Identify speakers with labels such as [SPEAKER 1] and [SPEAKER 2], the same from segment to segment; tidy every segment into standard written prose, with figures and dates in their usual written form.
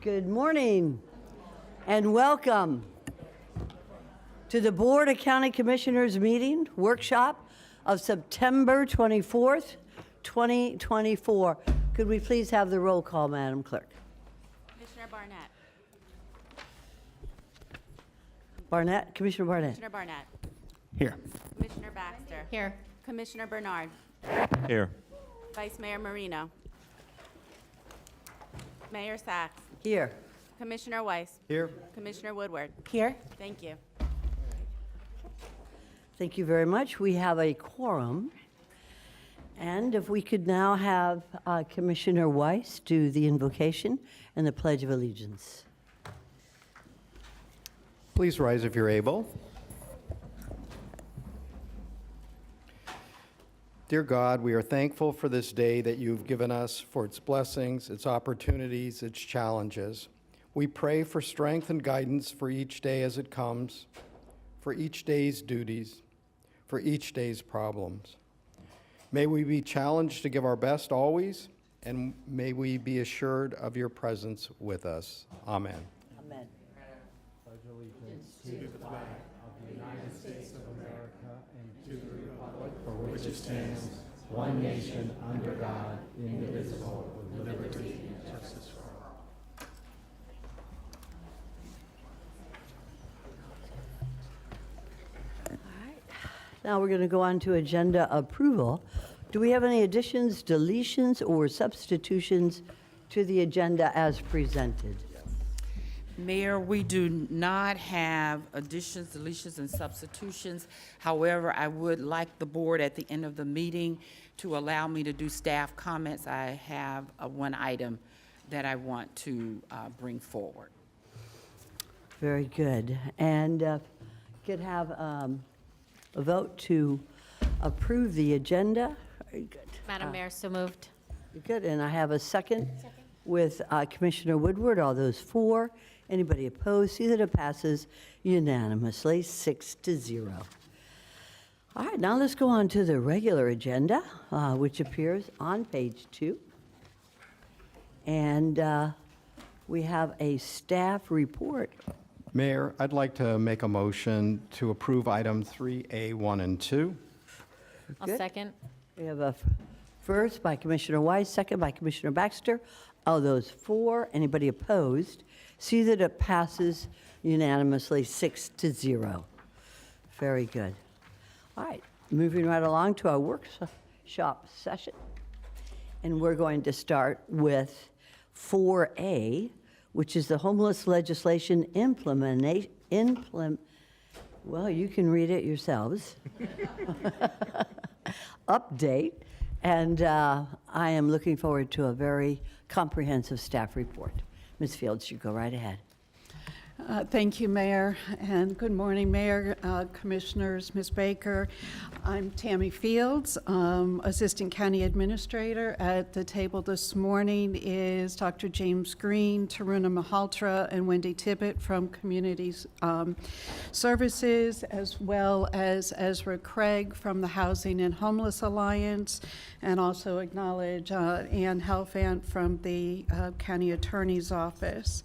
[SPEAKER 1] Good morning and welcome to the Board of County Commissioners meeting workshop of September 24th, 2024. Could we please have the roll call, Madam Clerk?
[SPEAKER 2] Commissioner Barnett.
[SPEAKER 1] Commissioner Barnett.
[SPEAKER 2] Commissioner Barnett.
[SPEAKER 3] Here.
[SPEAKER 2] Commissioner Baxter.
[SPEAKER 4] Here.
[SPEAKER 2] Commissioner Bernard.
[SPEAKER 3] Here.
[SPEAKER 2] Vice Mayor Marino. Mayor Sachs.
[SPEAKER 1] Here.
[SPEAKER 2] Commissioner Weiss.
[SPEAKER 3] Here.
[SPEAKER 2] Commissioner Woodward.
[SPEAKER 4] Here.
[SPEAKER 2] Thank you.
[SPEAKER 1] Thank you very much. We have a quorum. And if we could now have Commissioner Weiss do the invocation and the Pledge of Allegiance.
[SPEAKER 5] Please rise if you're able. Dear God, we are thankful for this day that you've given us, for its blessings, its opportunities, its challenges. We pray for strength and guidance for each day as it comes, for each day's duties, for each day's problems. May we be challenged to give our best always, and may we be assured of your presence with us. Amen.
[SPEAKER 1] Amen.
[SPEAKER 6] Pledge allegiance to the flag of the United States of America and to the republic for which it stands, one nation, under God, indivisible, with liberty and justice for all.
[SPEAKER 1] Now we're going to go on to agenda approval. Do we have any additions, deletions, or substitutions to the agenda as presented?
[SPEAKER 4] Mayor, we do not have additions, deletions, and substitutions. However, I would like the board at the end of the meeting to allow me to do staff comments. I have one item that I want to bring forward.
[SPEAKER 1] Very good. And could have a vote to approve the agenda. Very good.
[SPEAKER 7] Madam Mayor, so moved.
[SPEAKER 1] Good. And I have a second with Commissioner Woodward. All those for. Anybody opposed? See that it passes unanimously, 6-0. All right, now let's go on to the regular agenda, which appears on page 2. And we have a staff report.
[SPEAKER 5] Mayor, I'd like to make a motion to approve item 3A, 1 and 2.
[SPEAKER 7] I'll
[SPEAKER 1] Good.
[SPEAKER 7] second.
[SPEAKER 1] We have a first by Commissioner Weiss, second by Commissioner Baxter. All those for. Anybody opposed? See that it passes unanimously, 6-0. Very good. All right, moving right along to our workshop session. And we're going to start with 4A, which is the homeless legislation well, you can read it yourselves. Update. And I am looking forward to a very comprehensive staff report. Ms. Fields, you go right ahead.
[SPEAKER 8] Thank you, Mayor, and good morning, Mayor, Commissioners, Ms. Baker. I'm Tammy Fields, Assistant County Administrator. At the table this morning is Dr. James Green, Taruna Mahaltra, and Wendy Tippett from Community Services, as well as Ezra Craig from the Housing and Homeless Alliance, and also acknowledge Ann Helfand from the County Attorney's Office.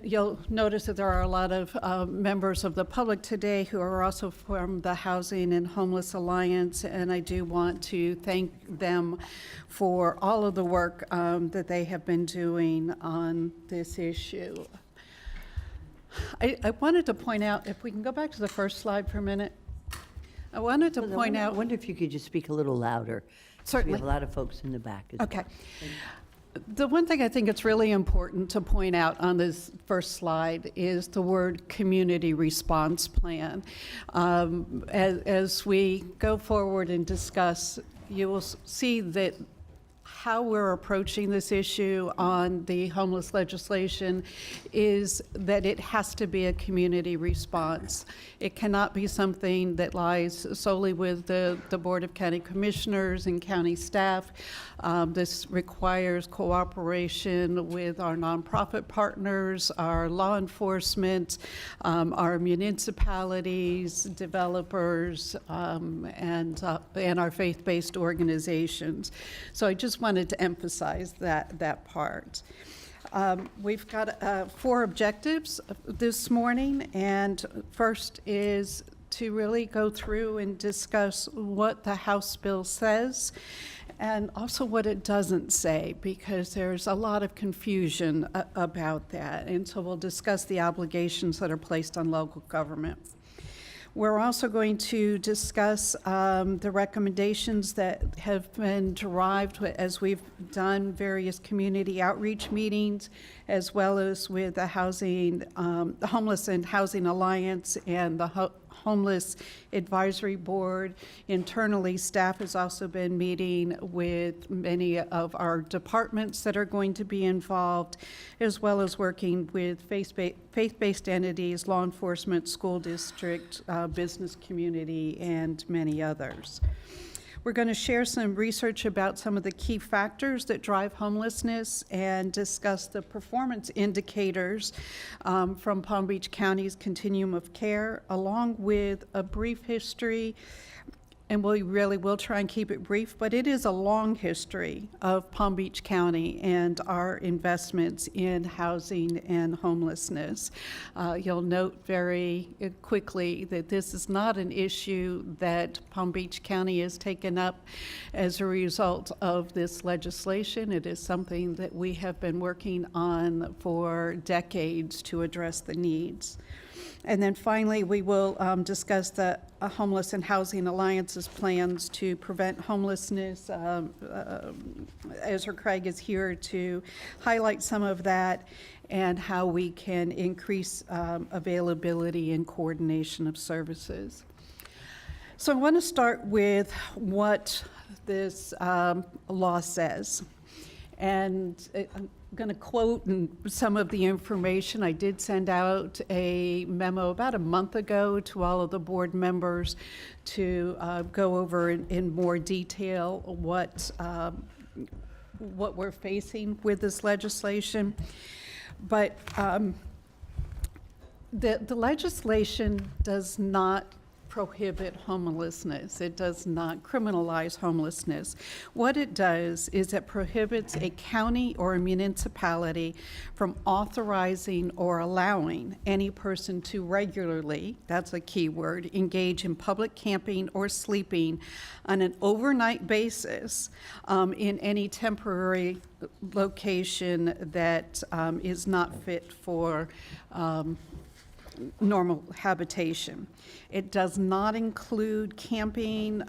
[SPEAKER 8] You'll notice that there are a lot of members of the public today who are also from the Housing and Homeless Alliance, and I do want to thank them for all of the work that they have been doing on this issue. I wanted to point out, if we can go back to the first slide for a minute. I wanted to point out.
[SPEAKER 1] I wonder if you could just speak a little louder.
[SPEAKER 8] Certainly.
[SPEAKER 1] We have a lot of folks in the back as
[SPEAKER 8] Okay.
[SPEAKER 1] well.
[SPEAKER 8] The one thing I think it's really important to point out on this first slide is the word community response plan. As we go forward and discuss, you will see that how we're approaching this issue on the homeless legislation is that it has to be a community response. It cannot be something that lies solely with the Board of County Commissioners and county staff. This requires cooperation with our nonprofit partners, our law enforcement, our municipalities, developers, and our faith-based organizations. So I just want wanted to emphasize that part. We've got 4 objectives this morning, and first is to really go through and discuss what the House bill says and also what it doesn't say, because there's a lot of confusion about that. And so we'll discuss the obligations that are placed on local government. We're also going to discuss the recommendations that have been derived as we've done various community outreach meetings, as well as with the Homeless and Housing Alliance and the Homeless Advisory Board. Internally, staff has also been meeting with many of our departments that are going to be involved, as well as working with faith-based entities, law enforcement, school district, business community, and many others. We're going to share some research about some of the key factors that drive homelessness and discuss the performance indicators from Palm Beach County's continuum of care, along with a brief history. And we really will try and keep it brief, but it is a long history of Palm Beach County and our investments in housing and homelessness. You'll note very quickly that this is not an issue that Palm Beach County has taken up as a result of this legislation. It is something that we have been working on for decades to address the needs. And then finally, we will discuss the Homeless and Housing Alliance's plans to prevent homelessness. Ezra Craig is here to highlight some of that and how we can increase availability and coordination of services. So I want to start with what this law says. And I'm going to quote some of the information. I did send out a memo about a month ago to all of the board members to go over in more detail what we're facing with this legislation. But the legislation does not prohibit homelessness. It does not criminalize homelessness. What it does is it prohibits a county or a municipality from authorizing or allowing any person to regularly, that's a key word, engage in public camping or sleeping on an overnight basis in any temporary location that is not fit for normal habitation. It does not include camping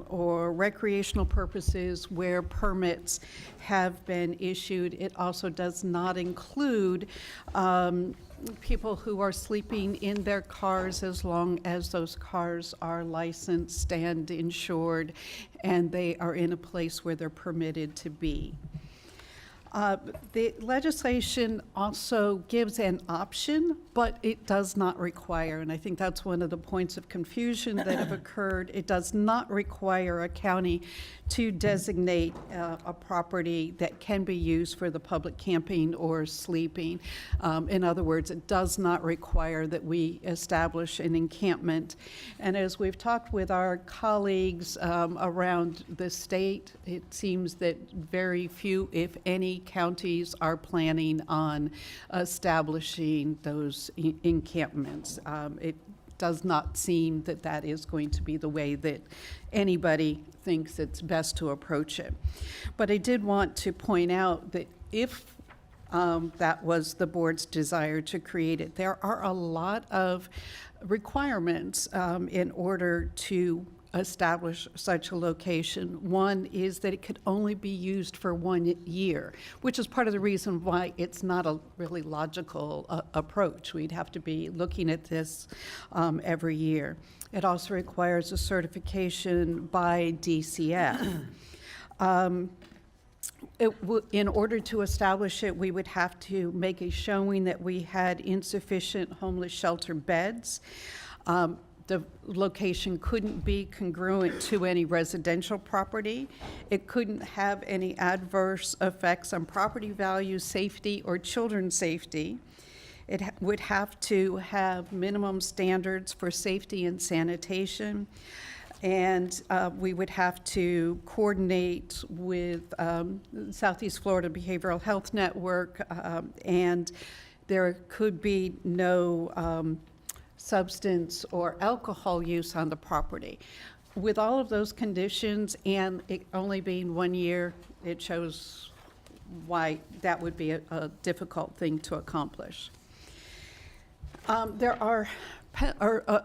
[SPEAKER 8] or recreational purposes where permits have been issued. It also does not include people who are sleeping in their cars as long as those cars are licensed and insured and they are in a place where they're permitted to be. The legislation also gives an option, but it does not require, and I think that's one of the points of confusion that have occurred. It does not require a county to designate a property that can be used for the public camping or sleeping. In other words, it does not require that we establish an encampment. And as we've talked with our colleagues around the state, it seems that very few, if any, counties are planning on establishing those encampments. It does not seem that that is going to be the way that anybody thinks it's best to approach it. But I did want to point out that if that was the board's desire to create it, there are a lot of requirements in order to establish such a location. One is that it could only be used for 1 year, which is part of the reason why it's not a really logical approach. We'd have to be looking at this every year. It also requires a certification by DCF. In order to establish it, we would have to make a showing that we had insufficient homeless shelter beds. The location couldn't be congruent to any residential property. It couldn't have any adverse effects on property value, safety, or children's safety. It would have to have minimum standards for safety and sanitation. And we would have to coordinate with Southeast Florida Behavioral Health Network, and there could be no substance or alcohol use on the property. With all of those conditions and it only being 1 year, it shows why that would be a difficult thing to accomplish. There are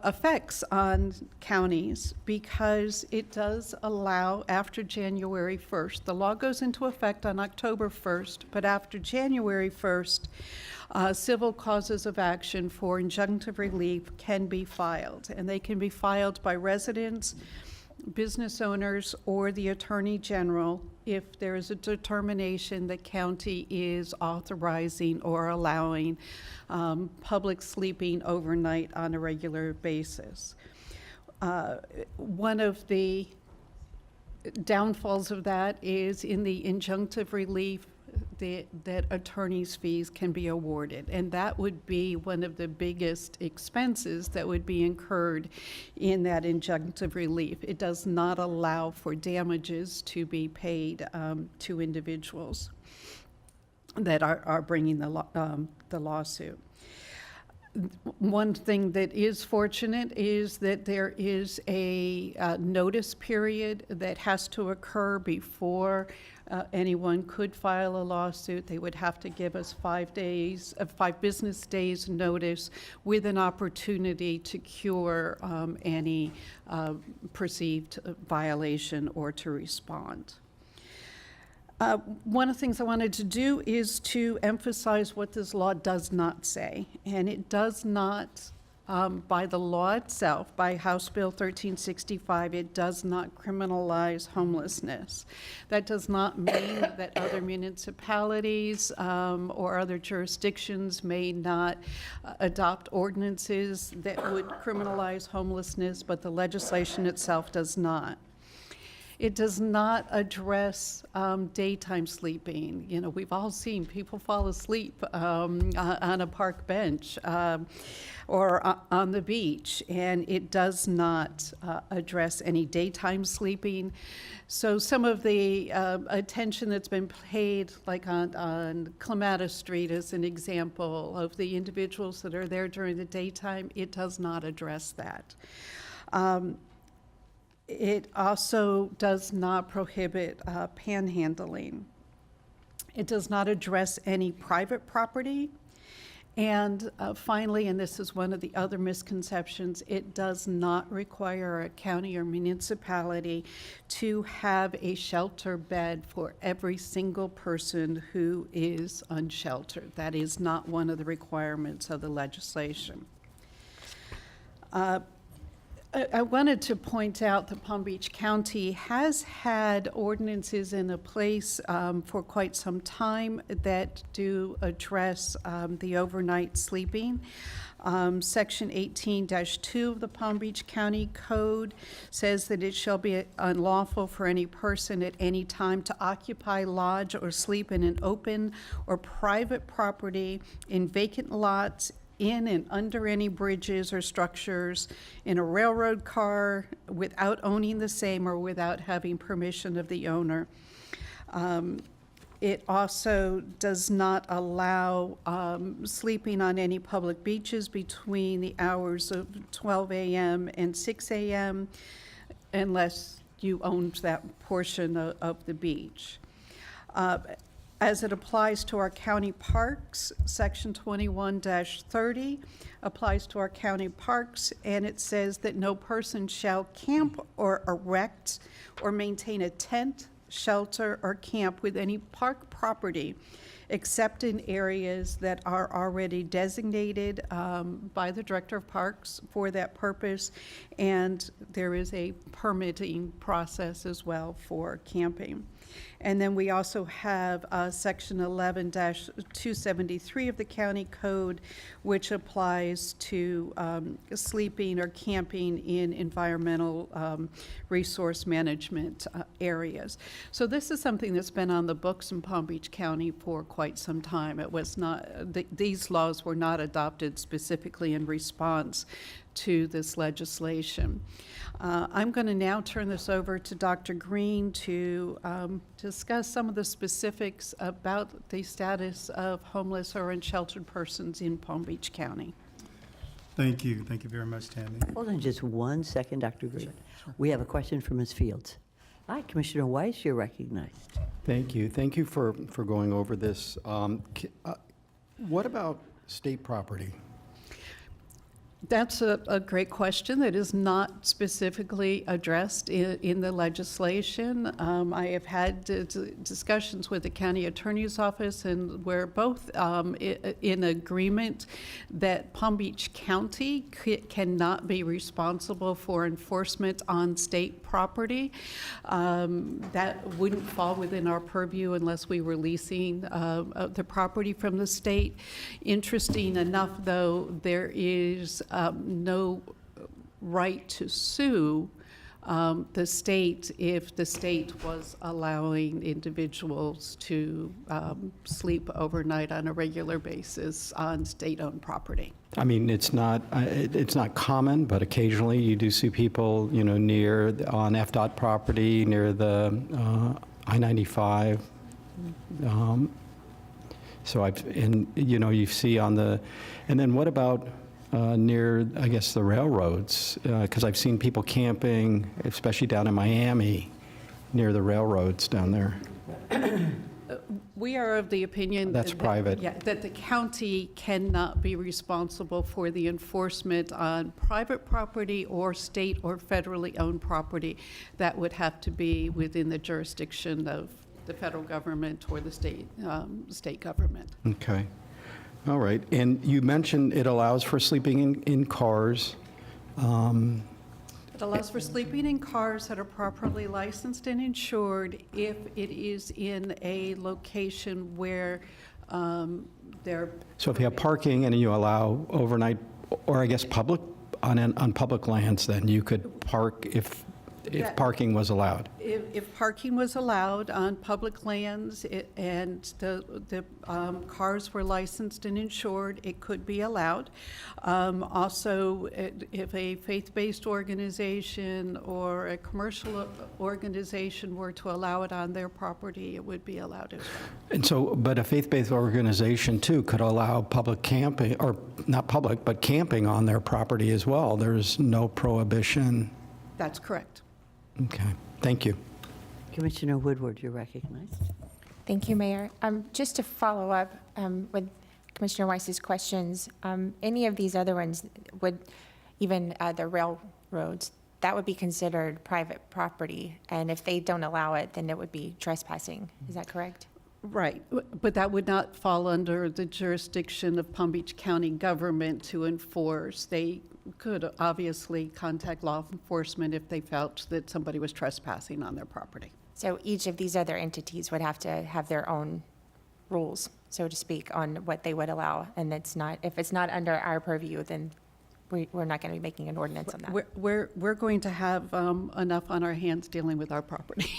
[SPEAKER 8] effects on counties because it does allow after January 1st. The law goes into effect on October 1st, but after January 1st, civil causes of action for injunctive relief can be filed, and they can be filed by residents, business owners, or the Attorney General if there is a determination the county is authorizing or allowing public sleeping overnight on a regular basis. One of the downfalls of that is in the injunctive relief that attorney's fees can be awarded, and that would be one of the biggest expenses that would be incurred in that injunctive relief. It does not allow for damages to be paid to individuals that are bringing the lawsuit. One thing that is fortunate is that there is a notice period that has to occur before anyone could file a lawsuit. They would have to give us 5 business days notice with an opportunity to cure any perceived violation or to respond. One of the things I wanted to do is to emphasize what this law does not say. And it does not, by the law itself, by House Bill 1365, it does not criminalize homelessness. That does not mean that other municipalities or other jurisdictions may not adopt ordinances that would criminalize homelessness, but the legislation itself does not. It does not address daytime sleeping. You know, we've all seen people fall asleep on a park bench or on the beach, and it does not address any daytime sleeping. So some of the attention that's been paid, like on Clematis Street as an example of the individuals that are there during the daytime, it does not address that. It also does not prohibit panhandling. It does not address any private property. And finally, and this is one of the other misconceptions, it does not require a county or municipality to have a shelter bed for every single person who is unsheltered. That is not one of the requirements of the legislation. I wanted to point out that Palm Beach County has had ordinances in place for quite some time that do address the overnight sleeping. Section 18-2 of the Palm Beach County Code says that it shall be unlawful for any person at any time to occupy, lodge, or sleep in an open or private property, in vacant lots, in and under any bridges or structures, in a railroad car, without owning the same or without having permission of the owner. It also does not allow sleeping on any public beaches between the hours of 12 a.m. and 6 a.m. unless you own that portion of the beach. As it applies to our county parks, Section 21-30 applies to our county parks, and it says that no person shall camp or erect or maintain a tent, shelter, or camp with any park property except in areas that are already designated by the Director of Parks for that purpose, and there is a permitting process as well for camping. And then we also have Section 11-273 of the County Code, which applies to sleeping or camping in environmental resource management areas. So this is something that's been on the books in Palm Beach County for quite some time. It was not, these laws were not adopted specifically in response to this legislation. I'm going to now turn this over to Dr. Green to discuss some of the specifics about the status of homeless or unsheltered persons in Palm Beach County.
[SPEAKER 6] Thank you. Thank you very much, Tammy.
[SPEAKER 1] Hold on just 1 second, Dr. Green. We have a question from Ms. Fields. Hi, Commissioner Weiss, you're recognized.
[SPEAKER 5] Thank you. Thank you for going over this. What about state property?
[SPEAKER 8] That's a great question that is not specifically addressed in the legislation. I have had discussions with the county attorney's office, and we're both in agreement that Palm Beach County cannot be responsible for enforcement on state property. That wouldn't fall within our purview unless we were leasing the property from the state. Interesting enough, though, there is no right to sue the state if the state was allowing individuals to sleep overnight on a regular basis on state-owned property.
[SPEAKER 5] I mean, it's not common, but occasionally you do see people, near on FDOT property near the I-95. You see on the, and then what about near, I guess, the railroads? Because I've seen people camping, especially down in Miami, near the railroads down there.
[SPEAKER 8] We are of the opinion
[SPEAKER 5] That's private.
[SPEAKER 8] Yeah, that the county cannot be responsible for the enforcement on private property or state or federally owned property. That would have to be within the jurisdiction of the federal government or the state government.
[SPEAKER 5] Okay. All right. And you mentioned it allows for sleeping in cars.
[SPEAKER 8] It allows for sleeping in cars that are properly licensed and insured if it is in a location where they're...
[SPEAKER 5] So if you have parking and you allow overnight, or I guess public, on public lands, then you could park if parking was allowed.
[SPEAKER 8] If parking was allowed on public lands and the cars were licensed and insured, it could be allowed. Also, if a faith-based organization or a commercial organization were to allow it on their property, it would be allowed as well.
[SPEAKER 5] And so, but a faith-based organization too could allow public camping, or not public, but camping on their property as well. There's no prohibition.
[SPEAKER 8] That's correct.
[SPEAKER 5] Okay, thank you.
[SPEAKER 1] Commissioner Woodward, you're recognized.
[SPEAKER 3] Thank you, Mayor. Just to follow up with Commissioner Weiss's questions, any of these other ones would, even the railroads, that would be considered private property. And if they don't allow it, then it would be trespassing. Is that correct?
[SPEAKER 8] Right, but that would not fall under the jurisdiction of Palm Beach County government to enforce. They could obviously contact law enforcement if they felt that somebody was trespassing on their property.
[SPEAKER 3] So each of these other entities would have to have their own rules, so to speak, on what they would allow. And if it's not under our purview, then we're not going to be making an ordinance on that.
[SPEAKER 8] We're going to have enough on our hands dealing with our property.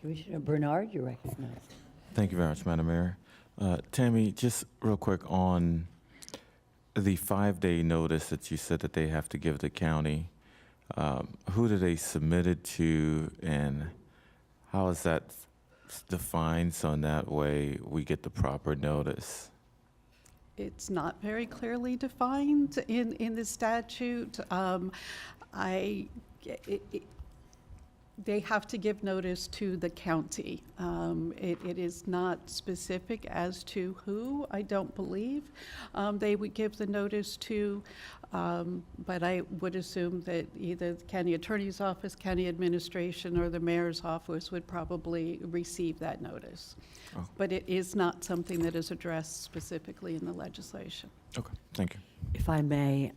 [SPEAKER 1] Commissioner Bernard, you're recognized.
[SPEAKER 9] Thank you very much, Madam Mayor. Tammy, just real quick on the 5-day notice that you said that they have to give the county, who do they submit it to, and how is that defined so in that way we get the proper notice?
[SPEAKER 8] It's not very clearly defined in the statute. They have to give notice to the county. It is not specific as to who, I don't believe, they would give the notice to, but I would assume that either the county attorney's office, county administration, or the mayor's office would probably receive that notice.
[SPEAKER 9] Oh.
[SPEAKER 8] But it is not something that is addressed specifically in the legislation.
[SPEAKER 9] Okay, thank you.
[SPEAKER 1] If I may,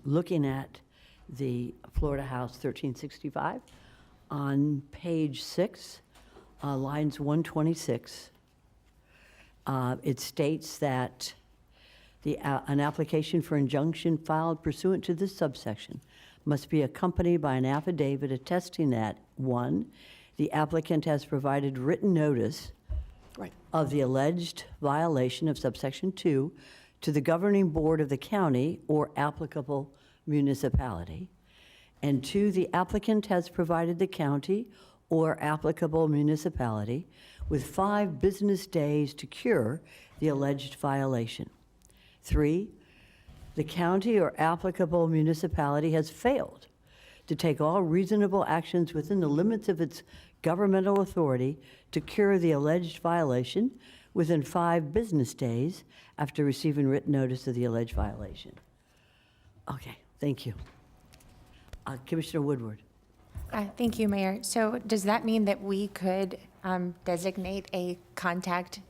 [SPEAKER 1] looking at the Florida House 1365, on page 6, lines 126, it states that an application for injunction filed pursuant to this subsection must be accompanied by an affidavit attesting that, 1, the applicant has provided written notice
[SPEAKER 8] Right.
[SPEAKER 1] of the alleged violation of subsection 2 to the governing board of the county or applicable municipality. And 2, the applicant has provided the county or applicable municipality with 5 business days to cure the alleged violation. 3, the county or applicable municipality has failed to take all reasonable actions within the limits of its governmental authority to cure the alleged violation within 5 business days after receiving written notice of the alleged violation. Okay, thank you. Commissioner Woodward.
[SPEAKER 3] Thank you, Mayor. So does that mean that we could designate a contact,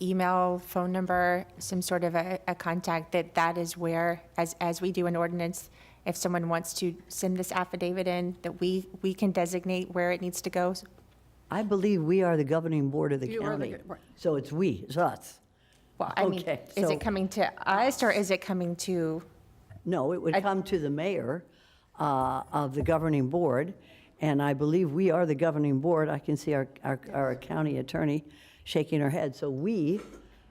[SPEAKER 3] email, phone number, some sort of a contact that is where, as we do an ordinance, if someone wants to send this affidavit in, that we can designate where it needs to go?
[SPEAKER 1] I believe we are the governing board of the
[SPEAKER 8] You are the
[SPEAKER 1] county.
[SPEAKER 8] right.
[SPEAKER 1] So it's we, it's us.
[SPEAKER 3] Well, I mean,
[SPEAKER 1] Okay,
[SPEAKER 3] is
[SPEAKER 1] so-
[SPEAKER 3] it coming to us or is it coming to,
[SPEAKER 1] No, it would come to the mayor of the governing board, and I believe we are the governing board. I can see our county attorney shaking her head. So we,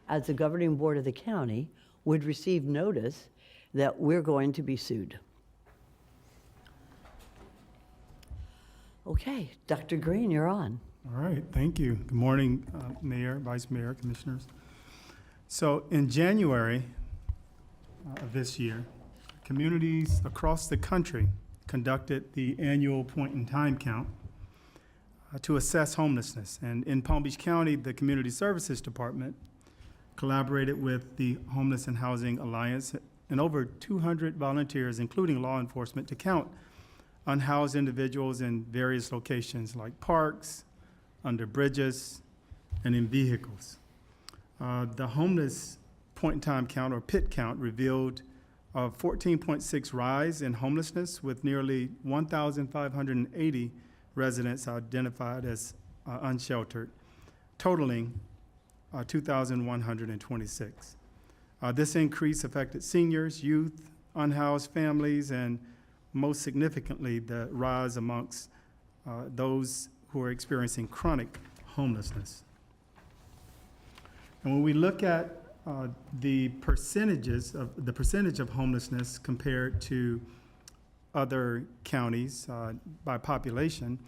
[SPEAKER 1] as the governing board of the county, would receive notice that we're going to be sued. Okay, Dr. Green, you're on.
[SPEAKER 6] All right, thank you. Good morning, Mayor, Vice Mayor, Commissioners. So in January of this year, communities across the country conducted the annual point-in-time count to assess homelessness. And in Palm Beach County, the Community Services Department collaborated with the Homeless and Housing Alliance and over 200 volunteers, including law enforcement, to count unhoused individuals in various locations like parks, under bridges, and in vehicles. The homeless point-in-time count, or PIT count, revealed a 14.6 rise in homelessness, with nearly 1,580 residents identified as unsheltered, totaling 2,126. This increase affected seniors, youth, unhoused families, and most significantly, the rise amongst those who are experiencing chronic homelessness. And when we look at the percentage of homelessness compared to other counties by population,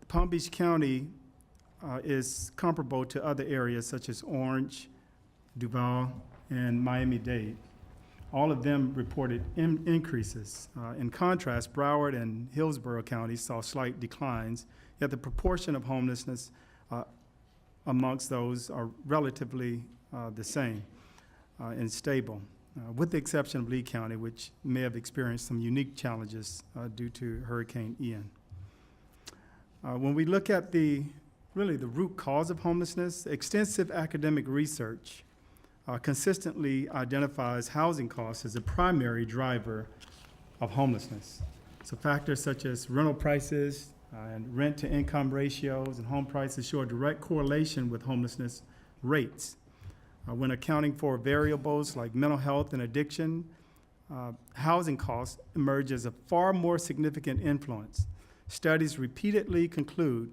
[SPEAKER 6] Palm Beach County is comparable to other areas such as Orange, Duval, and Miami-Dade. All of them reported increases. In contrast, Broward and Hillsborough counties saw slight declines, yet the proportion of homelessness amongst those are relatively the same and stable, with the exception of Lee County, which may have experienced some unique challenges due to Hurricane Ian. When we look at the root cause of homelessness, extensive academic research consistently identifies housing costs as a primary driver of homelessness. So factors such as rental prices and rent-to-income ratios and home prices show a direct correlation with homelessness rates. When accounting for variables like mental health and addiction, housing costs emerge as a far more significant influence. Studies repeatedly conclude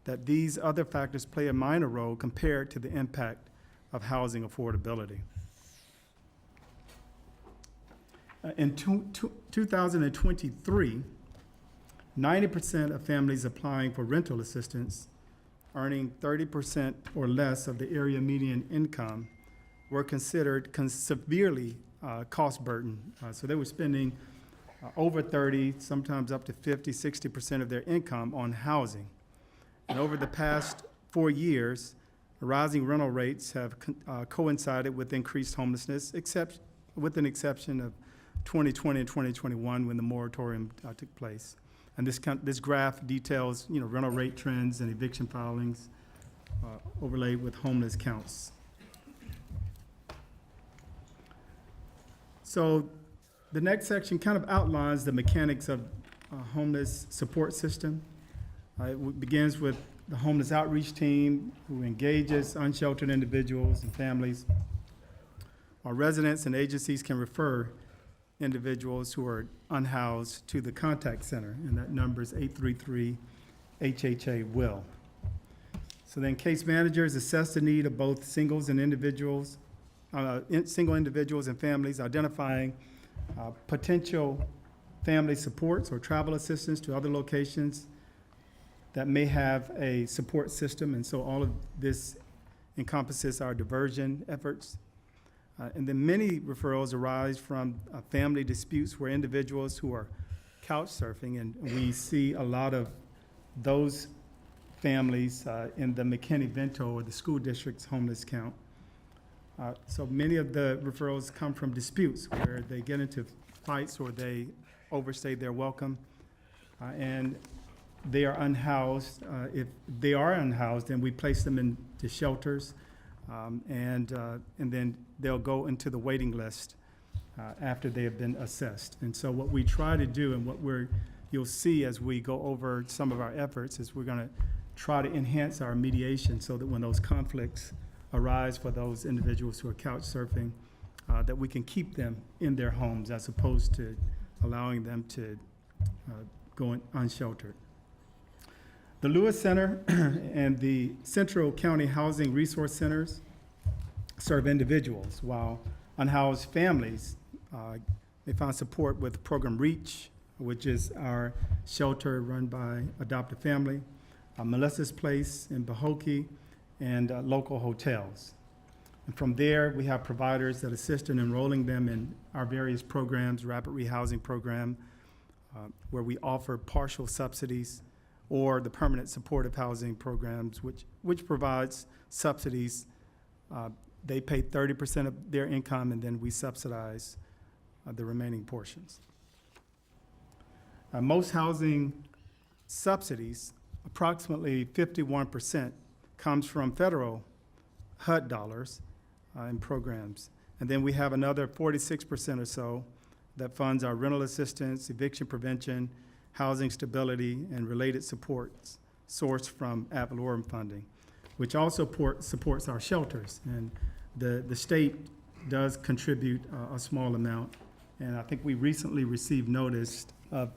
[SPEAKER 6] that these other factors play a minor role compared to the impact of housing affordability. In 2023, 90% of families applying for rental assistance earning 30% or less of the area median income were considered severely cost burden. So they were spending over 30, sometimes up to 50, 60% of their income on housing. And over the past 4 years, rising rental rates have coincided with increased homelessness, with an exception of 2020 and 2021 when the moratorium took place. And this graph details, rental rate trends and eviction filings overlaid with homeless counts. So the next section kind of outlines the mechanics of a homeless support system. It begins with the homeless outreach team, who engages unsheltered individuals and families. Our residents and agencies can refer individuals who are unhoused to the contact center, and that number is 833-HHA-WILL. So then case managers assess the need of both singles and individuals single individuals and families, identifying potential family supports or travel assistance to other locations that may have a support system. And so all of this encompasses our diversion efforts. And then many referrals arise from family disputes where individuals who are couch surfing, and we see a lot of those families in the McKinney-Vento or the school district's homeless count. So many of the referrals come from disputes where they get into fights or they overstay their welcome, and they are unhoused. If they are unhoused, then we place them into shelters, and then they'll go into the waiting list after they have been assessed. And so what we try to do, and what you'll see as we go over some of our efforts, is we're going to try to enhance our mediation so that when those conflicts arise for those individuals who are couch surfing, that we can keep them in their homes as opposed to allowing them to go unsheltered. The Lewis Center and the Central County Housing Resource Centers serve individuals, while unhoused families, they find support with Program REACH, which is our shelter run by Adopt a Family, Melissa's Place in Pahokee, and local hotels. And from there, we have providers that assist in enrolling them in our various programs, Rapid Rehousing Program, where we offer partial subsidies, or the Permanent Supportive Housing Programs, which provides subsidies. They pay 30% of their income, and then we subsidize the remaining portions. Most housing subsidies, approximately 51%, comes from federal HUD dollars and programs. And then we have another 46% or so that funds our rental assistance, eviction prevention, housing stability, and related supports sourced from ad valorem funding, which also supports our shelters. And the state does contribute a small amount. And I think we recently received notice of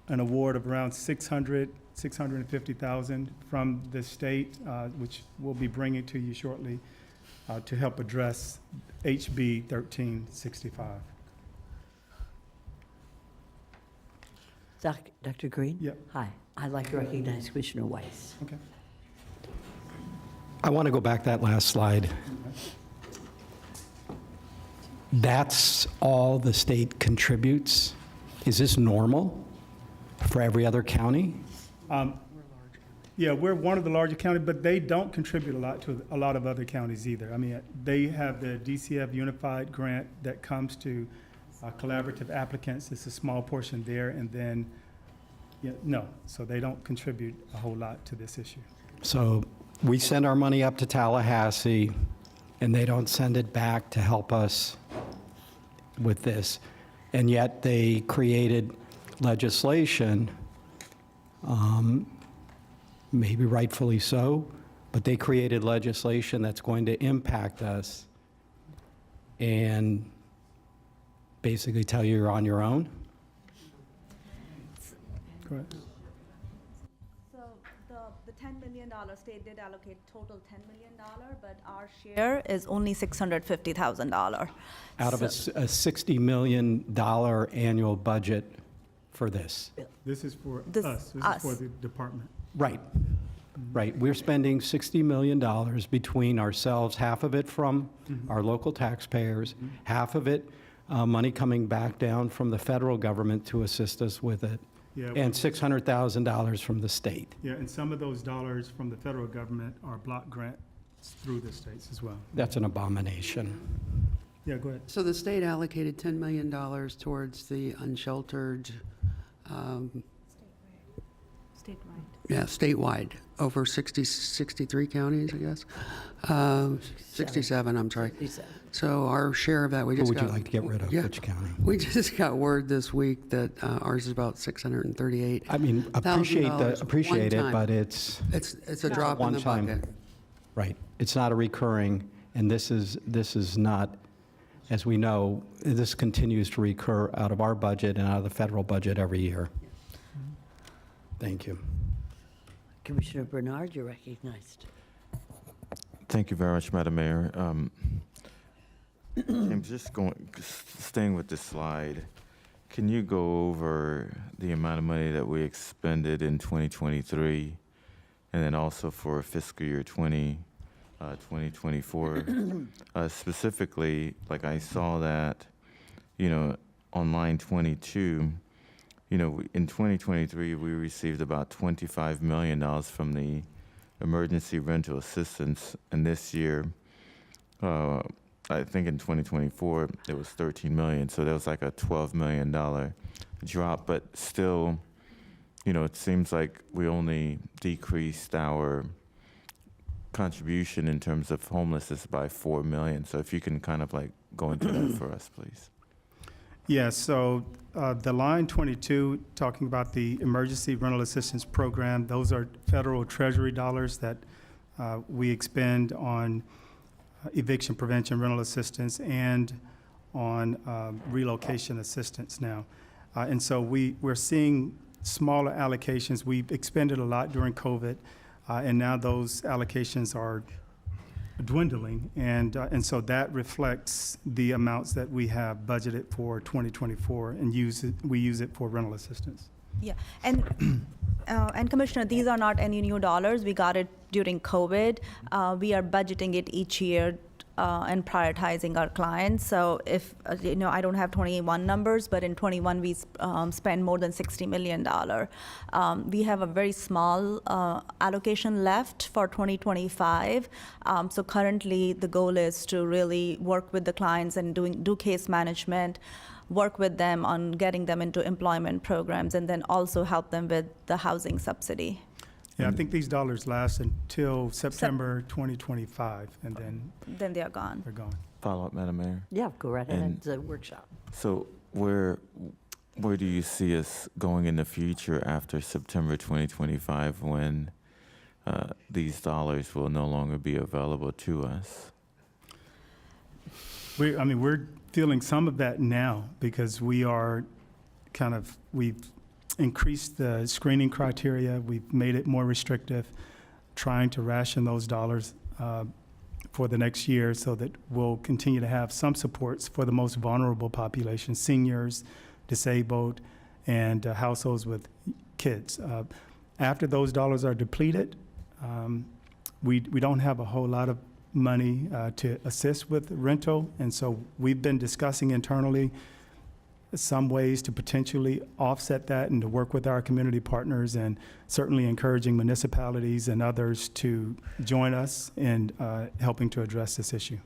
[SPEAKER 6] an award of around $650,000 from the state, which we'll be bringing to you shortly, to help address HB 1365.
[SPEAKER 1] Dr. Green?
[SPEAKER 6] Yep.
[SPEAKER 1] Hi, I'd like to recognize Commissioner Weiss.
[SPEAKER 6] Okay.
[SPEAKER 5] I want to go back that last slide. That's all the state contributes? Is this normal for every other county?
[SPEAKER 6] Yeah, we're one of the larger counties, but they don't contribute a lot to a lot of other counties either. I mean, they have the DCF Unified Grant that comes to collaborative applicants. It's a small portion there, and then, no, so they don't contribute a whole lot to this issue.
[SPEAKER 5] So we send our money up to Tallahassee, and they don't send it back to help us with this. And yet they created legislation, maybe rightfully so, but they created legislation that's going to impact us and basically tell you you're on your own?
[SPEAKER 6] Correct.
[SPEAKER 10] So the $10 million, state did allocate total $10 million, but our share is only $650,000.
[SPEAKER 5] Out of a $60 million annual budget for this?
[SPEAKER 6] This is for
[SPEAKER 10] This-
[SPEAKER 6] us. This
[SPEAKER 10] us.
[SPEAKER 6] is for the department.
[SPEAKER 5] Right, right. We're spending $60 million between ourselves, half of it from our local taxpayers, half of it money coming back down from the federal government to assist us with it,
[SPEAKER 6] Yeah,
[SPEAKER 5] and $600,000 from the state.
[SPEAKER 6] Yeah, and some of those dollars from the federal government are block grants through the states as well.
[SPEAKER 5] That's an abomination.
[SPEAKER 6] Yeah, go ahead.
[SPEAKER 11] So the state allocated $10 million towards the unsheltered,
[SPEAKER 10] Statewide.
[SPEAKER 11] yeah, statewide, over 63 counties, I guess. 67, I'm sorry.
[SPEAKER 1] 67.
[SPEAKER 11] So our share of that, we
[SPEAKER 5] Who
[SPEAKER 11] just
[SPEAKER 5] would
[SPEAKER 11] got.
[SPEAKER 5] you like to get rid of?
[SPEAKER 11] Yeah.
[SPEAKER 5] Which county?
[SPEAKER 11] We just got word this week that ours is about 638.
[SPEAKER 5] I mean, appreciate it,
[SPEAKER 11] one time.
[SPEAKER 5] but it's,
[SPEAKER 11] It's a drop in
[SPEAKER 5] one
[SPEAKER 11] the
[SPEAKER 5] time.
[SPEAKER 11] bucket.
[SPEAKER 5] right. It's not a recurring, and this is not, as we know, this continues to recur out of our budget and out of the federal budget every year. Thank you.
[SPEAKER 1] Commissioner Bernard, you're recognized.
[SPEAKER 9] Thank you very much, Madam Mayor. I'm just staying with this slide. Can you go over the amount of money that we expended in 2023, and then also for fiscal year 2024? Specifically, like I saw that, on line 22, in 2023, we received about $25 million from the emergency rental assistance, and this year, I think in 2024, it was 13 million, so there was like a $12 million drop, but still, it seems like we only decreased our contribution in terms of homelessness by 4 million. So if you can kind of like go into that for us, please.
[SPEAKER 6] Yeah, so the line 22, talking about the emergency rental assistance program, those are federal treasury dollars that we expend on eviction prevention rental assistance and on relocation assistance now. And so we're seeing smaller allocations. We've expended a lot during COVID, and now those allocations are dwindling. And so that reflects the amounts that we have budgeted for 2024 and we use it for rental assistance.
[SPEAKER 10] Yeah, and Commissioner, these are not any new dollars. We got it during COVID. We are budgeting it each year and prioritizing our clients. So if, I don't have 21 numbers, but in 21 we spend more than $60 million. We have a very small allocation left for 2025. So currently the goal is to really work with the clients and do case management, work with them on getting them into employment programs, and then also help them with the housing subsidy.
[SPEAKER 6] Yeah, I think these dollars last until September 2025, and
[SPEAKER 10] then they are gone.
[SPEAKER 6] they're gone.
[SPEAKER 9] Follow up, Madam Mayor.
[SPEAKER 1] Yeah, go right ahead,
[SPEAKER 9] And-
[SPEAKER 1] it's a workshop.
[SPEAKER 9] So where do you see us going in the future after September 2025 when these dollars will no longer be available to us?
[SPEAKER 6] We're feeling some of that now because we've increased the screening criteria. We've made it more restrictive, trying to ration those dollars for the next year so that we'll continue to have some supports for the most vulnerable population, seniors, disabled, and households with kids. After those dollars are depleted, we don't have a whole lot of money to assist with rental, and so we've been discussing internally some ways to potentially offset that and to work with our community partners, and certainly encouraging municipalities and others to join us in helping to address this issue.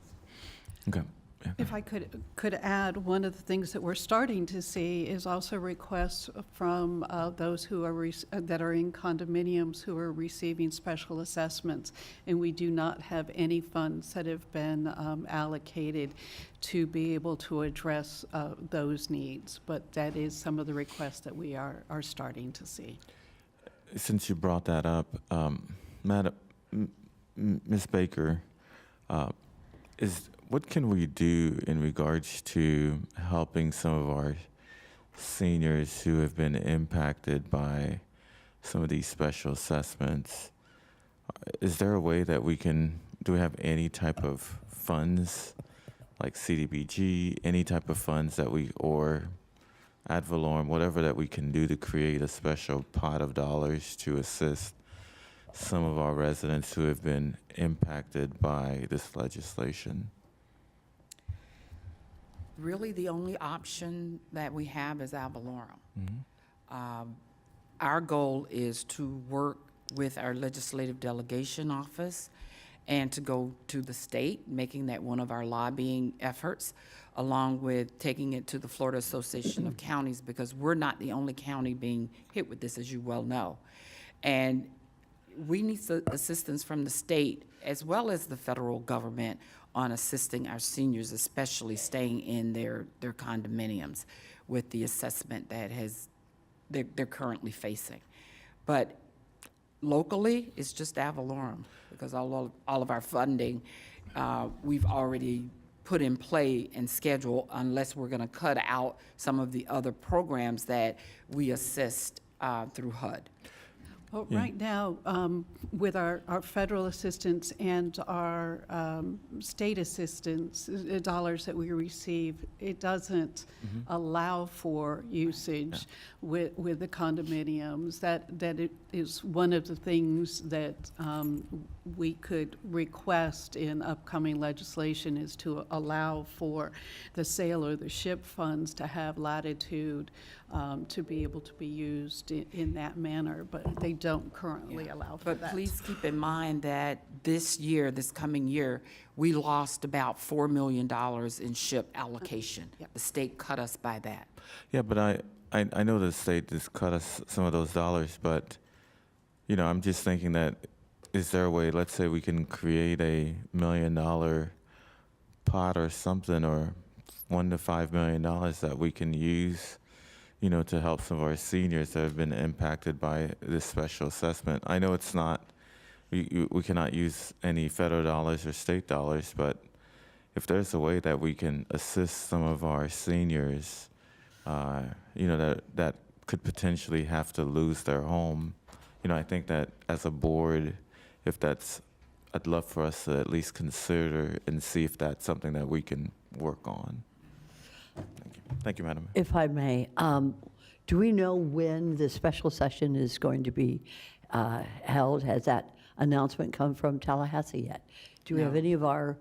[SPEAKER 9] Okay. Yeah.
[SPEAKER 8] If I could add, one of the things that we're starting to see is also requests from those who are that are in condominiums who are receiving special assessments, and we do not have any funds that have been allocated to be able to address those needs. But that is some of the requests that we are starting to see.
[SPEAKER 9] Since you brought that up, Madam, Ms. Baker, what can we do in regards to helping some of our seniors who have been impacted by some of these special assessments? Is there a way that do we have any type of funds, like CDBG, any type of funds or ad valorem, whatever that we can do to create a special pot of dollars to assist some of our residents who have been impacted by this legislation?
[SPEAKER 4] Really, the only option that we have is ad valorem. Our goal is to work with our legislative delegation office and to go to the state, making that one of our lobbying efforts, along with taking it to the Florida Association of Counties, because we're not the only county being hit with this, as you well know. And we need assistance from the state as well as the federal government on assisting our seniors, especially staying in their condominiums with the assessment that they're currently facing. But locally, it's just ad valorem, because all of our funding, we've already put in play and schedule, unless we're gonna cut out some of the other programs that we assist through HUD.
[SPEAKER 8] Well,
[SPEAKER 9] Yeah.
[SPEAKER 8] right now, with our federal assistance and our state assistance, dollars that we receive, it doesn't allow for usage with the condominiums. That it is one of the things that we could request in upcoming legislation, is to allow for the sale or the SHIP funds to have latitude to be able to be used in that manner, but they don't currently allow for
[SPEAKER 4] But
[SPEAKER 8] that.
[SPEAKER 4] please keep in mind that this year, this coming year, we lost about $4 million in SHIP allocation.
[SPEAKER 8] Yep.
[SPEAKER 4] The state cut us by that.
[SPEAKER 9] Yeah, but I know the state just cut us some of those dollars, but, you know, I'm just thinking that, is there a way, let's say we can create a $1 million pot or something, or $1 to $5 million that we can use, you know, to help some of our seniors that have been impacted by this special assessment. I know it's not, we cannot use any federal dollars or state dollars, but if there's a way that we can assist some of our seniors, you know, that could potentially have to lose their home, you know, I think that as a board, if that's, I'd love for us to at least consider and see if that's something that we can work on. Thank you. Thank you, Madam Mayor.
[SPEAKER 1] If I may, do we know when the special session is going to be held? Has that announcement come from Tallahassee yet? Do we have
[SPEAKER 4] No.
[SPEAKER 1] any of our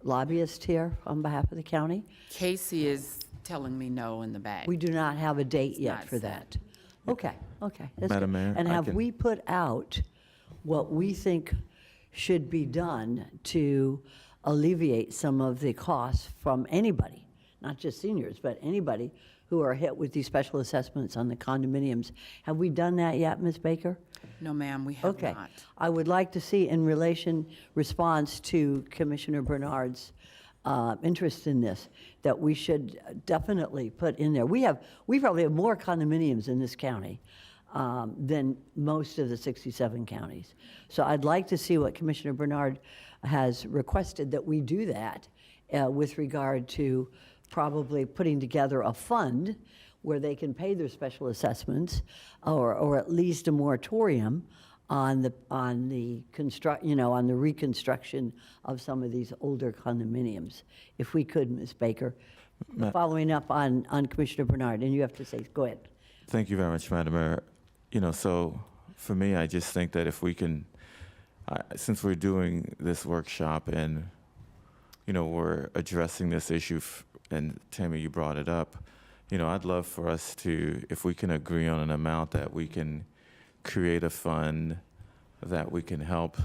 [SPEAKER 1] lobbyists here on behalf of the county?
[SPEAKER 4] Casey is telling me no in the back.
[SPEAKER 1] We do not have a date yet
[SPEAKER 4] not
[SPEAKER 1] for
[SPEAKER 4] set.
[SPEAKER 1] that. Okay, okay. that's
[SPEAKER 9] Madam
[SPEAKER 1] good.
[SPEAKER 9] Mayor,
[SPEAKER 1] And
[SPEAKER 9] I
[SPEAKER 1] have
[SPEAKER 9] can-
[SPEAKER 1] we put out what we think should be done to alleviate some of the costs from anybody, not just seniors, but anybody who are hit with these special assessments on the condominiums? Have we done that yet, Ms. Baker?
[SPEAKER 4] No, ma'am, we have
[SPEAKER 1] Okay.
[SPEAKER 4] not.
[SPEAKER 1] I would like to see, in response to Commissioner Bernard's interest in this, that we should definitely put in there. We probably have more condominiums in this county than most of the 67 counties. So I'd like to see what Commissioner Bernard has requested, that we do that with regard to probably putting together a fund where they can pay their special assessments, or at least a moratorium on the reconstruction of some of these older condominiums. If we could, Ms. Baker, following up on Commissioner Bernard, and you have to say, go ahead.
[SPEAKER 9] Thank you very much, Madam Mayor. You know, so for me, I just think that if we can, since we're doing this workshop and, you know, we're addressing this issue, and Tammy, you brought it up, you know, I'd love for us to, if we can agree on an amount that we can create a fund that we can help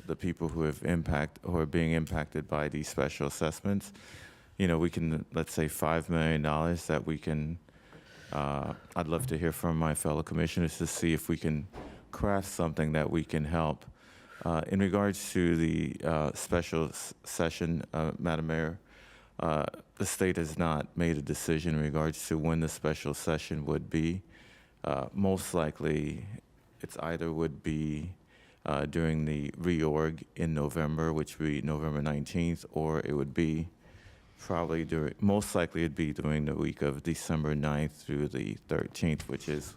[SPEAKER 9] the people who are being impacted by these special assessments. You know, we can, let's say $5 million that we can, I'd love to hear from my fellow commissioners to see if we can craft something that we can help. In regards to the special session, Madam Mayor, the state has not made a decision in regards to when the special session would be. Most likely, it's either would be during the reorg in November, which would be November 19th, or it would be probably most likely it'd be during the week of December 9th through the 13th, which is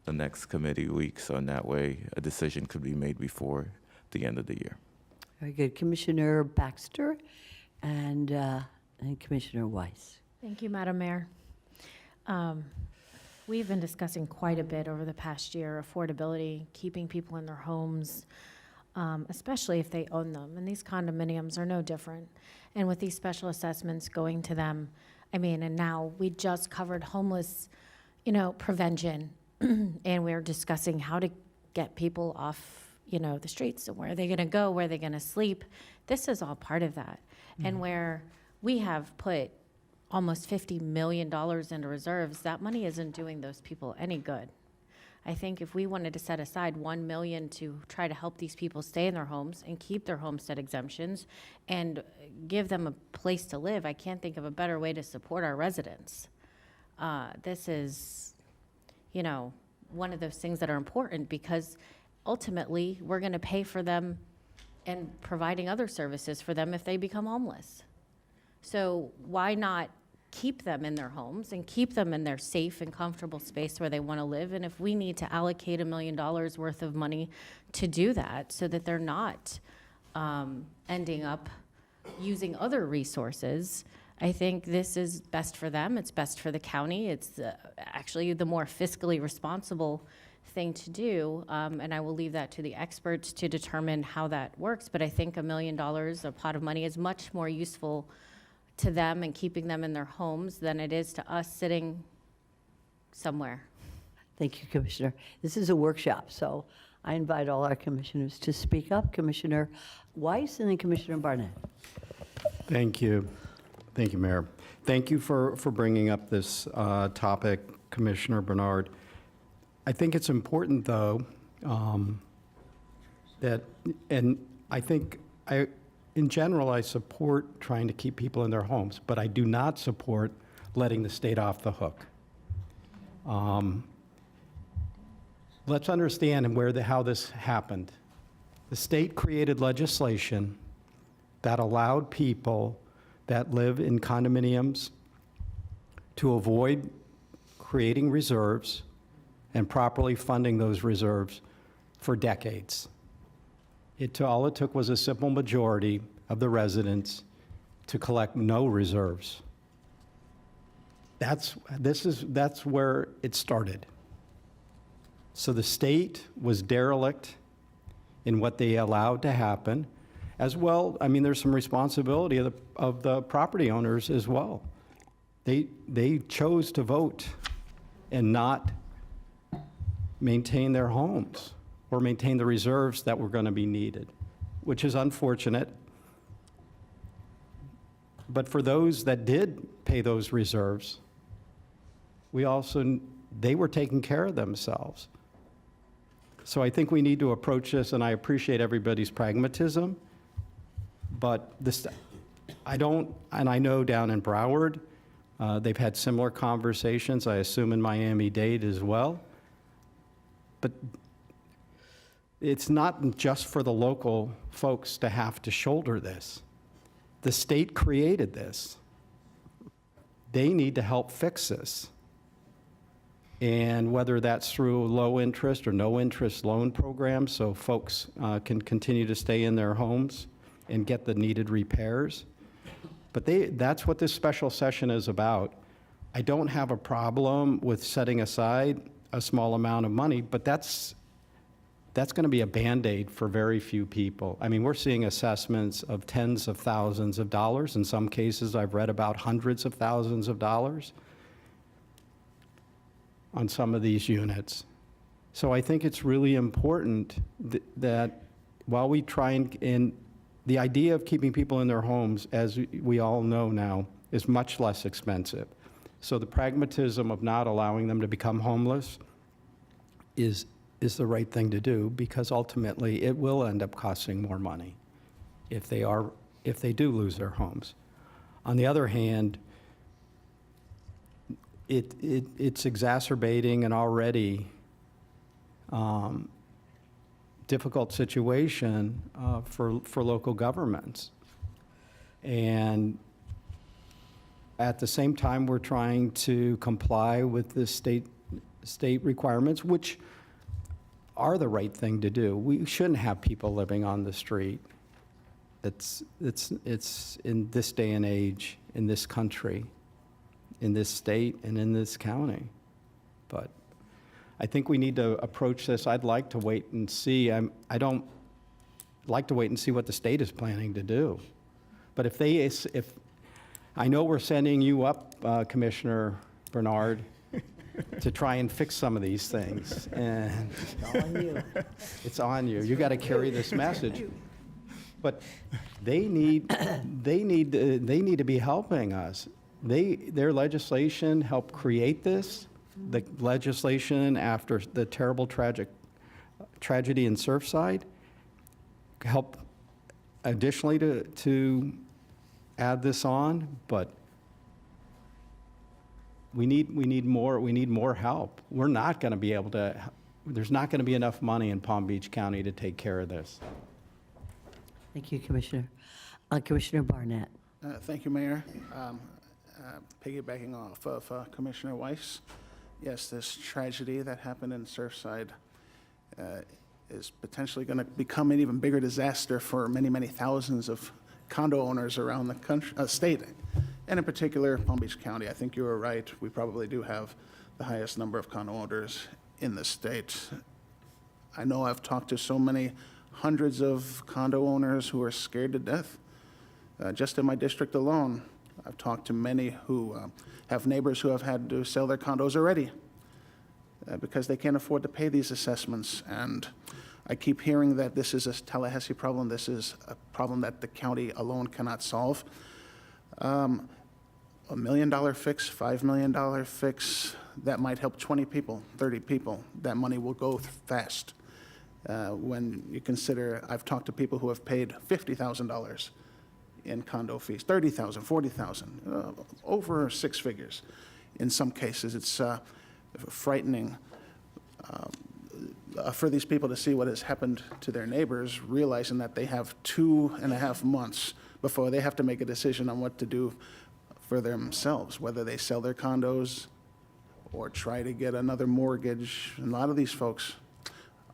[SPEAKER 9] the next committee week. So in that way, a decision could be made before the end of the year.
[SPEAKER 1] Very good. Commissioner Baxter and Commissioner Weiss.
[SPEAKER 7] Thank you, Madam Mayor. We've been discussing quite a bit over the past year, affordability, keeping people in their homes, especially if they own them. And these condominiums are no different. And with these special assessments going to them, I mean, and now we just covered homeless, you know, prevention. And we're discussing how to get people off, you know, the streets, and where are they going to go, where are they going to sleep. This is all part of that. And where we have put almost $50 million into reserves, that money isn't doing those people any good. I think if we wanted to set aside $1 million to try to help these people stay in their homes and keep their homestead exemptions and give them a place to live, I can't think of a better way to support our residents. This is, you know, one of those things that are important, because ultimately we're going to pay for them and providing other services for them if they become homeless. So why not keep them in their homes and keep them in their safe and comfortable space where they want to live. And if we need to allocate $1 million worth of money to do that so that they're not ending up using other resources, I think this is best for them. It's best for the county. It's actually the more fiscally responsible thing to do. And I will leave that to the experts to determine how that works. But I think $1 million, a pot of money, is much more useful to them and keeping them in their homes than it is to us sitting somewhere.
[SPEAKER 1] Thank you, Commissioner. This is a workshop, so I invite all our commissioners to speak up. Commissioner Weiss and then Commissioner Barnett.
[SPEAKER 5] Thank you. Thank you, Mayor. Thank you for bringing up this topic, Commissioner Bernard. I think it's important, though, that, and I think in general, I support trying to keep people in their homes, but I do not support letting the state off the hook. Let's understand how this happened. The state created legislation that allowed people that live in condominiums to avoid creating reserves and properly funding those reserves for decades. All it took was a simple majority of the residents to collect no reserves. That's where it started. So the state was derelict in what they allowed to happen. As well, I mean, there's some responsibility of the property owners as well. They chose to vote and not maintain their homes or maintain the reserves that were going to be needed, which is unfortunate. But for those that did pay those reserves, they were taking care of themselves. So I think we need to approach this, and I appreciate everybody's pragmatism, but I know down in Broward, they've had similar conversations, I assume in Miami-Dade as well. But it's not just for the local folks to have to shoulder this. The state created this. They need to help fix this. And whether that's through low interest or no interest loan programs so folks can continue to stay in their homes and get the needed repairs. But that's what this special session is about. I don't have a problem with setting aside a small amount of money, but that's going to be a Band-Aid for very few people. I mean, we're seeing assessments of tens of thousands of dollars. In some cases, I've read about hundreds of thousands of dollars on some of these units. So I think it's really important that while we try and the idea of keeping people in their homes, as we all know now, is much less expensive. So the pragmatism of not allowing them to become homeless is the right thing to do, because ultimately it will end up costing more money if they do lose their homes. On the other hand, it's exacerbating an already difficult situation for local governments. And at the same time, we're trying to comply with the state requirements, which are the right thing to do. We shouldn't have people living on the street. It's in this day and age, in this country, in this state, and in this county. But I think we need to approach this. I'd like to wait and see. I don't like to wait and see what the state is planning to do. But if I know we're sending you up, Commissioner Bernard, to try and fix some of these things, and
[SPEAKER 1] It's on you.
[SPEAKER 5] it's on you. You got to carry this message. But they need to be helping us. Their legislation helped create this. The legislation after the terrible tragedy in Surfside helped additionally to add this on, but we need more help. We're not going to be able to. There's not going to be enough money in Palm Beach County to take care of this.
[SPEAKER 1] Thank you, Commissioner. Commissioner Barnett.
[SPEAKER 12] Thank you, Mayor. piggybacking off of Commissioner Weiss, yes, this tragedy that happened in Surfside is potentially going to become an even bigger disaster for many, many thousands of condo owners around the country, state, and in particular Palm Beach County. I think you were right. We probably do have the highest number of condo owners in the state. I know I've talked to so many hundreds of condo owners who are scared to death. Just in my district alone, I've talked to many who have neighbors who have had to sell their condos already because they can't afford to pay these assessments. And I keep hearing that this is a Tallahassee problem. This is a problem that the county alone cannot solve. $1 million fix, $5 million fix, that might help 20 people, 30 people. That money will go fast. When you consider, I've talked to people who have paid $50,000 in condo fees, $30,000, $40,000, over six figures. In some cases, it's frightening for these people to see what has happened to their neighbors, realizing that they have 2.5 months before they have to make a decision on what to do for themselves, whether they sell their condos or try to get another mortgage. A lot of these folks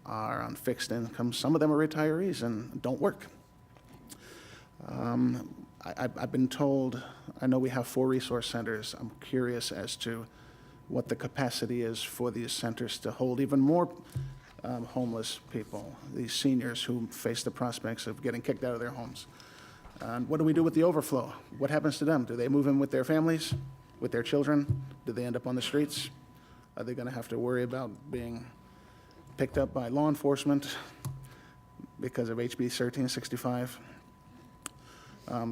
[SPEAKER 12] are on fixed income. Some of them are retirees and don't work. I've been told, I know we have 4 resource centers. I'm curious as to what the capacity is for these centers to hold even more homeless people, these seniors who face the prospects of getting kicked out of their homes. And what do we do with the overflow? What happens to them? Do they move in with their families, with their children? Do they end up on the streets? Are they going to have to worry about being picked up by law enforcement because of HB 1365?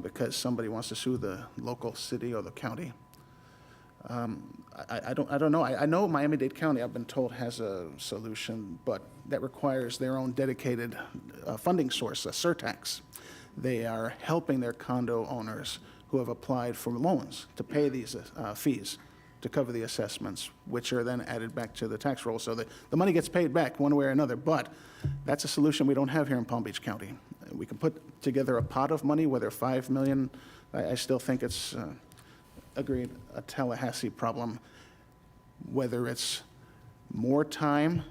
[SPEAKER 12] Because somebody wants to sue the local city or the county. I don't know. I know Miami-Dade County, I've been told, has a solution, but that requires their own dedicated funding source, a surtax. They are helping their condo owners who have applied for loans to pay these fees to cover the assessments, which are then added back to the tax roll. So the money gets paid back one way or another, but that's a solution we don't have here in Palm Beach County. We can put together a pot of money, whether $5 million, I still think it's, agreed, a Tallahassee problem. Whether it's more time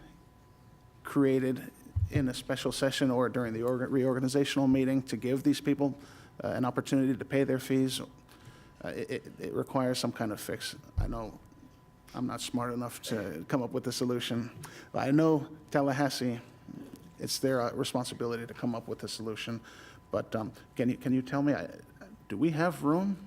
[SPEAKER 12] created in a special session or during the reorganizational meeting to give these people an opportunity to pay their fees, it requires some kind of fix. I know I'm not smart enough to come up with a solution. I know Tallahassee, it's their responsibility to come up with a solution. But can you tell me, do we have room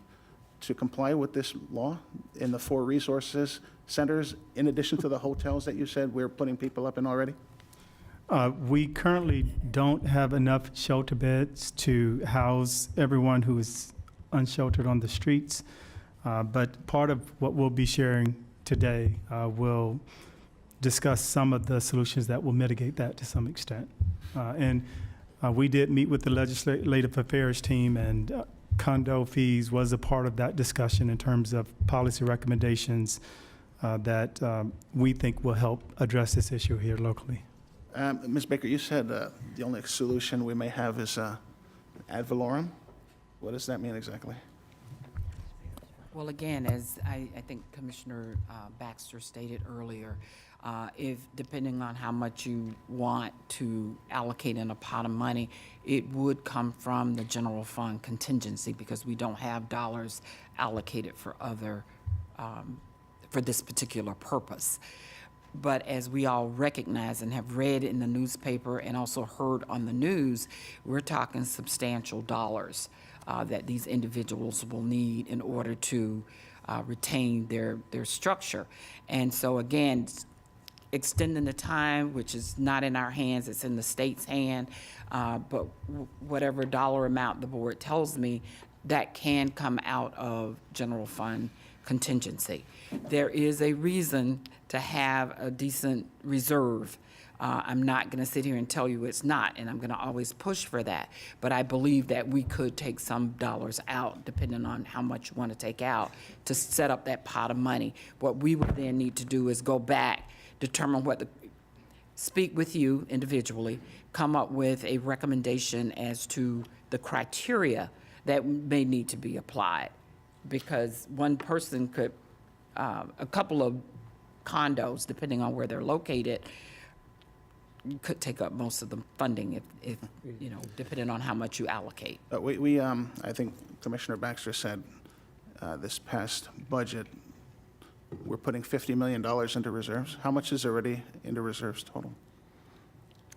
[SPEAKER 12] to comply with this law in the 4 resources centers, in addition to the hotels that you said we're putting people up in already?
[SPEAKER 6] We currently don't have enough shelter beds to house everyone who is unsheltered on the streets. But part of what we'll be sharing today will discuss some of the solutions that will mitigate that to some extent. And we did meet with the Legislative Affairs team, and condo fees was a part of that discussion in terms of policy recommendations that we think will help address this issue here locally.
[SPEAKER 12] Ms. Baker, you said the only solution we may have is ad valorem. What does that mean exactly?
[SPEAKER 4] Well, again, as I think Commissioner Baxter stated earlier, if, depending on how much you want to allocate in a pot of money, it would come from the general fund contingency, because we don't have dollars allocated for other, for this particular purpose. But as we all recognize and have read in the newspaper and also heard on the news, we're talking substantial dollars that these individuals will need in order to retain their structure. And so again, extending the time, which is not in our hands, it's in the state's hand, but whatever dollar amount the board tells me, that can come out of general fund contingency. There is a reason to have a decent reserve. I'm not going to sit here and tell you it's not, and I'm going to always push for that. But I believe that we could take some dollars out, depending on how much you want to take out, to set up that pot of money. What we would then need to do is go back, determine what the, speak with you individually, come up with a recommendation as to the criteria that may need to be applied because one person could, a couple of condos, depending on where they're located, could take up most of the funding if you know, depending on how much you allocate.
[SPEAKER 12] I think Commissioner Baxter said, this past budget, we're putting $50 million into reserves. How much is already into reserves total?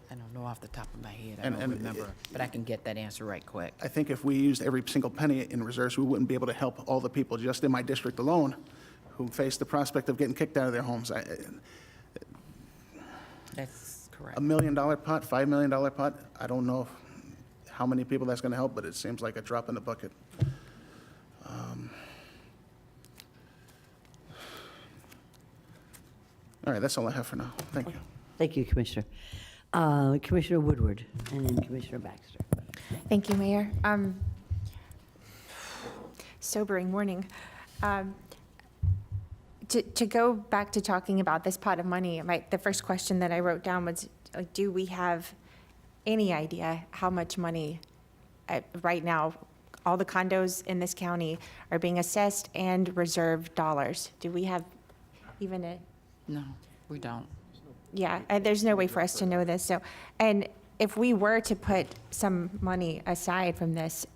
[SPEAKER 4] I don't know off the top of my head, I
[SPEAKER 12] And-
[SPEAKER 4] don't
[SPEAKER 12] and
[SPEAKER 4] remember, but I can get that answer right quick.
[SPEAKER 12] I think if we used every single penny in reserves, we wouldn't be able to help all the people just in my district alone who face the prospect of getting kicked out of their homes.
[SPEAKER 4] That's correct.
[SPEAKER 12] $1 million pot, $5 million pot, I don't know how many people that's going to help, but it seems like a drop in the bucket. All right, that's all I have for now. Thank you.
[SPEAKER 1] Thank you, Commissioner. Commissioner Woodward, and then Commissioner Baxter.
[SPEAKER 3] Thank you, Mayor. Sobering morning. To go back to talking about this pot of money, the first question that I wrote down was, do we have any idea how much money right now all the condos in this county are being assessed and reserved dollars? Do we have even a?
[SPEAKER 4] No, we don't.
[SPEAKER 3] Yeah, there's no way for us to know this. So, and if we were to put some money aside from this,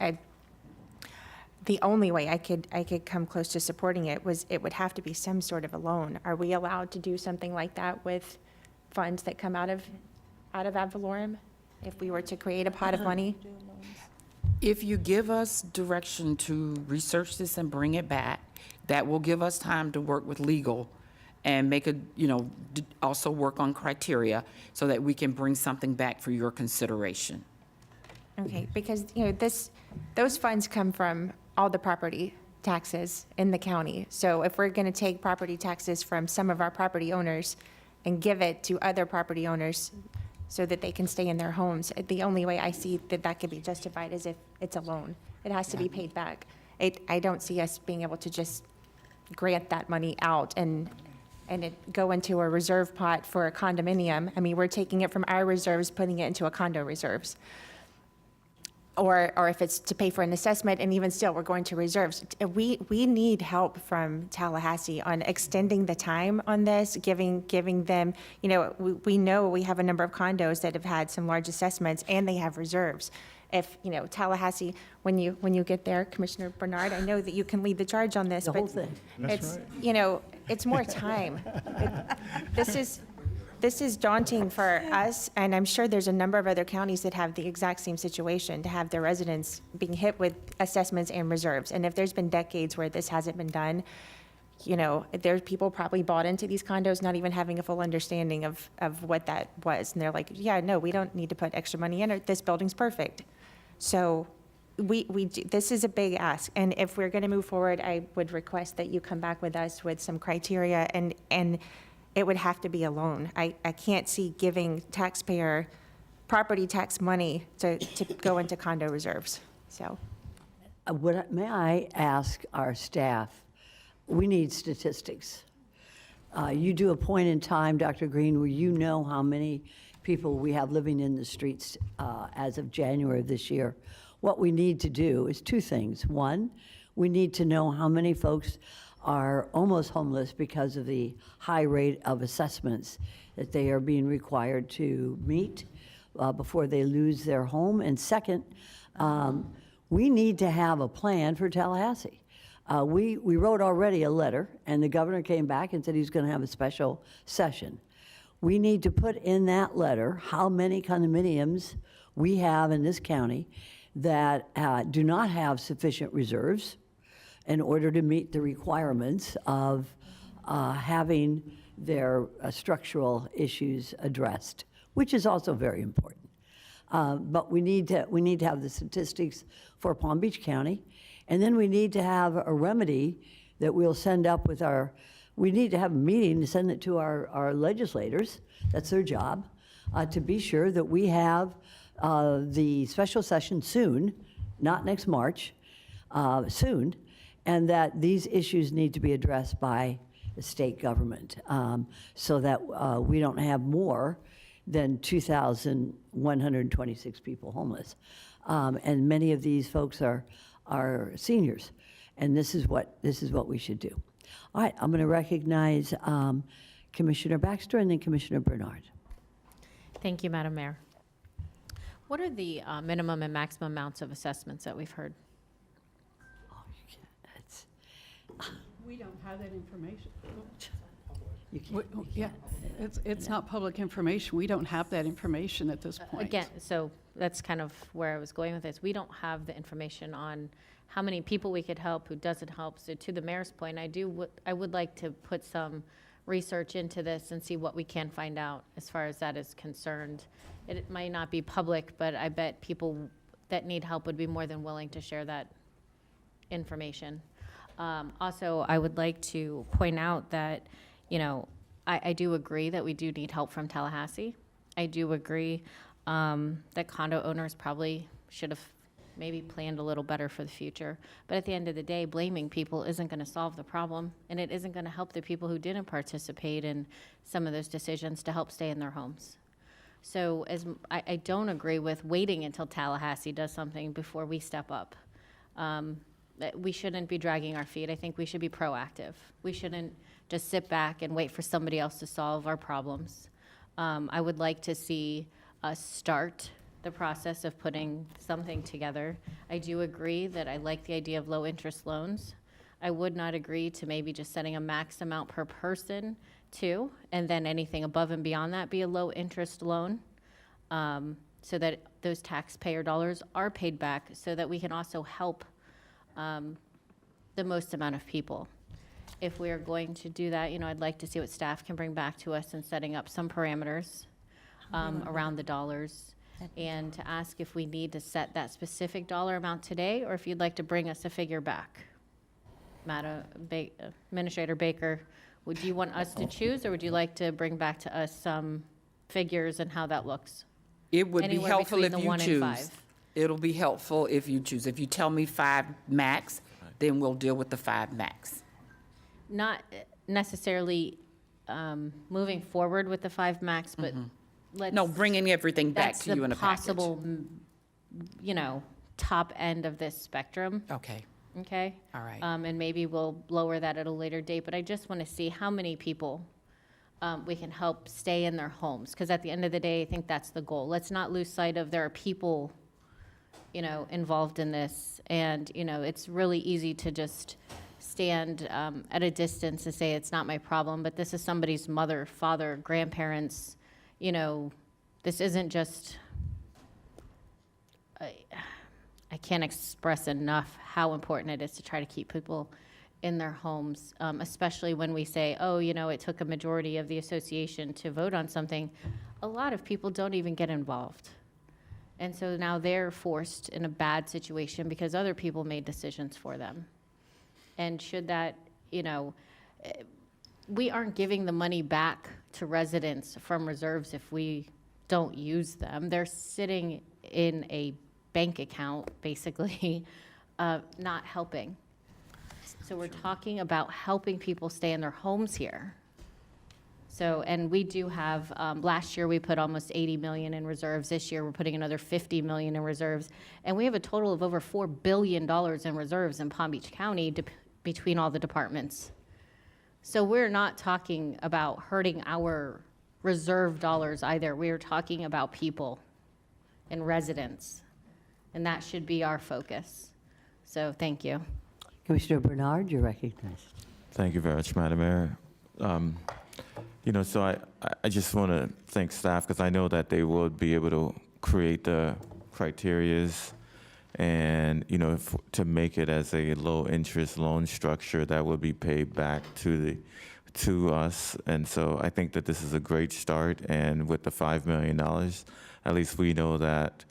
[SPEAKER 3] the only way I could come close to supporting it was it would have to be some sort of a loan. Are we allowed to do something like that with funds that come out of ad valorem? If we were to create a pot of money?
[SPEAKER 4] If you give us direction to research this and bring it back, that will give us time to work with legal and make a, you know, also work on criteria so that we can bring something back for your consideration.
[SPEAKER 3] Okay, because, you know, those funds come from all the property taxes in the county. So if we're going to take property taxes from some of our property owners and give it to other property owners so that they can stay in their homes, the only way I see that that could be justified is if it's a loan. It has to be paid back. I don't see us being able to just grant that money out and it go into a reserve pot for a condominium. I mean, we're taking it from our reserves, putting it into a condo reserves. Or if it's to pay for an assessment, and even still, we're going to reserves. We need help from Tallahassee on extending the time on this, giving them, you know we have a number of condos that have had some large assessments, and they have reserves. If, you know, Tallahassee, when you get there, Commissioner Bernard, I know that you can lead the charge on this.
[SPEAKER 1] The
[SPEAKER 3] but
[SPEAKER 1] whole thing.
[SPEAKER 3] It's, you know, it's more time. This is daunting for us, and I'm sure there's a number of other counties that have the exact same situation, to have their residents being hit with assessments and reserves. And if there's been decades where this hasn't been done, you know, there's people probably bought into these condos not even having a full understanding of what that was. And they're like, yeah, no, we don't need to put extra money in, or this building's perfect. So this is a big ask. And if we're going to move forward, I would request that you come back with us with some criteria, and it would have to be a loan. I can't see giving taxpayer property tax money to go into condo reserves. So,
[SPEAKER 1] May I ask our staff, we need statistics. You do a point in time, Dr. Green, where you know how many people we have living in the streets as of January of this year. What we need to do is two things. One, we need to know how many folks are almost homeless because of the high rate of assessments that they are being required to meet before they lose their home. And second, we need to have a plan for Tallahassee. We wrote already a letter, and the governor came back and said he's going to have a special session. We need to put in that letter how many condominiums we have in this county that do not have sufficient reserves in order to meet the requirements of having their structural issues addressed, which is also very important. But we need to have the statistics for Palm Beach County, and then we need to have a remedy that we'll send up with we need to have a meeting to send it to our legislators, that's their job, to be sure that we have the special session soon, not next March, soon, and that these issues need to be addressed by the state government so that we don't have more than 2,126 people homeless. And many of these folks are seniors. and this is what we should do. All right, I'm going to recognize Commissioner Baxter and then Commissioner Bernard.
[SPEAKER 7] Thank you, Madam Mayor. What are the minimum and maximum amounts of assessments that we've heard?
[SPEAKER 1] Oh, you can't, it's,
[SPEAKER 8] We don't have that information.
[SPEAKER 1] you can't.
[SPEAKER 8] Yeah, it's not public information. We don't have that information at this point.
[SPEAKER 7] Again, so that's kind of where I was going with this. We don't have the information on how many people we could help, who doesn't help. So to the mayor's point, I would like to put some research into this and see what we can find out as far as that is concerned. It might not be public, but I bet people that need help would be more than willing to share that information. Also, I would like to point out that, you know, I do agree that we do need help from Tallahassee. I do agree that condo owners probably should have maybe planned a little better for the future. But at the end of the day, blaming people isn't going to solve the problem, and it isn't going to help the people who didn't participate in some of those decisions to help stay in their homes. So I don't agree with waiting until Tallahassee does something before we step up. That we shouldn't be dragging our feet. I think we should be proactive. We shouldn't just sit back and wait for somebody else to solve our problems. I would like to see us start the process of putting something together. I do agree that I like the idea of low-interest loans. I would not agree to maybe just setting a max amount per person too, and then anything above and beyond that be a low-interest loan, so that those taxpayer dollars are paid back, so that we can also help the most amount of people. If we are going to do that, you know, I'd like to see what staff can bring back to us in setting up some parameters around the dollars, and to ask if we need to set that specific dollar amount today, or if you'd like to bring us a figure back. Administrator Baker, would you want us to choose, or would you like to bring back to us some figures and how that looks?
[SPEAKER 4] It would be
[SPEAKER 7] Anywhere
[SPEAKER 4] helpful
[SPEAKER 7] between
[SPEAKER 4] if
[SPEAKER 7] the
[SPEAKER 4] you
[SPEAKER 7] 1 and
[SPEAKER 4] choose.
[SPEAKER 7] 5.
[SPEAKER 4] It'll be helpful if you choose. If you tell me 5 max, then we'll deal with the 5 max.
[SPEAKER 7] Not necessarily moving forward with the 5 max, but let's.
[SPEAKER 4] No, bringing everything back
[SPEAKER 7] that's
[SPEAKER 4] to you in a
[SPEAKER 7] the
[SPEAKER 4] package.
[SPEAKER 7] possible, you know, top end of this spectrum,
[SPEAKER 4] Okay,
[SPEAKER 7] okay?
[SPEAKER 4] all right.
[SPEAKER 7] And maybe we'll lower that at a later date, but I just want to see how many people we can help stay in their homes, because at the end of the day, I think that's the goal. Let's not lose sight of there are people, you know, involved in this, and, you know, it's really easy to just stand at a distance and say it's not my problem, but this is somebody's mother, father, grandparents, you know, this isn't just, I can't express enough how important it is to try to keep people in their homes, especially when we say, oh, you know, it took a majority of the association to vote on something. A lot of people don't even get involved. And so now they're forced in a bad situation because other people made decisions for them. And should that, you know, we aren't giving the money back to residents from reserves if we don't use them. They're sitting in a bank account, basically, not helping. So we're talking about helping people stay in their homes here. So, and we do have, last year we put almost 80 million in reserves. This year we're putting another 50 million in reserves. And we have a total of over $4 billion in reserves in Palm Beach County between all the departments. So we're not talking about hurting our reserve dollars either. We're talking about people and residents. And that should be our focus. So thank you.
[SPEAKER 1] Commissioner Bernard, you're recognized.
[SPEAKER 9] Thank you very much, Madam Mayor. You know, so I just want to thank staff, because I know that they will be able to create the criterias and, you know, to make it as a low-interest loan structure that will be paid back to us. And so I think that this is a great start, and with the $5 million, at least we know that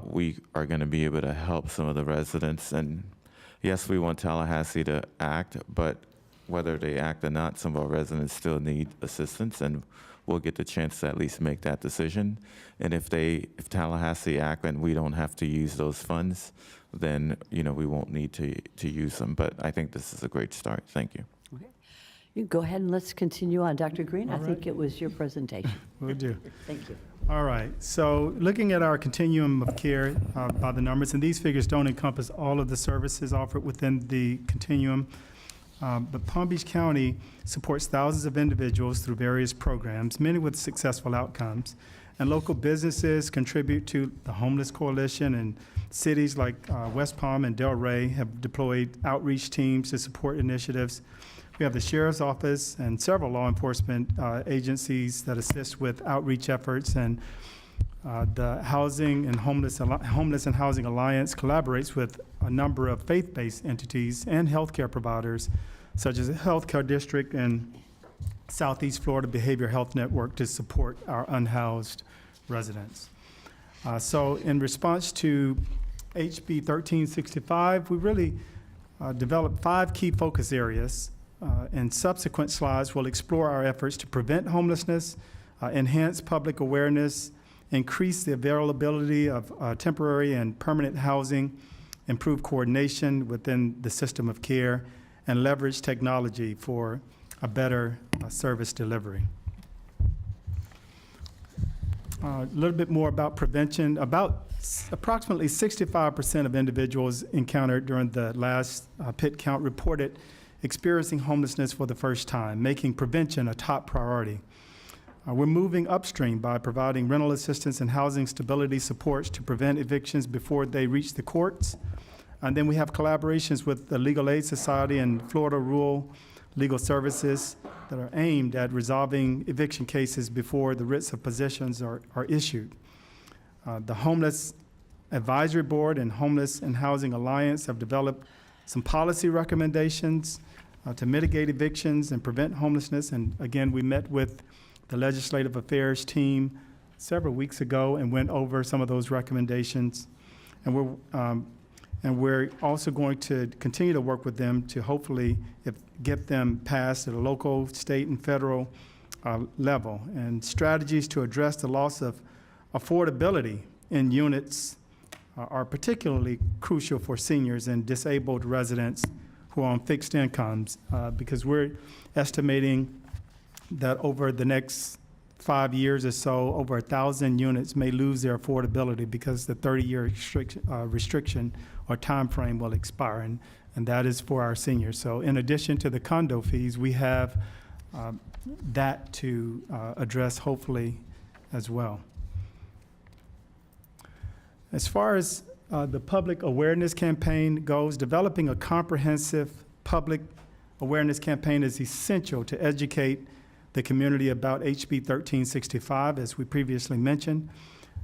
[SPEAKER 9] we are going to be able to help some of the residents. And yes, we want Tallahassee to act, but whether they act or not, some of our residents still need assistance, and we'll get the chance to at least make that decision. And if Tallahassee act and we don't have to use those funds, then, you know, we won't need to use them. But I think this is a great start. Thank you.
[SPEAKER 1] Okay. You go ahead and let's continue on. Dr. Green, I
[SPEAKER 6] All
[SPEAKER 1] think
[SPEAKER 6] right.
[SPEAKER 1] it was your presentation.
[SPEAKER 6] Will do.
[SPEAKER 1] Thank you.
[SPEAKER 6] All right, so looking at our continuum of care by the numbers, and these figures don't encompass all of the services offered within the continuum, but Palm Beach County supports thousands of individuals through various programs, many with successful outcomes. And local businesses contribute to the Homeless Coalition, and cities like West Palm and Delray have deployed outreach teams to support initiatives. We have the Sheriff's Office and several law enforcement agencies that assist with outreach efforts, and the Housing and Homeless and Housing Alliance collaborates with a number of faith-based entities and healthcare providers, such as the Healthcare District and Southeast Florida Behavioral Health Network, to support our unhoused residents. So in response to HB 1365, we really developed 5 key focus areas. In subsequent slides, we'll explore our efforts to prevent homelessness, enhance public awareness, increase the availability of temporary and permanent housing, improve coordination within the system of care, and leverage technology for a better service delivery. A little bit more about prevention. Approximately 65% of individuals encountered during the last PIT count reported experiencing homelessness for the first time, making prevention a top priority. We're moving upstream by providing rental assistance and housing stability supports to prevent evictions before they reach the courts. And then we have collaborations with the Legal Aid Society and Florida Rural Legal Services that are aimed at resolving eviction cases before the writs of possessions are issued. The Homeless Advisory Board and Homeless and Housing Alliance have developed some policy recommendations to mitigate evictions and prevent homelessness. And again, we met with the Legislative Affairs team several weeks ago and went over some of those recommendations. And we're also going to continue to work with them to hopefully get them passed at a local, state, and federal level. And strategies to address the loss of affordability in units are particularly crucial for seniors and disabled residents who are on fixed incomes, because we're estimating that over the next 5 years or so, over 1,000 units may lose their affordability because the 30-year restriction or time frame will expire, and that is for our seniors. So in addition to the condo fees, we have that to address hopefully as well. As far as the public awareness campaign goes, developing a comprehensive public awareness campaign is essential to educate the community about HB 1365, as we previously mentioned.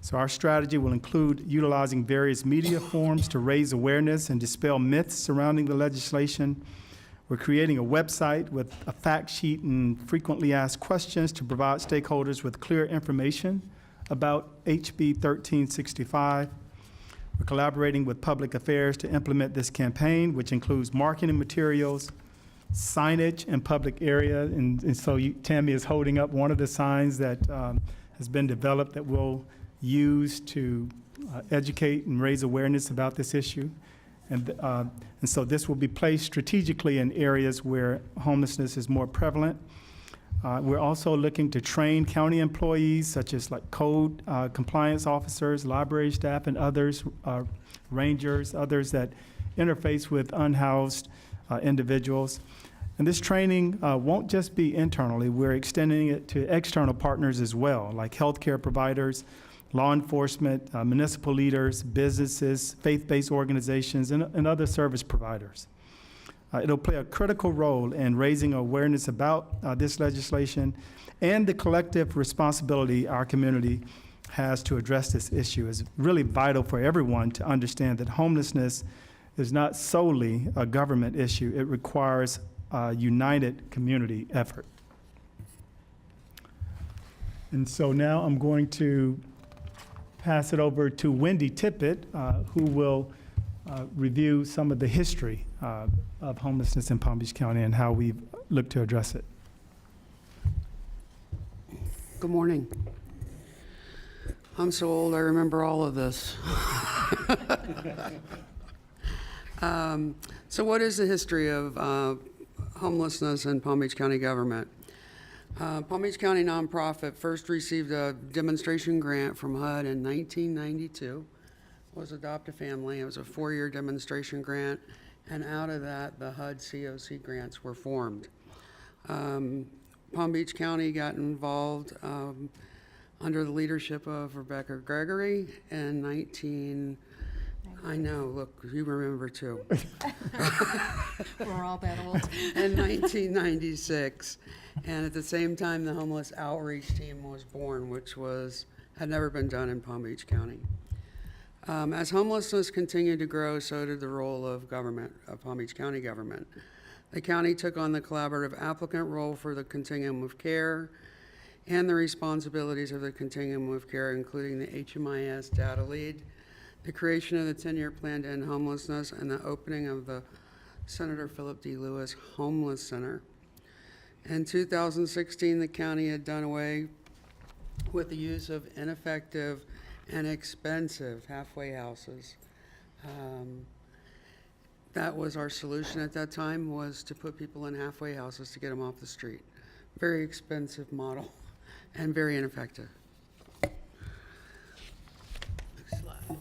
[SPEAKER 6] So our strategy will include utilizing various media forms to raise awareness and dispel myths surrounding the legislation. We're creating a website with a fact sheet and frequently asked questions to provide stakeholders with clear information about HB 1365. We're collaborating with public affairs to implement this campaign, which includes marketing materials, signage in public area. And so Tammy is holding up one of the signs that has been developed that we'll use to educate and raise awareness about this issue. And so this will be placed strategically in areas where homelessness is more prevalent. We're also looking to train county employees, such as like code compliance officers, library staff, and others, rangers, others that interface with unhoused individuals. And this training won't just be internally. We're extending it to external partners as well, like healthcare providers, law enforcement, municipal leaders, businesses, faith-based organizations, and other service providers. It'll play a critical role in raising awareness about this legislation and the collective responsibility our community has to address this issue. It's really vital for everyone to understand that homelessness is not solely a government issue. It requires a united community effort. And so now I'm going to pass it over to Wendy Tippett, who will review some of the history of homelessness in Palm Beach County and how we've looked to address it.
[SPEAKER 11] Good morning. I'm so old, I remember all of this. So what is the history of homelessness in Palm Beach County government. Palm Beach County nonprofit first received a demonstration grant from HUD in 1992. It was Adopt a Family. It was a 4-year demonstration grant, and out of that, the HUD COC grants were formed. Palm Beach County got involved under the leadership of Rebecca Gregory in I know, look, you remember too.
[SPEAKER 3] We're all that old.
[SPEAKER 11] In 1996. And at the same time, the homeless outreach team was born, which had never been done in Palm Beach County. As homelessness continued to grow, so did the role of government, of Palm Beach County government. The county took on the collaborative applicant role for the continuum of care and the responsibilities of the continuum of care, including the HMIS data lead, the creation of the 10-year plan to end homelessness, and the opening of the Senator Philip D. Lewis Homeless Center. In 2016, the county had done away with the use of ineffective and expensive halfway houses. That was our solution at that time, was to put people in halfway houses to get them off the street. Very expensive model and very ineffective. Next slide.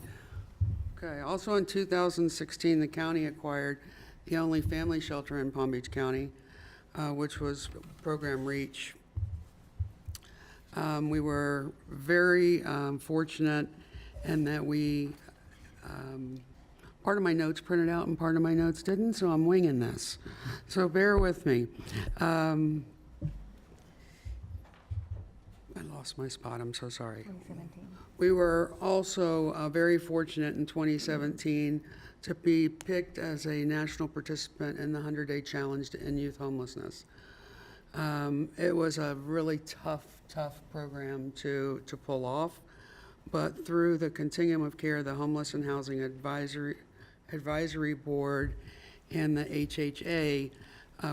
[SPEAKER 11] Okay, also in 2016, the county acquired the only family shelter in Palm Beach County, which was program REACH. We were very fortunate in that we, part of my notes printed out and part of my notes didn't, so I'm winging this. So bear with me. I lost my spot, I'm so sorry.
[SPEAKER 10] 2017.
[SPEAKER 11] We were also very fortunate in 2017 to be picked as a national participant in the 100-Day Challenge to End Youth Homelessness. It was a really tough program to pull off, but through the Continuum of Care, the Homeless and Housing Advisory Board, and the HHA,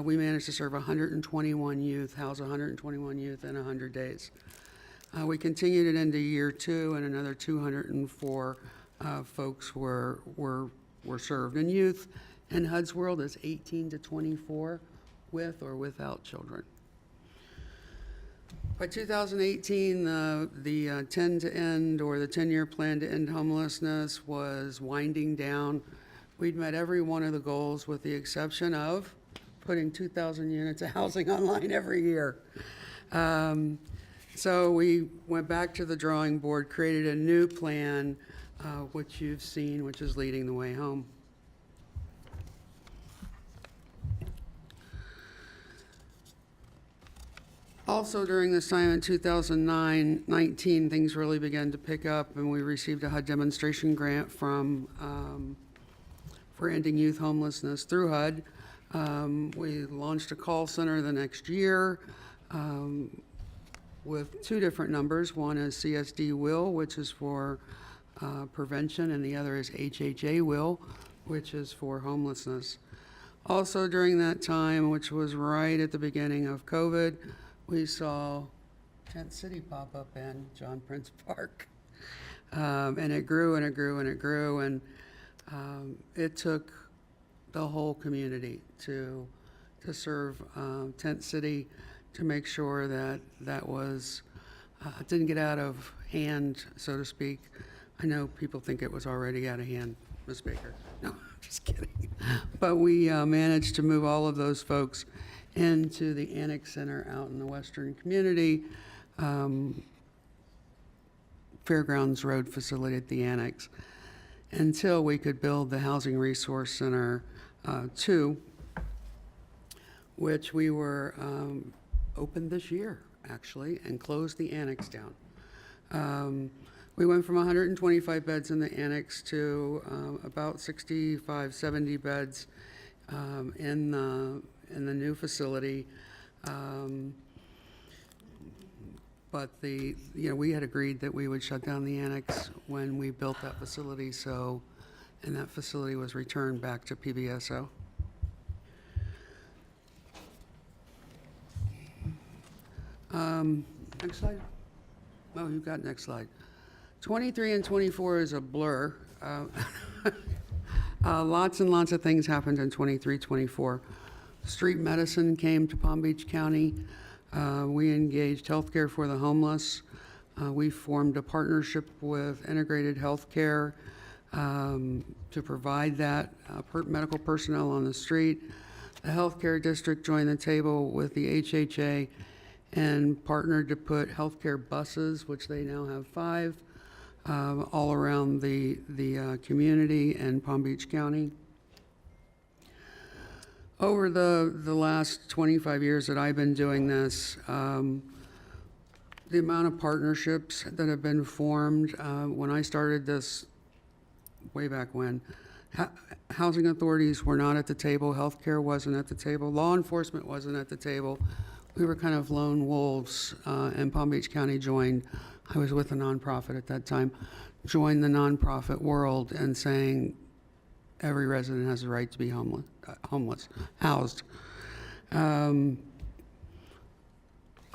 [SPEAKER 11] we managed to serve 121 youth, house 121 youth in 100 days. We continued it into year 2, and another 204 folks were served. And youth in HUD's world is 18 to 24, with or without children. By 2018, the 10 to end, or the 10-year plan to end homelessness, was winding down. We'd met every one of the goals with the exception of putting 2,000 units of housing online every year. So we went back to the drawing board, created a new plan, which you've seen, which is leading the way home. Also during this time in 2019, things really began to pick up, and we received a HUD demonstration grant for ending youth homelessness through HUD. We launched a call center the next year with 2 different numbers. One is CSD WILL, which is for prevention, and the other is HHA WILL, which is for homelessness. Also during that time, which was right at the beginning of COVID, we saw Tent City pop up in John Prince Park. And it grew and it grew and it grew, and it took the whole community to serve Tent City, to make sure that that was, didn't get out of hand, so to speak. I know people think it was already out of hand, Ms. Baker. No, I'm just kidding. But we managed to move all of those folks into the Annex Center out in the Western community, Fairgrounds Road facility at the Annex, until we could build the Housing Resource Center 2, which we were opened this year, actually, and closed the Annex down. We went from 125 beds in the Annex to about 65, 70 beds in the new facility. But we had agreed that we would shut down the Annex when we built that facility, and that facility was returned back to PBSO. Next slide. Oh, you've got next slide. 23 and 24 is a blur. Lots and lots of things happened in 23, 24. Street medicine came to Palm Beach County. We engaged healthcare for the homeless. We formed a partnership with Integrated Healthcare to provide that medical personnel on the street. The healthcare district joined the table with the HHA and partnered to put healthcare buses, which they now have 5, all around the community and Palm Beach County. Over the last 25 years that I've been doing this, the amount of partnerships that have been formed, when I started this way back when, housing authorities were not at the table, healthcare wasn't at the table, law enforcement wasn't at the table. We were kind of lone wolves, and Palm Beach County joined. I was with a nonprofit at that time, joined the nonprofit world and saying every resident has the right to be housed. I'm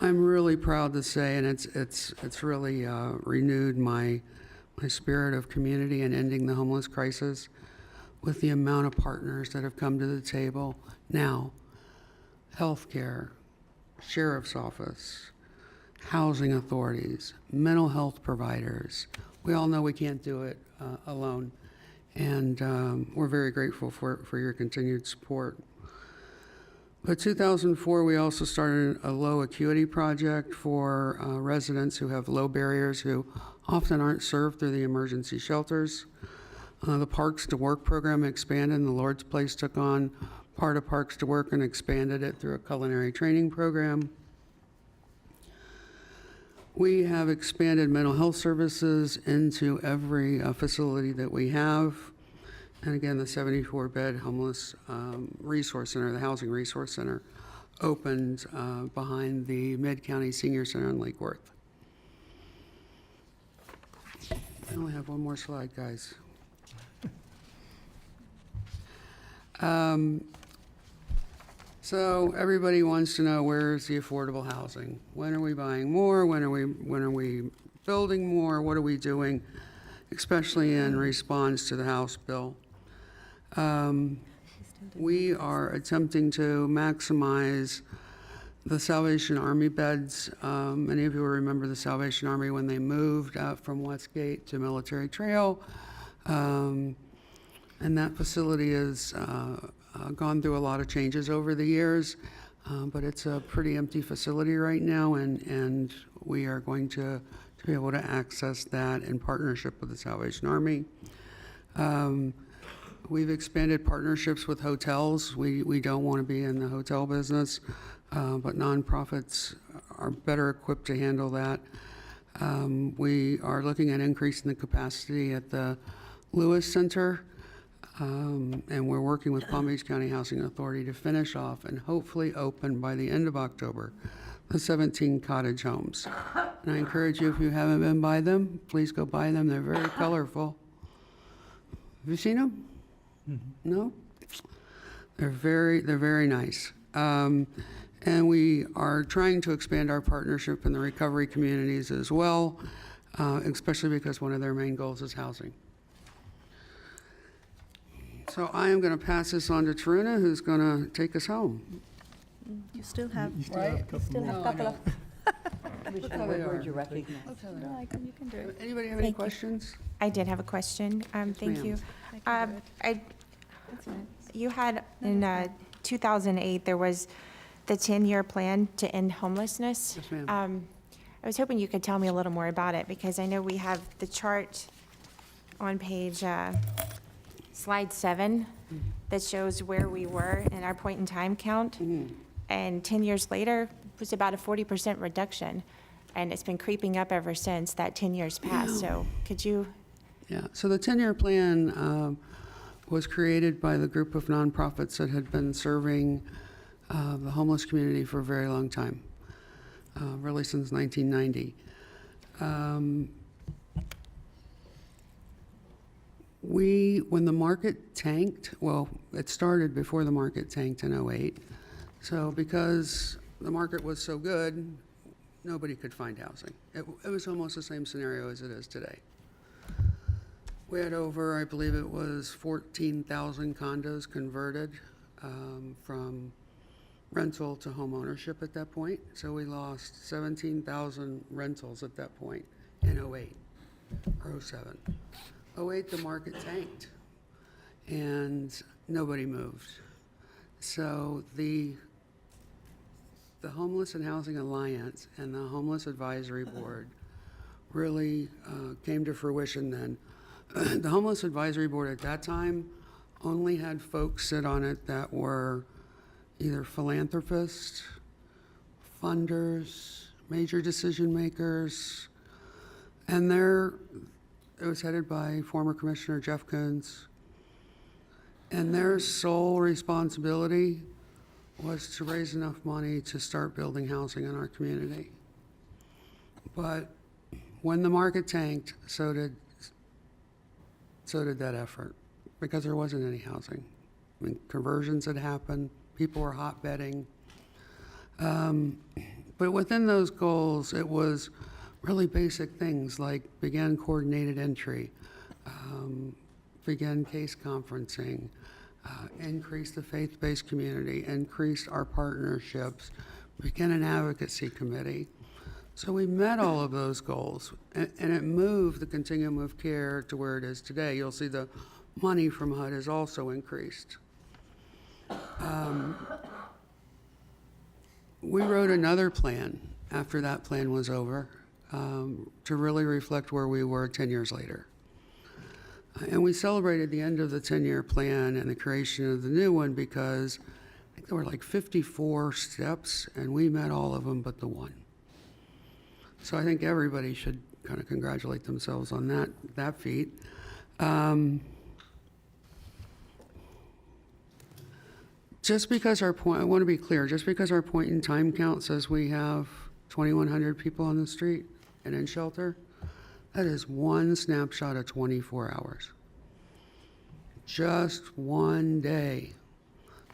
[SPEAKER 11] really proud to say, and it's really renewed my spirit of community and ending the homeless crisis with the amount of partners that have come to the table now. Healthcare, sheriff's office, housing authorities, mental health providers. We all know we can't do it alone, and we're very grateful for your continued support. But 2004, we also started a low acuity project for residents who have low barriers, who often aren't served through the emergency shelters. The Parks to Work program expanded, and the Lord's Place took on part of Parks to Work and expanded it through a culinary training program. We have expanded mental health services into every facility that we have. And again, the 74-bed homeless resource center, the Housing Resource Center, opened behind the Mid-County Senior Center in Lake Worth. I only have one more slide, guys. So everybody wants to know, where's the affordable housing? When are we buying more? When are we building more? What are we doing, especially in response to the House bill? We are attempting to maximize the Salvation Army beds. Many of you will remember the Salvation Army when they moved from Westgate to Military Trail. And that facility has gone through a lot of changes over the years, but it's a pretty empty facility right now, and we are going to be able to access that in partnership with the Salvation Army. We've expanded partnerships with hotels. We don't want to be in the hotel business, but nonprofits are better equipped to handle that. We are looking at increasing the capacity at the Lewis Center, and we're working with Palm Beach County Housing Authority to finish off and hopefully open by the end of October the 17 cottage homes. And I encourage you, if you haven't been by them, please go by them. They're very colorful. Have you seen them? No? They're very nice. And we are trying to expand our partnership in the recovery communities as well, especially because one of their main goals is housing. So I am going to pass this on to Taruna, who's going to take us home.
[SPEAKER 10] You still have,
[SPEAKER 6] You still have a couple more.
[SPEAKER 10] a couple of.
[SPEAKER 1] Commissioner Woodward, you're recognized.
[SPEAKER 10] No, you can do it.
[SPEAKER 11] Anybody have any
[SPEAKER 3] Thank you.
[SPEAKER 11] questions?
[SPEAKER 3] I did have a question. Thank
[SPEAKER 11] ma'am.
[SPEAKER 3] you. You had in 2008, there was the 10-year plan to end homelessness.
[SPEAKER 11] Yes, ma'am.
[SPEAKER 3] I was hoping you could tell me a little more about it, because I know we have the chart on page, slide 7, that shows where we were in our point in time count. And 10 years later, it was about a 40% reduction. And it's been creeping up ever since that 10 years passed. So could you?
[SPEAKER 11] Yeah, so the 10-year plan was created by the group of nonprofits that had been serving the homeless community for a very long time, really since 1990. When the market tanked, well, it started before the market tanked in '08. So because the market was so good, nobody could find housing. It was almost the same scenario as it is today. We had over, I believe it was 14,000 condos converted from rental to home ownership at that point. So we lost 17,000 rentals at that point in '08 or '07. '08, the market tanked and nobody moved. So the Homeless and Housing Alliance and the Homeless Advisory Board really came to fruition then. The Homeless Advisory Board at that time only had folks sit on it that were either philanthropists, funders, major decision makers, and it was headed by former Commissioner Jeff Koons. And their sole responsibility was to raise enough money to start building housing in our community. But when the market tanked, so did that effort, because there wasn't any housing. I mean, conversions had happened, people were hotbedding. But within those goals, it was really basic things like begin coordinated entry, begin case conferencing, increase the faith-based community, increase our partnerships, begin an advocacy committee. So we met all of those goals, and it moved the continuum of care to where it is today. You'll see the money from HUD has also increased. We wrote another plan after that plan was over to really reflect where we were 10 years later. And we celebrated the end of the 10-year plan and the creation of the new one because I think there were like 54 steps, and we met all of them but the one. So I think everybody should kind of congratulate themselves on that feat. Just because our point, I want to be clear, just because our point in time count says we have 2,100 people on the street and in shelter, that is one snapshot of 24 hours. Just one day.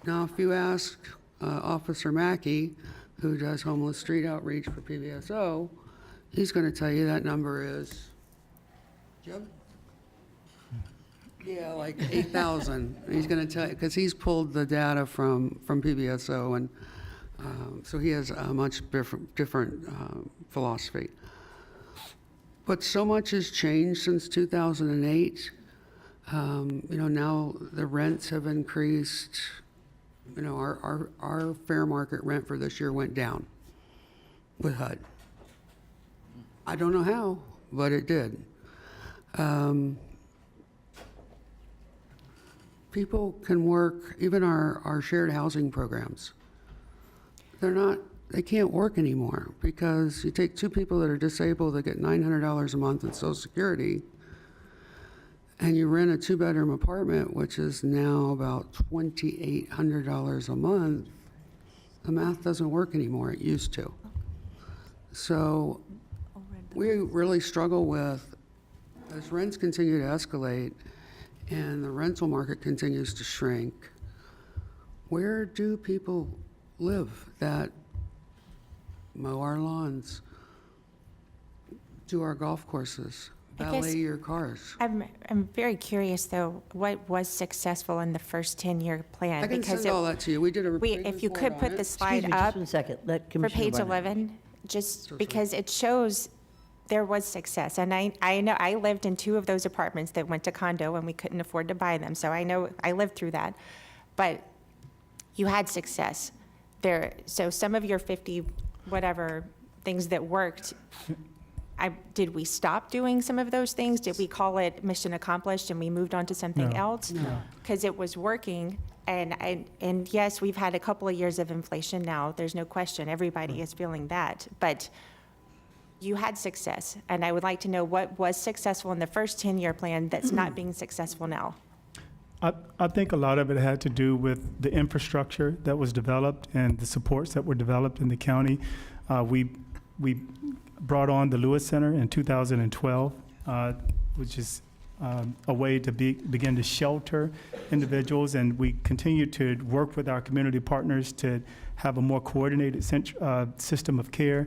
[SPEAKER 11] Now, if you ask Officer Mackey, who does homeless street outreach for PBSO, he's going to tell you that number is, Jim? Yeah, like 8,000. He's going to tell you, because he's pulled the data from PBSO, and so he has a much different philosophy. But so much has changed since 2008. Now the rents have increased. Our fair market rent for this year went down with HUD. I don't know how, but it did. People can work, even our shared housing programs. They can't work anymore because you take two people that are disabled that get $900 a month in Social Security, and you rent a two-bedroom apartment, which is now about $2,800 a month. The math doesn't work anymore. It used to. So we really struggle with, as rents continue to escalate and the rental market continues to shrink, where do people live that mow our lawns, do our golf courses, valet your cars?
[SPEAKER 3] I'm very curious, though, what was successful in the first 10-year plan?
[SPEAKER 11] I can send all that to you. We did a great
[SPEAKER 3] If you
[SPEAKER 11] report
[SPEAKER 3] could
[SPEAKER 11] on
[SPEAKER 3] put
[SPEAKER 11] it.
[SPEAKER 3] the
[SPEAKER 1] Excuse
[SPEAKER 3] slide
[SPEAKER 1] me,
[SPEAKER 3] up
[SPEAKER 1] just 1 second. Let
[SPEAKER 3] for
[SPEAKER 1] Commissioner
[SPEAKER 3] page
[SPEAKER 1] Brennan.
[SPEAKER 3] 11, just because it shows there was success. And I know I lived in two of those apartments that went to condo and we couldn't afford to buy them. So I know I lived through that. But you had success there. So some of your 50 whatever things that worked, did we stop doing some of those things? Did we call it mission accomplished and we moved on to something else?
[SPEAKER 6] No.
[SPEAKER 3] Because it was working. And yes, we've had a couple of years of inflation now. There's no question. Everybody is feeling that. But you had success. And I would like to know what was successful in the first 10-year plan that's not being successful now.
[SPEAKER 6] I think a lot of it had to do with the infrastructure that was developed and the supports that were developed in the county. We brought on the Lewis Center in 2012, which is a way to begin to shelter individuals, and we continue to work with our community partners to have a more coordinated system of care.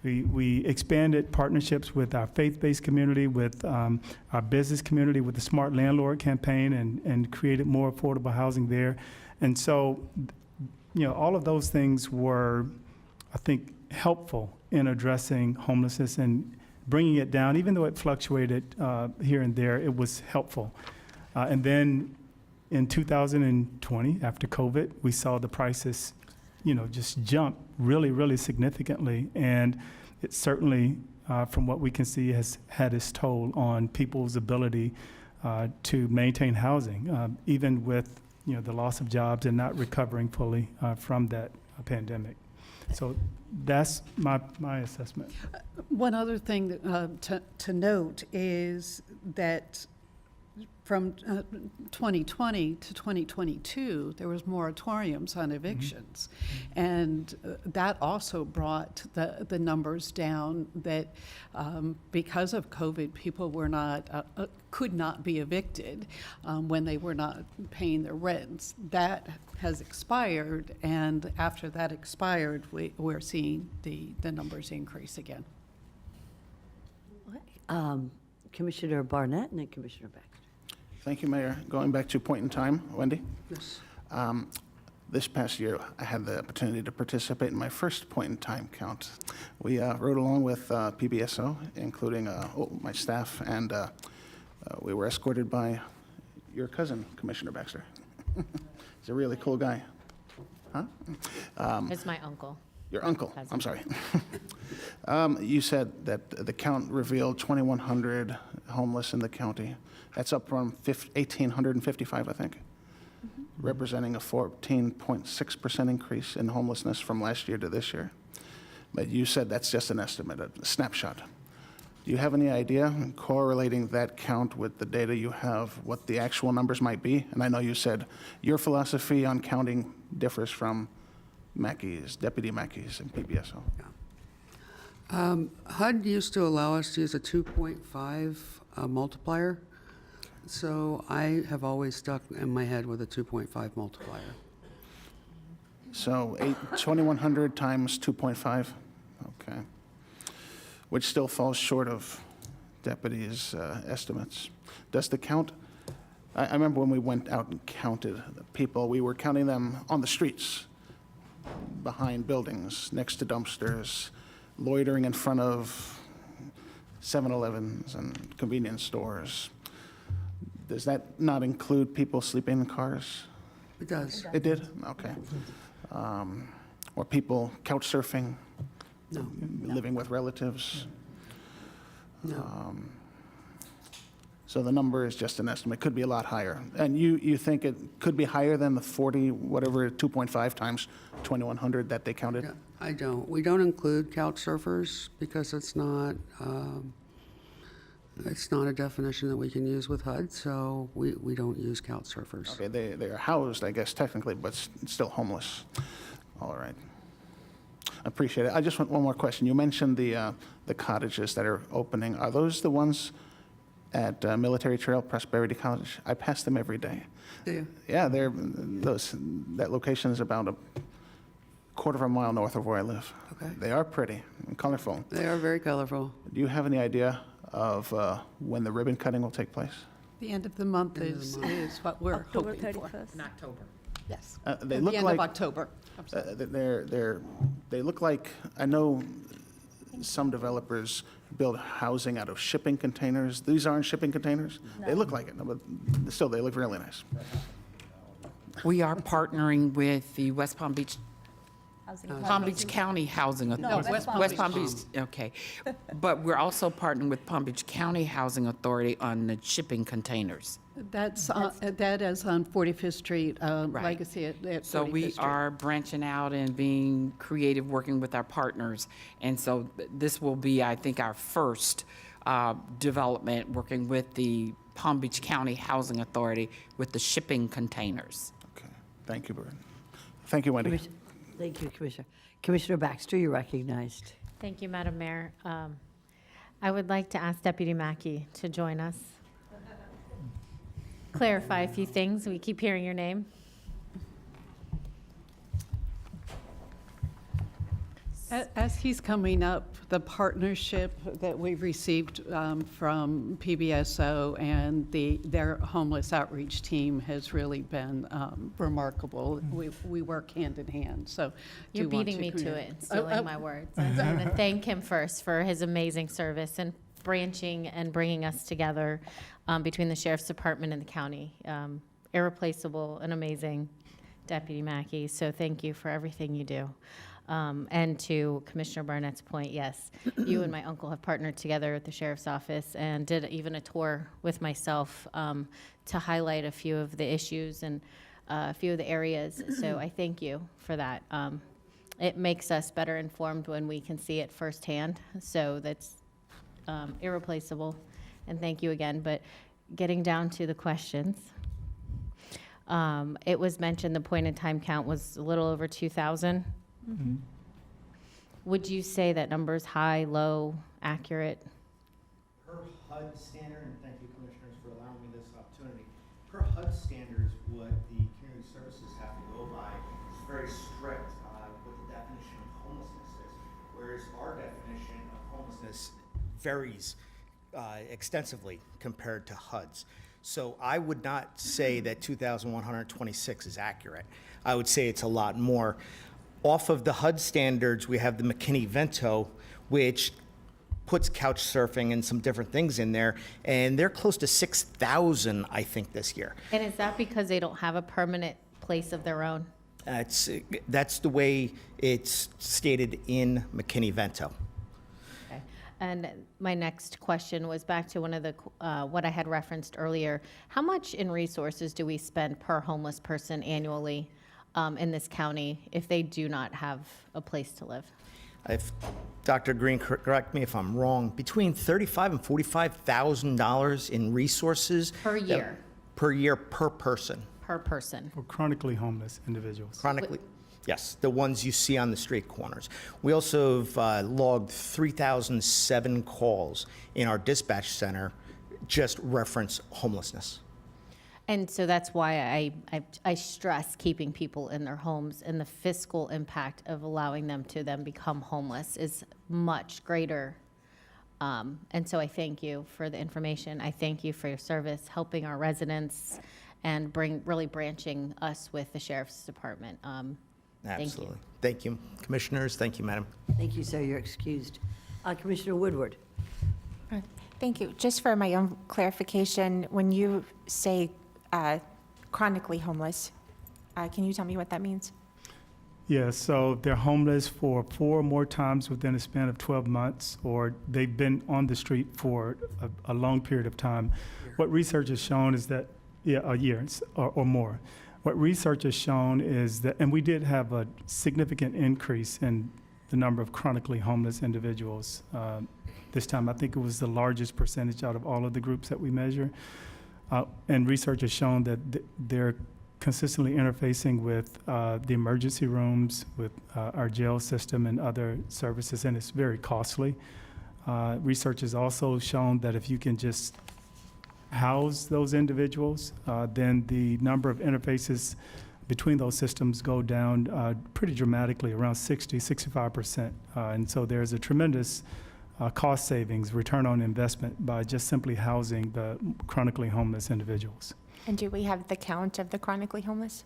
[SPEAKER 6] We expanded partnerships with our faith-based community, with our business community, with the Smart Landlord campaign, and created more affordable housing there. And so all of those things were, I think, helpful in addressing homelessness and bringing it down. Even though it fluctuated here and there, it was helpful. And then in 2020, after COVID, we saw the prices, just jump really, really significantly. And it certainly, from what we can see, has had its toll on people's ability to maintain housing, even with, the loss of jobs and not recovering fully from that pandemic. So that's my assessment.
[SPEAKER 8] One other thing that, to note is that from 2020 to 2022, there was moratoriums on evictions. And that also brought the numbers down that because of COVID, people were not, could not be evicted when they were not paying their rents. That has expired, and after that expired, we're seeing the numbers increase again.
[SPEAKER 1] Commissioner Barnett and then Commissioner Baxter.
[SPEAKER 12] Thank you, Mayor. Going back to point in time, Wendy?
[SPEAKER 11] Yes.
[SPEAKER 12] This past year, I had the opportunity to participate in my first point in time count. We rode along with PBSO, including my staff, and we were escorted by your cousin, Commissioner Baxter. He's a really cool guy. Huh?
[SPEAKER 7] It's my uncle.
[SPEAKER 12] Your uncle,
[SPEAKER 7] Cousin.
[SPEAKER 12] I'm sorry. You said that the count revealed 2,100 homeless in the county. That's up from 1,855, I think, representing a 14.6% increase in homelessness from last year to this year. But you said that's just an estimate, a snapshot. Do you have any idea, correlating that count with the data you have, what the actual numbers might be? And I know you said your philosophy on counting differs from Mackey's, Deputy Mackey's, and PBSO.
[SPEAKER 11] HUD used to allow us to use a 2.5 multiplier. So I have always stuck in my head with a 2.5 multiplier.
[SPEAKER 12] So 2,100 times 2.5, okay. Which still falls short of deputies' estimates. Does the count, I remember when we went out and counted the people, we were counting them on the streets, behind buildings, next to dumpsters, loitering in front of 7-Elevens and convenience stores. Does that not include people sleeping in cars?
[SPEAKER 11] It does.
[SPEAKER 12] It did? Okay. Or people couch surfing,
[SPEAKER 11] No.
[SPEAKER 12] living with relatives?
[SPEAKER 11] No.
[SPEAKER 12] So the number is just an estimate, could be a lot higher. And you think it could be higher than the 40, whatever, 2.5 times 2,100 that they counted?
[SPEAKER 11] Yeah, I don't. We don't include couch surfers because it's not a definition that we can use with HUD, so we don't use couch surfers.
[SPEAKER 12] Okay, they are housed, I guess, technically, but still homeless. All right. Appreciate it. I just want one more question. You mentioned the cottages that are opening. Are those the ones at Military Trail, Prosperity College? I pass them every day.
[SPEAKER 11] Do you?
[SPEAKER 12] Yeah, that location is about a quarter of a mile north of where I live.
[SPEAKER 11] Okay.
[SPEAKER 12] They are pretty and colorful.
[SPEAKER 11] They are very colorful.
[SPEAKER 12] Do you have any idea of when the ribbon cutting will take place?
[SPEAKER 8] The end of the month
[SPEAKER 11] End of
[SPEAKER 8] is
[SPEAKER 11] the month.
[SPEAKER 8] is what we're
[SPEAKER 10] October
[SPEAKER 8] hoping for.
[SPEAKER 10] 31st.
[SPEAKER 4] In October.
[SPEAKER 8] Yes.
[SPEAKER 12] They
[SPEAKER 8] At
[SPEAKER 12] look
[SPEAKER 8] the end
[SPEAKER 12] like
[SPEAKER 8] of October. I'm sorry.
[SPEAKER 12] they look like, I know some developers build housing out of shipping containers. These aren't shipping containers? They look like it, but still, they look really nice.
[SPEAKER 4] We are partnering with the West Palm Beach Palm Beach County Housing Authority.
[SPEAKER 8] West Palm
[SPEAKER 4] West
[SPEAKER 8] Beach.
[SPEAKER 4] Palm Beach, okay. But we're also partnering with Palm Beach County Housing Authority on the shipping containers.
[SPEAKER 8] That is on 45th Street,
[SPEAKER 4] Right.
[SPEAKER 8] Legacy at 45th
[SPEAKER 4] So we
[SPEAKER 8] Street.
[SPEAKER 4] are branching out and being creative, working with our partners. And so this will be, I think, our first development, working with the Palm Beach County Housing Authority with the shipping containers.
[SPEAKER 12] Okay, thank you, Bert. Thank you, Wendy.
[SPEAKER 1] Thank you, Commissioner. Commissioner Baxter, you're recognized.
[SPEAKER 7] Thank you, Madam Mayor. I would like to ask Deputy Mackey to join us. Clarify a few things. We keep hearing your name.
[SPEAKER 8] As he's coming up, the partnership that we received from PBSO and their homeless outreach team has really been remarkable. We work hand in hand, so.
[SPEAKER 7] You're
[SPEAKER 8] do want
[SPEAKER 7] beating me to
[SPEAKER 8] congrat-
[SPEAKER 7] it and stealing my words. I was going to thank him first for his amazing service and branching and bringing us together between the Sheriff's Department and the county. Irreplaceable and amazing, Deputy Mackey. So thank you for everything you do. And to Commissioner Barnett's point, yes, you and my uncle have partnered together at the Sheriff's Office and did even a tour with myself to highlight a few of the issues and a few of the areas. So I thank you for that. It makes us better informed when we can see it firsthand. So that's irreplaceable. And thank you again. But getting down to the questions, it was mentioned the point in time count was a little over 2,000. Would you say that number's high, low, accurate?
[SPEAKER 13] Per HUD standard, and thank you, Commissioners, for allowing me this opportunity. Per HUD standards, what the community services have to go by is very strict what the definition of homelessness is, whereas our definition of homelessness varies extensively compared to HUD's. So I would not say that 2,126 is accurate. I would say it's a lot more. Off of the HUD standards, we have the McKinney-Vento, which puts couch surfing and some different things in there, and they're close to 6,000, I think, this year.
[SPEAKER 7] And is that because they don't have a permanent place of their own?
[SPEAKER 13] That's the way it's stated in McKinney-Vento.
[SPEAKER 7] Okay. And my next question was back to one of the, what I had referenced earlier. How much in resources do we spend per homeless person annually in this county if they do not have a place to live?
[SPEAKER 13] If Dr. Green, correct me if I'm wrong, between $35,000 and $45,000 in resources
[SPEAKER 7] Per year?
[SPEAKER 13] per year per person.
[SPEAKER 7] Per person.
[SPEAKER 6] For chronically homeless individuals.
[SPEAKER 13] Chronically, yes, the ones you see on the street corners. We also have logged 3,007 calls in our dispatch center, just reference homelessness.
[SPEAKER 7] And so that's why I stress keeping people in their homes, and the fiscal impact of allowing them to then become homeless is much greater. And so I thank you for the information. I thank you for your service, helping our residents, and really branching us with the Sheriff's Department. Thank you.
[SPEAKER 13] Absolutely. Thank you, Commissioners. Thank you, Madam.
[SPEAKER 1] Thank you, sir. You're excused. Commissioner Woodward.
[SPEAKER 3] Thank you. Just for my own clarification, when you say chronically homeless, can you tell me what that means?
[SPEAKER 6] Yeah, so they're homeless for 4 or more times within a span of 12 months, or they've been on the street for a long period of time. What research has shown is that, a year or more. What research has shown is that, and we did have a significant increase in the number of chronically homeless individuals this time. I think it was the largest percentage out of all of the groups that we measure. And research has shown that they're consistently interfacing with the emergency rooms, with our jail system and other services, and it's very costly. Research has also shown that if you can just house those individuals, then the number of interfaces between those systems go down pretty dramatically, around 65%. And so there's a tremendous cost savings, return on investment by just simply housing the chronically homeless individuals.
[SPEAKER 3] And do we have the count of the chronically homeless?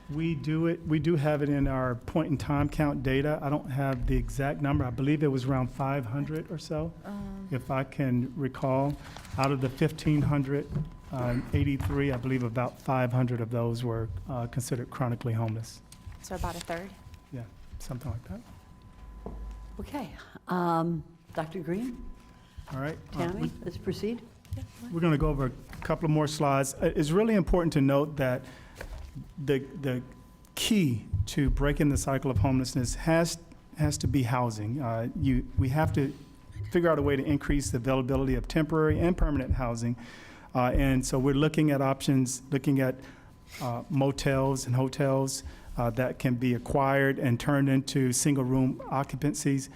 [SPEAKER 6] We do have it in our point in time count data. I don't have the exact number. I believe it was around 500 or so, if I can recall. Out of the 1,583, I believe about 500 of those were considered chronically homeless.
[SPEAKER 3] So about a third?
[SPEAKER 6] Yeah, something like that.
[SPEAKER 1] Okay. Dr. Green,
[SPEAKER 6] All right.
[SPEAKER 1] Tammy, let's proceed.
[SPEAKER 6] We're going to go over a couple of more slides. It's really important to note that the key to breaking the cycle of homelessness has to be housing. We have to figure out a way to increase the availability of temporary and permanent housing. And so we're looking at options, looking at motels and hotels that can be acquired and turned into single-room occupancies.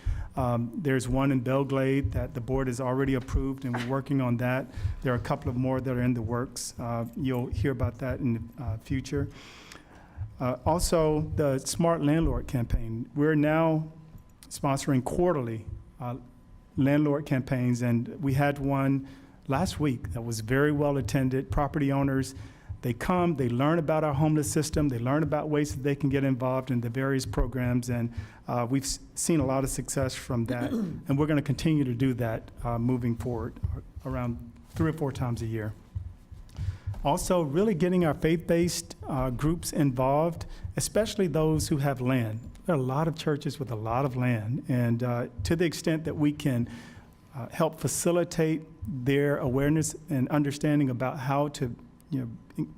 [SPEAKER 6] There's one in Belglade that the board has already approved, and we're working on that. There are a couple of more that are in the works. You'll hear about that in the future. Also, the Smart Landlord campaign. We're now sponsoring quarterly landlord campaigns, and we had one last week that was very well attended. Property owners, they come, they learn about our homeless system, they learn about ways that they can get involved in the various programs, and we've seen a lot of success from that, and we're going to continue to do that moving forward, around 3 or 4 times a year. Also, really getting our faith-based groups involved, especially those who have land. There are a lot of churches with a lot of land, and to the extent that we can help facilitate their awareness and understanding about how to,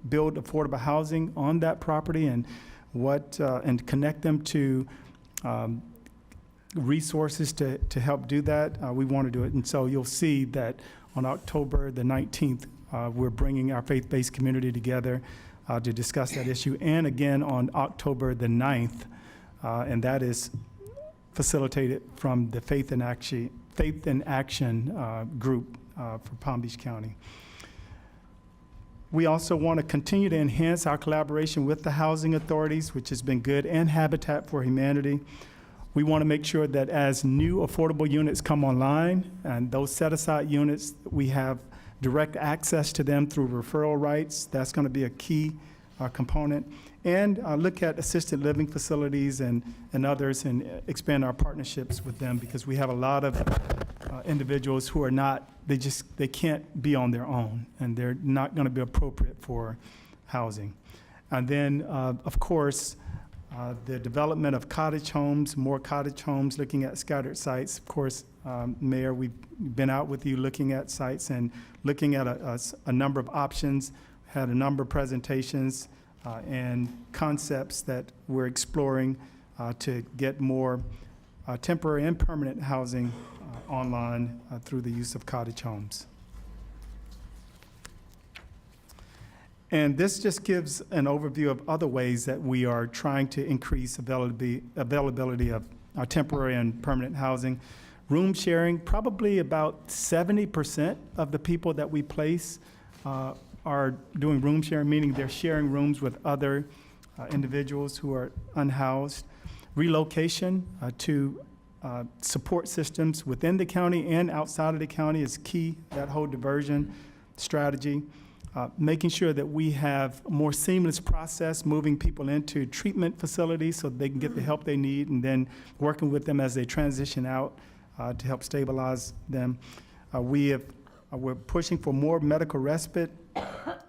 [SPEAKER 6] build affordable housing on that property, and and connect them to resources to help do that, we want to do it. And so you'll see that on October the 19th, we're bringing our faith-based community together to discuss that issue, and again on October the 9th, and that is facilitated from the Faith in Action group for Palm Beach County. We also want to continue to enhance our collaboration with the housing authorities, which has been good, and Habitat for Humanity. We want to make sure that as new affordable units come online, and those set-aside units, we have direct access to them through referral rights. That's going to be a key component. And look at assisted living facilities and others, and expand our partnerships with them, because we have a lot of individuals who are not, they can't be on their own, and they're not going to be appropriate for housing. And then, of course, the development of cottage homes, more cottage homes, looking at scattered sites. Of course, Mayor, we've been out with you looking at sites and looking at a number of options, had a number of presentations and concepts that we're exploring to get more temporary and permanent housing online through the use of cottage homes. And this just gives an overview of other ways that we are trying to increase availability of our temporary and permanent housing. Room sharing, probably about 70% of the people that we place are doing room sharing, meaning they're sharing rooms with other individuals who are unhoused. Relocation to support systems within the county and outside of the county is key, that whole diversion strategy. Making sure that we have a more seamless process, moving people into treatment facilities so they can get the help they need, and then working with them as they transition out to help stabilize them. We're pushing for more medical respite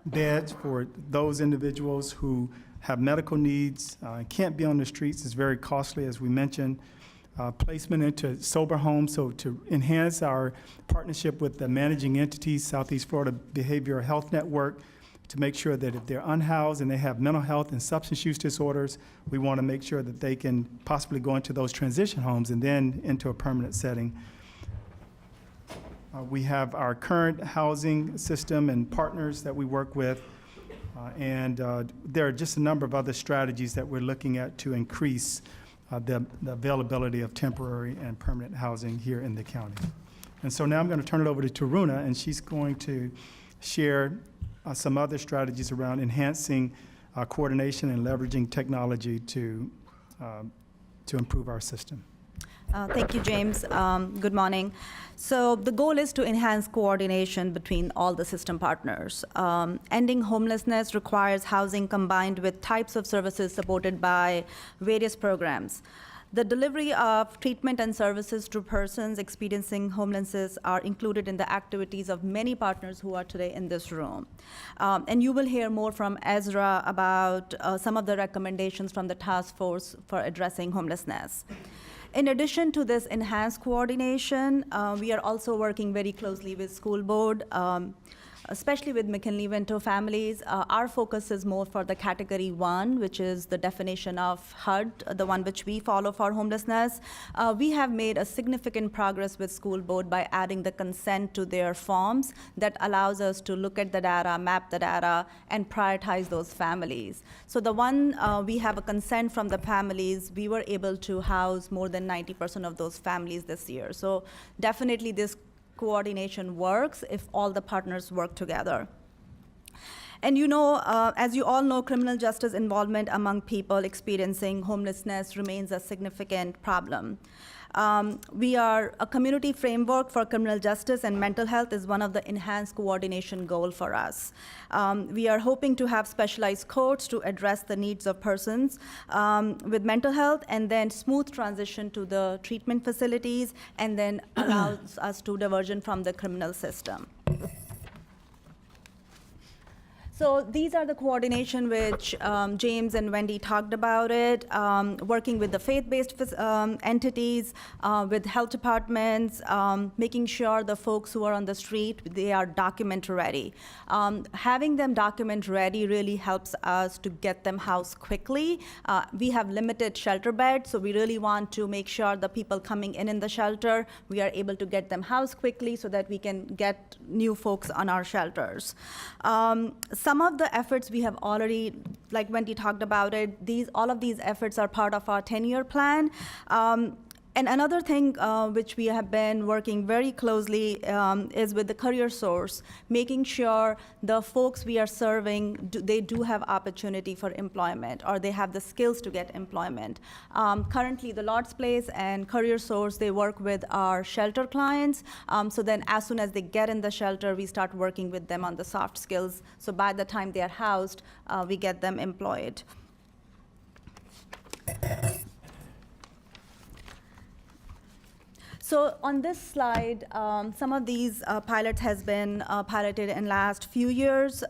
[SPEAKER 6] beds for those individuals who have medical needs, can't be on the streets. It's very costly, as we mentioned. Placement into sober homes, so to enhance our partnership with the managing entities, Southeast Florida Behavioral Health Network, to make sure that if they're unhoused and they have mental health and substance use disorders, we want to make sure that they can possibly go into those transition homes and then into a permanent setting. We have our current housing system and partners that we work with, and there are just a number of other strategies that we're looking at to increase the availability of temporary and permanent housing here in the county. And so now I'm going to turn it over to Taruna, and she's going to share some other strategies around enhancing coordination and leveraging technology to improve our system.
[SPEAKER 10] Thank you, James. Good morning. So the goal is to enhance coordination between all the system partners. Ending homelessness requires housing combined with types of services supported by various programs. The delivery of treatment and services to persons experiencing homelessness are included in the activities of many partners who are today in this room. And you will hear more from Ezra about some of the recommendations from the task force for addressing homelessness. In addition to this enhanced coordination, we are also working very closely with school board, especially with McKinley-Vento families. Our focus is more for the category 1, which is the definition of HUD, the one which we follow for homelessness. We have made a significant progress with school board by adding the consent to their forms that allows us to look at the data, map the data, and prioritize those families. So the one we have a consent from the families, we were able to house more than 90% of those families this year. So definitely this coordination works if all the partners work together. And as you all know, criminal justice involvement among people experiencing homelessness remains a significant problem. We are a community framework for criminal justice, and mental health is one of the enhanced coordination goal for us. We are hoping to have specialized courts to address the needs of persons with mental health, and then smooth transition to the treatment facilities, and then allows us to diversion from the criminal system. So these are the coordination which James and Wendy talked about it, working with the faith-based entities, with health departments, making sure the folks who are on the street, they are document ready. Having them document ready really helps us to get them housed quickly. We have limited shelter beds, so we really want to make sure the people coming in the shelter, we are able to get them housed quickly so that we can get new folks on our shelters. Some of the efforts we have already, like Wendy talked about it, all of these efforts are part of our 10-year plan. And another thing which we have been working very closely is with the career source, making sure the folks we are serving, they do have opportunity for employment, or they have the skills to get employment. Currently, the Lord's Place and career source, they work with our shelter clients. So then as soon as they get in the shelter, we start working with them on the soft skills. So by the time they are housed, we get them employed. So on this slide, some of these pilots has been piloted in last few years.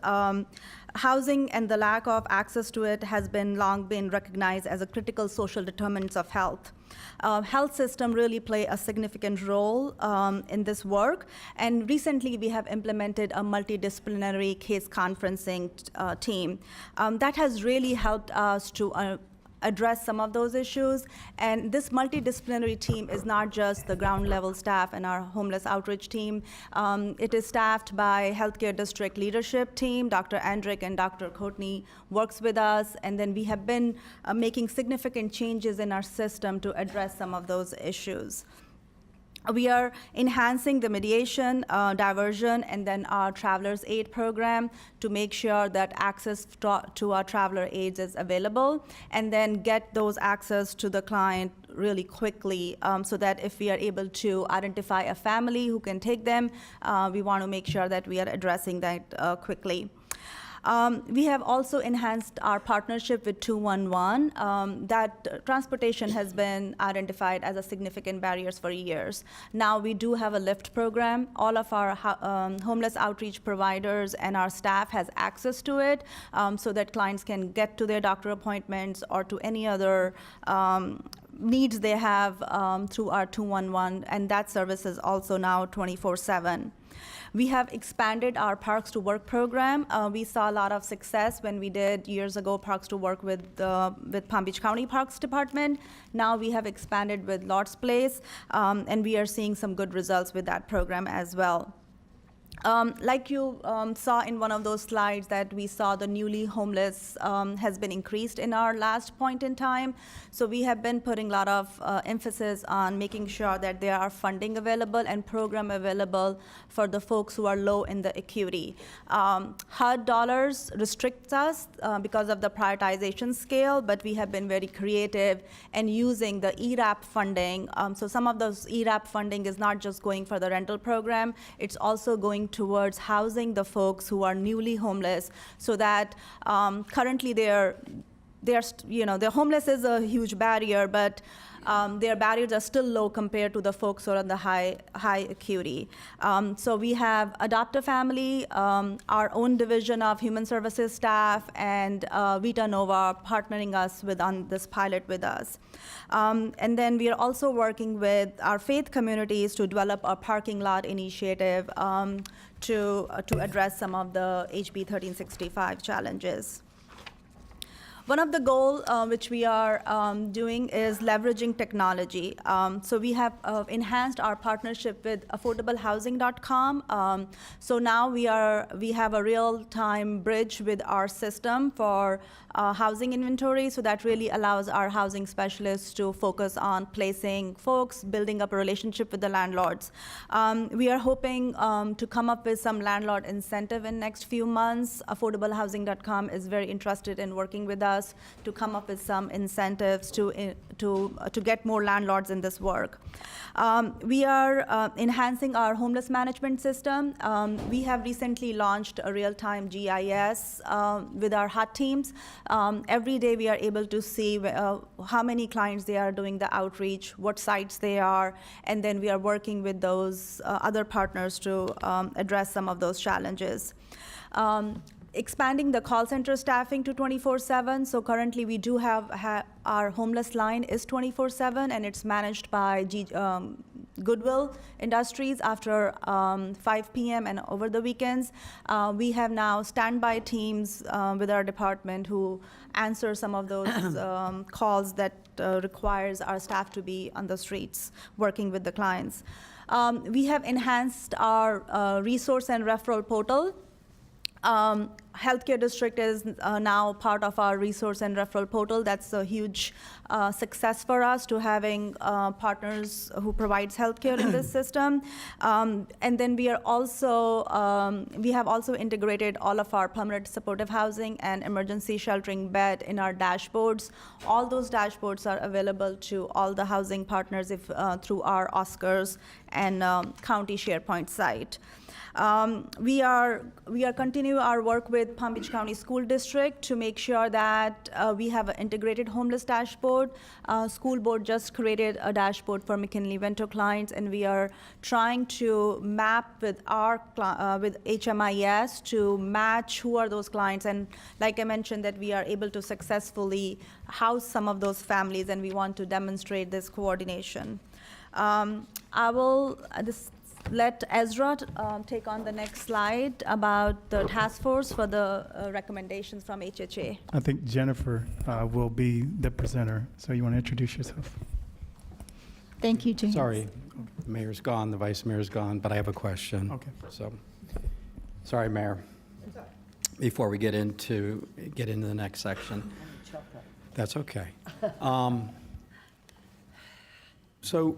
[SPEAKER 10] Housing and the lack of access to it has been long been recognized as a critical social determinants of health. Health system really play a significant role in this work, and recently we have implemented a multidisciplinary case conferencing team. That has really helped us to address some of those issues. And this multidisciplinary team is not just the ground level staff and our homeless outreach team. It is staffed by healthcare district leadership team. Dr. Andrick and Dr. Courtney works with us. And then we have been making significant changes in our system to address some of those issues. We are enhancing the mediation, diversion, and then our Traveler's Aid program to make sure that access to our traveler aids is available, and then get those access to the client really quickly, so that if we are able to identify a family who can take them, we want to make sure that we are addressing that quickly. We have also enhanced our partnership with 211. That transportation has been identified as a significant barriers for years. Now we do have a lift program. All of our homeless outreach providers and our staff has access to it, so that clients can get to their doctor appointments or to any other needs they have through our 211, and that service is also now 24/7. We have expanded our Parks to Work program. We saw a lot of success when we did years ago Parks to Work with Palm Beach County Parks Department. Now we have expanded with Lord's Place, and we are seeing some good results with that program as well. Like you saw in one of those slides, that we saw the newly homeless has been increased in our last point in time. So we have been putting a lot of emphasis on making sure that there are funding available and program available for the folks who are low in the acuity. HUD dollars restricts us because of the prioritization scale, but we have been very creative and using the ERAP funding. So some of those ERAP funding is not just going for the rental program, it's also going towards housing the folks who are newly homeless, so that currently they're homeless is a huge barrier, but their barriers are still low compared to the folks who are on the high acuity. So we have Adopt a Family, our own division of human services staff, and Vita Nova partnering us on this pilot with us. And then we are also working with our faith communities to develop a parking lot initiative to address some of the HB 1365 challenges. One of the goals which we are doing is leveraging technology. So we have enhanced our partnership with affordablehousing.com. So now we have a real-time bridge with our system for housing inventory. So that really allows our housing specialists to focus on placing folks, building up a relationship with the landlords. We are hoping to come up with some landlord incentive in next few months. Affordablehousing.com is very interested in working with us us to come up with some incentives to get more landlords in this work. We are enhancing our homeless management system. We have recently launched a real-time GIS with our HUD teams. Every day we are able to see how many clients they are doing the outreach, what sites they are, and then we are working with those other partners to address some of those challenges. Expanding the call center staffing to 24/7. So currently we do have our homeless line is 24/7, and it's managed by Goodwill Industries after 5 p.m. and over the weekends. We have now standby teams with our department who answer some of those calls that requires our staff to be on the streets working with the clients. We have enhanced our resource and referral portal. Healthcare district is now part of our resource and referral portal. That's a huge success for us to having partners who provides healthcare in this system. And then we are also, we have also integrated all of our permanent supportive housing and emergency sheltering bed in our dashboards. All those dashboards are available to all the housing partners through our Oscars and county SharePoint site. We are continue our work with Palm Beach County School District to make sure that we have an integrated homeless dashboard. School board just created a dashboard for McKinley-Vento clients, and we are trying to map with our with HMIS to match who are those clients. And like I mentioned, that we are able to successfully house some of those families, and we want to demonstrate this coordination. I will let Ezra take on the next slide about the task force for the recommendations from HHA.
[SPEAKER 6] I think Jennifer will be the presenter, so you want to introduce yourself?
[SPEAKER 5] Thank you, James. Sorry, the mayor's gone, the vice mayor's gone, but I have a question.
[SPEAKER 6] Okay.
[SPEAKER 5] So, sorry, Mayor. Before we get into the next section. That's okay. So,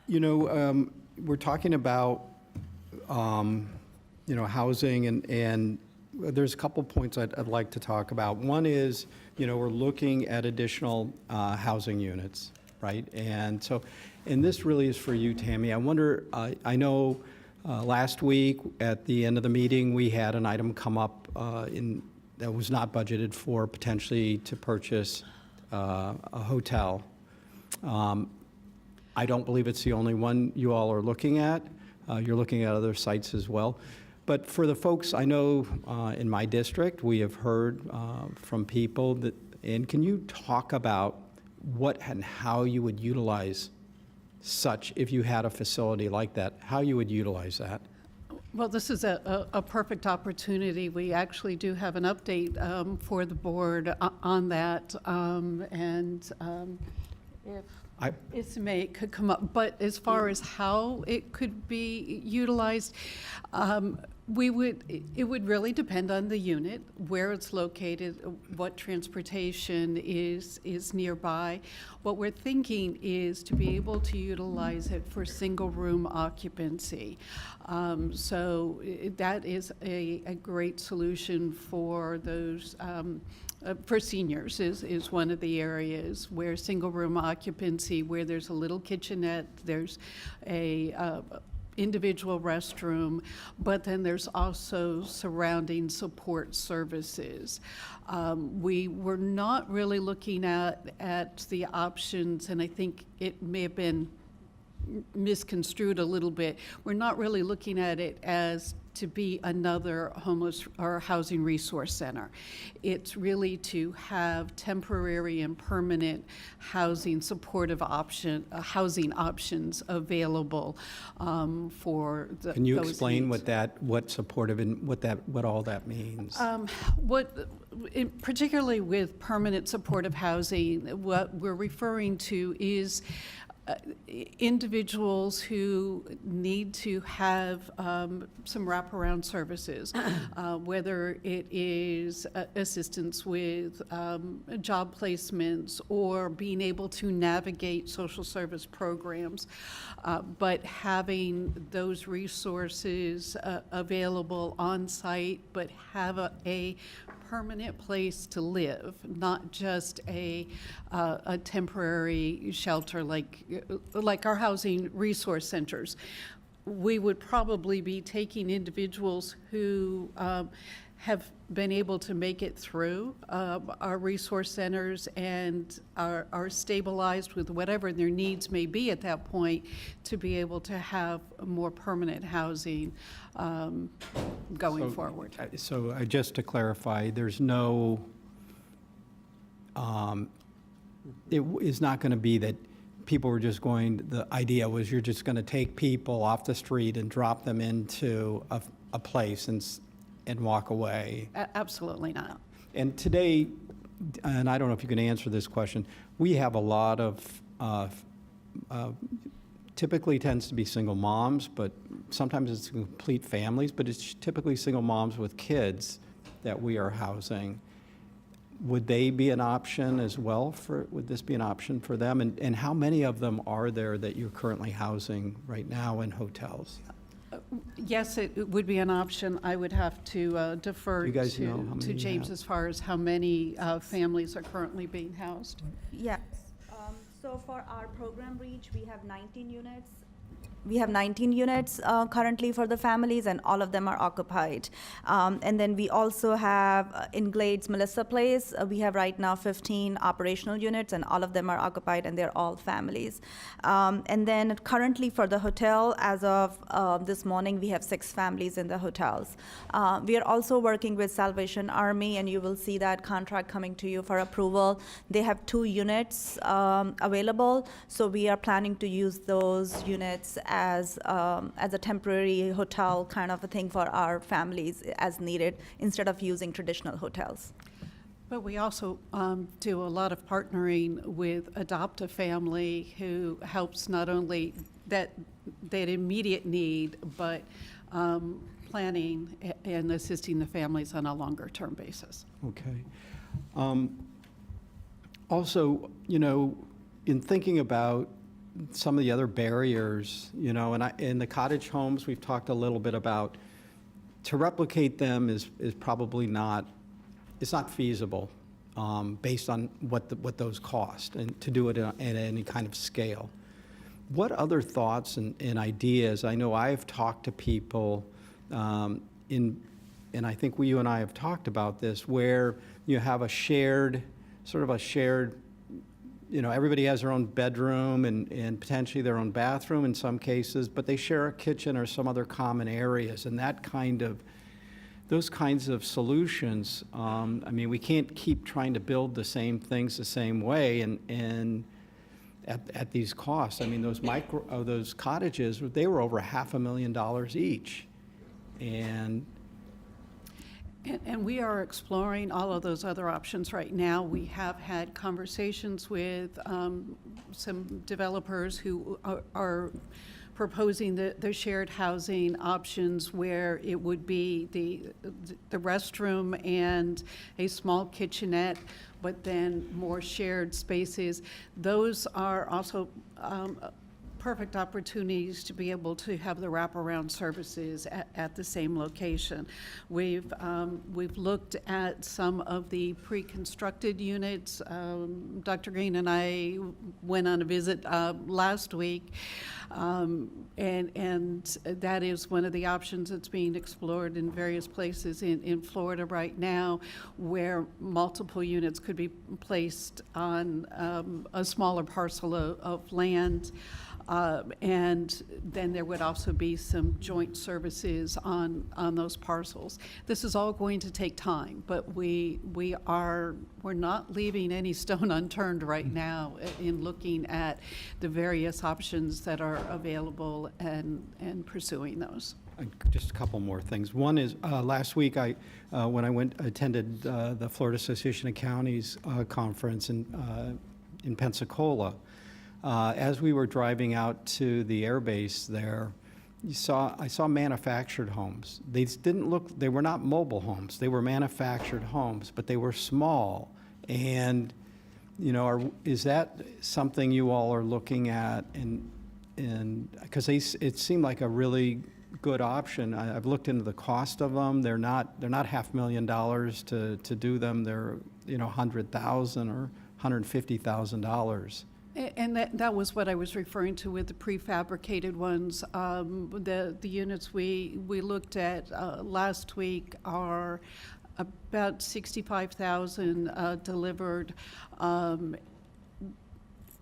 [SPEAKER 5] you know, we're talking about, you know, housing, and there's a couple points I'd like to talk about. One is, you know, we're looking at additional housing units, right? And so, and this really is for you, Tammy. I wonder, I know last week at the end of the meeting, we had an item come up that was not budgeted for, potentially to purchase a hotel. I don't believe it's the only one you all are looking at. You're looking at other sites as well. But for the folks I know in my district, we have heard from people that, and can you talk about what and how you would utilize such, if you had a facility like that, how you would utilize that?
[SPEAKER 8] Well, this is a perfect opportunity. We actually do have an update for the board on that. If Ismay could come up, but as far as how it could be utilized, it would really depend on the unit, where it's located, what transportation is nearby. What we're thinking is to be able to utilize it for single room occupancy. So that is a great solution for those for seniors is one of the areas where single room occupancy, where there's a little kitchenette, there's a individual restroom, but then there's also surrounding support services. We were not really looking at the options, and I think it may have been misconstrued a little bit. We're not really looking at it as to be another homeless or housing resource center. It's really to have temporary and permanent housing supportive housing options available for the.
[SPEAKER 5] Can you explain what supportive and what all that means?
[SPEAKER 8] Particularly with permanent supportive housing, what we're referring to is individuals who need to have some wraparound services, whether it is assistance with job placements or being able to navigate social service programs, but having those resources available on site, but have a permanent place to live, not just a temporary shelter like our housing resource centers. We would probably be taking individuals who have been able to make it through our resource centers and are stabilized with whatever their needs may be at that point, to be able to have more permanent housing going forward.
[SPEAKER 5] So just to clarify, there's no, it is not going to be that people were just going, the idea was you're just going to take people off the street and drop them into a place and walk away.
[SPEAKER 8] Absolutely not.
[SPEAKER 5] And today, and I don't know if you can answer this question, we have a lot of, typically tends to be single moms, but sometimes it's complete families, but it's typically single moms with kids that we are housing. Would they be an option as well would this be an option for them? And how many of them are there that you're currently housing right now in hotels?
[SPEAKER 8] Yes, it would be an option. I would have to defer
[SPEAKER 5] You guys know how many
[SPEAKER 8] to
[SPEAKER 5] you
[SPEAKER 8] James
[SPEAKER 5] have?
[SPEAKER 8] as far as how many families are currently being housed.
[SPEAKER 10] Yes. So for our program reach, we have 19 units. We have 19 units currently for the families, and all of them are occupied. And then we also have in Glades, Melissa Place, we have right now 15 operational units, and all of them are occupied, and they're all families. And then currently for the hotel, as of this morning, we have 6 families in the hotels. We are also working with Salvation Army, and you will see that contract coming to you for approval. They have 2 units available, so we are planning to use those units as a temporary hotel kind of a thing for our families as needed, instead of using traditional hotels.
[SPEAKER 8] But we also do a lot of partnering with Adopt a Family, who helps not only that immediate need, but planning and assisting the families on a longer-term basis.
[SPEAKER 5] Okay. Also, in thinking about some of the other barriers, and in the cottage homes, we've talked a little bit about, to replicate them is probably not, it's not feasible based on what those cost, and to do it at any kind of scale. What other thoughts and ideas? I know I've talked to people and I think you and I have talked about this, where you have a shared, everybody has their own bedroom and potentially their own bathroom in some cases, but they share a kitchen or some other common areas, and those kinds of solutions. We can't keep trying to build the same things the same way and at these costs. Those cottages, they were over $500,000 each,
[SPEAKER 8] And we are exploring all of those other options right now. We have had conversations with some developers who are proposing the shared housing options, where it would be the restroom and a small kitchenette, but then more shared spaces. Those are also perfect opportunities to be able to have the wraparound services at the same location. We've looked at some of the pre-constructed units. Dr. Green and I went on a visit last week, and that is one of the options that's being explored in various places in Florida right now, where multiple units could be placed on a smaller parcel of land. And then there would also be some joint services on those parcels. This is all going to take time, but we're not leaving any stone unturned right now in looking at the various options that are available and pursuing those.
[SPEAKER 5] Just a couple more things. One is, last week when I attended the Florida Association of Counties conference in Pensacola. As we were driving out to the air base there, I saw manufactured homes. They were not mobile homes. They were manufactured homes, but they were small. And, is that something you all are looking at? And because it seemed like a really good option. I've looked into the cost of them. They're not $500,000 to do them. They're, $100,000 or $150,000.
[SPEAKER 8] And that was what I was referring to with the prefabricated ones. The units we looked at last week are about 65,000 delivered.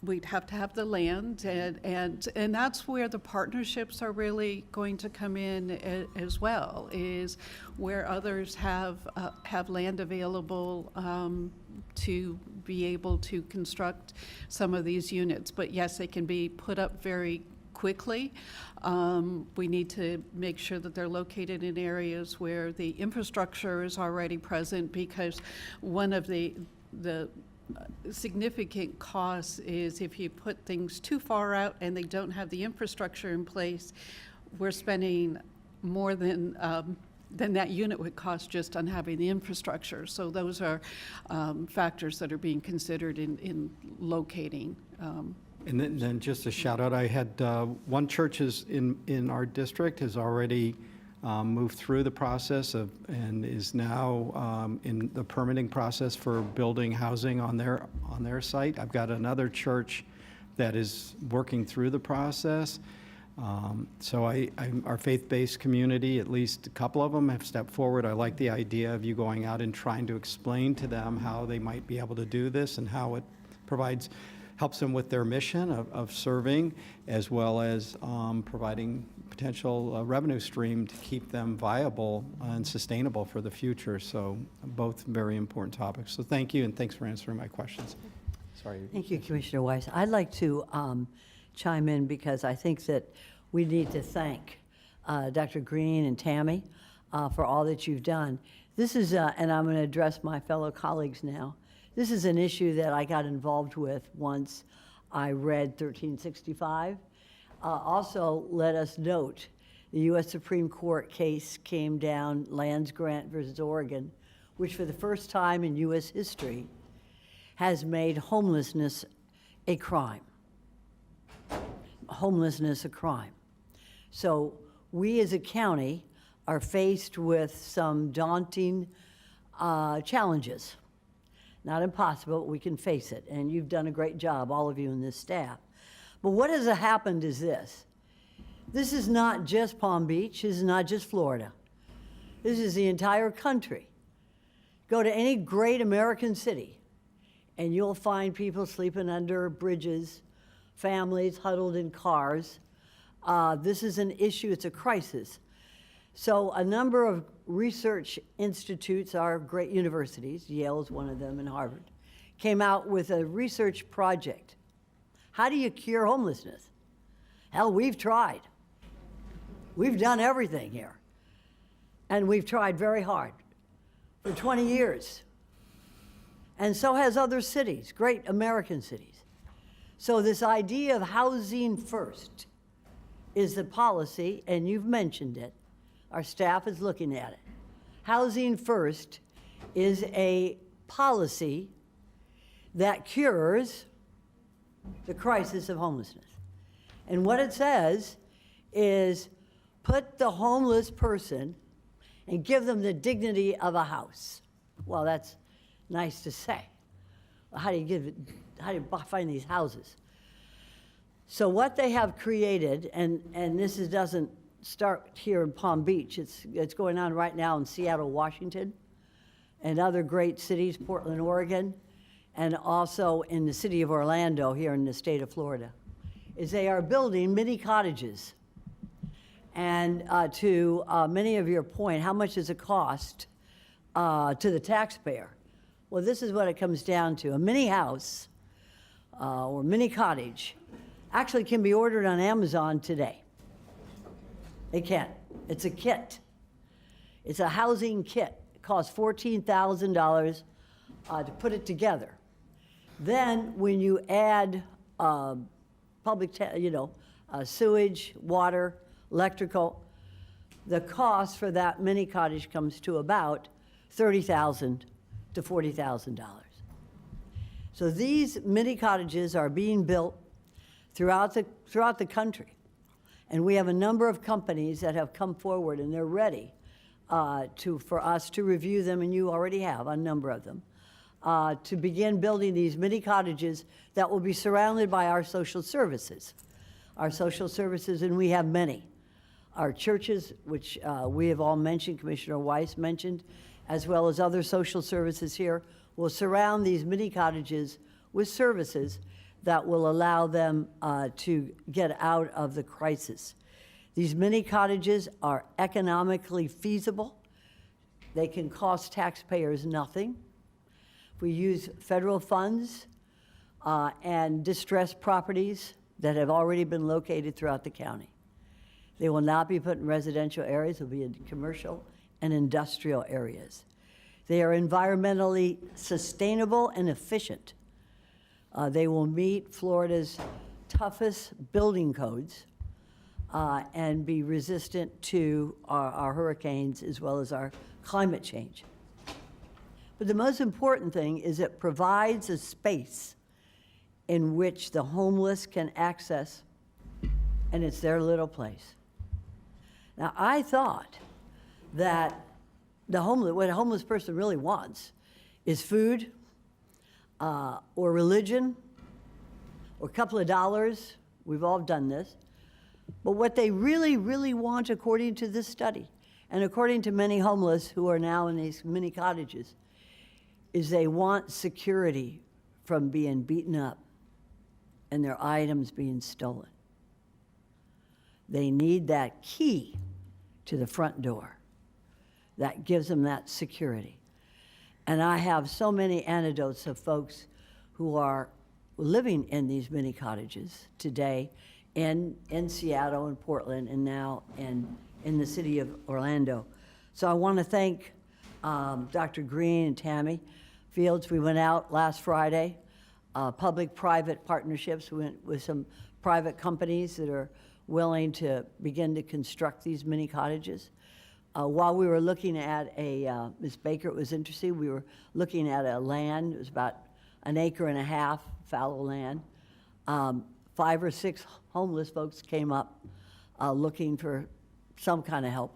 [SPEAKER 8] We'd have to have the land, and that's where the partnerships are really going to come in as well, is where others have land available to be able to construct some of these units. But yes, they can be put up very quickly. We need to make sure that they're located in areas where the infrastructure is already present, because one of the significant costs is if you put things too far out and they don't have the infrastructure in place, we're spending more than that unit would cost just on having the infrastructure. So those are factors that are being considered in locating.
[SPEAKER 5] And then just a shout out, I had one church in our district has already moved through the process and is now in the permitting process for building housing on their site. I've got another church that is working through the process. So our faith-based community, at least a couple of them have stepped forward. I like the idea of you going out and trying to explain to them how they might be able to do this and how it helps them with their mission of serving, as well as providing potential revenue stream to keep them viable and sustainable for the future. So both very important topics. So thank you, and thanks for answering my questions. Sorry.
[SPEAKER 1] Thank you, Commissioner Weiss. I'd like to chime in because I think that we need to thank Dr. Green and Tammy for all that you've done. This is, and I'm going to address my fellow colleagues now, this is an issue that I got involved with once I read 1365. Also, let us note, the U.S. Supreme Court case came down, Lands Grant versus Oregon, which for the first time in U.S. history has made homelessness a crime. Homelessness a crime. So we as a county are faced with some daunting challenges. Not impossible, but we can face it. And you've done a great job, all of you in this staff. But what has happened is this. This is not just Palm Beach. This is not just Florida. This is the entire country. Go to any great American city, and you'll find people sleeping under bridges, families huddled in cars. This is an issue. It's a crisis. So a number of research institutes, our great universities, Yale is one of them and Harvard, came out with a research project. How do you cure homelessness? Hell, we've tried. We've done everything here. And we've tried very hard for 20 years. And so has other cities, great American cities. So this idea of housing first is the policy, and you've mentioned it. Our staff is looking at it. Housing first is a policy that cures the crisis of homelessness. And what it says is put the homeless person and give them the dignity of a house. Well, that's nice to say. How do you find these houses? So what they have created, and this doesn't start here in Palm Beach. It's going on right now in Seattle, Washington, and other great cities, Portland, Oregon, and also in the city of Orlando here in the state of Florida, is they are building mini cottages. And to many of your point, how much does it cost to the taxpayer? Well, this is what it comes down to. A mini house or mini cottage actually can be ordered on Amazon today. It can. It's a kit. It's a housing kit. It costs $14,000 to put it together. Then when you add sewage, water, electrical, the cost for that mini cottage comes to about $30,000 to $40,000. So these mini cottages are being built throughout the country. And we have a number of companies that have come forward, and they're ready for us to review them, and you already have a number of them, to begin building these mini cottages that will be surrounded by our social services. Our social services, and we have many. Our churches, which we have all mentioned, Commissioner Weiss mentioned, as well as other social services here, will surround these mini cottages with services that will allow them to get out of the crisis. These mini cottages are economically feasible. They can cost taxpayers nothing. If we use federal funds and distressed properties that have already been located throughout the county. They will not be put in residential areas, they'll be in commercial and industrial areas. They are environmentally sustainable and efficient. They will meet Florida's toughest building codes and be resistant to our hurricanes as well as our climate change. But the most important thing is it provides a space in which the homeless can access, and it's their little place. Now, I thought that what a homeless person really wants is food, or religion, or a couple of dollars. We've all done this. But what they really, really want, according to this study, and according to many homeless who are now in these mini cottages, is they want security from being beaten up and their items being stolen. They need that key to the front door that gives them that security. And I have so many anecdotes of folks who are living in these mini cottages today in Seattle and Portland and now in the city of Orlando. So I want to thank Dr. Green and Tammy Fields. We went out last Friday, public-private partnerships. We went with some private companies that are willing to begin to construct these mini cottages. While we were looking at Ms. Baker, it was interesting, we were looking at a land, it was about 1.5 acres, fallow land. 5 or 6 homeless folks came up looking for some kind of help.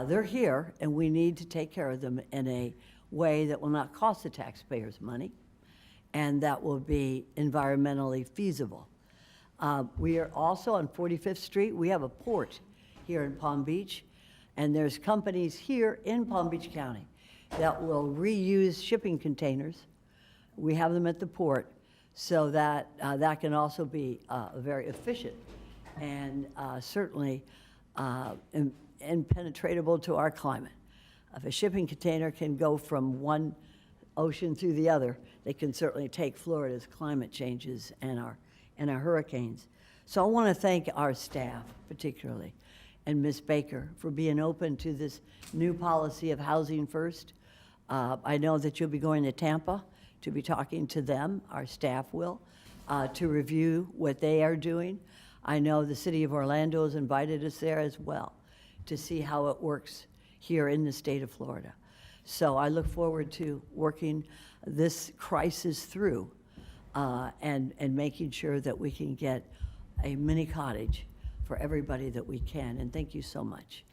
[SPEAKER 1] They're here, and we need to take care of them in a way that will not cost the taxpayers money and that will be environmentally feasible. We are also on 45th Street. We have a port here in Palm Beach, and there's companies here in Palm Beach County that will reuse shipping containers. We have them at the port, so that that can also be very efficient and certainly impenetrable to our climate. If a shipping container can go from one ocean through the other, they can certainly take Florida's climate changes and our hurricanes. So I want to thank our staff particularly, and Ms. Baker, for being open to this new policy of housing first. I know that you'll be going to Tampa to be talking to them, our staff will, to review what they are doing. I know the city of Orlando has invited us there as well to see how it works here in the state of Florida. So I look forward to working this crisis through and making sure that we can get a mini cottage for everybody that we can. And thank you so much,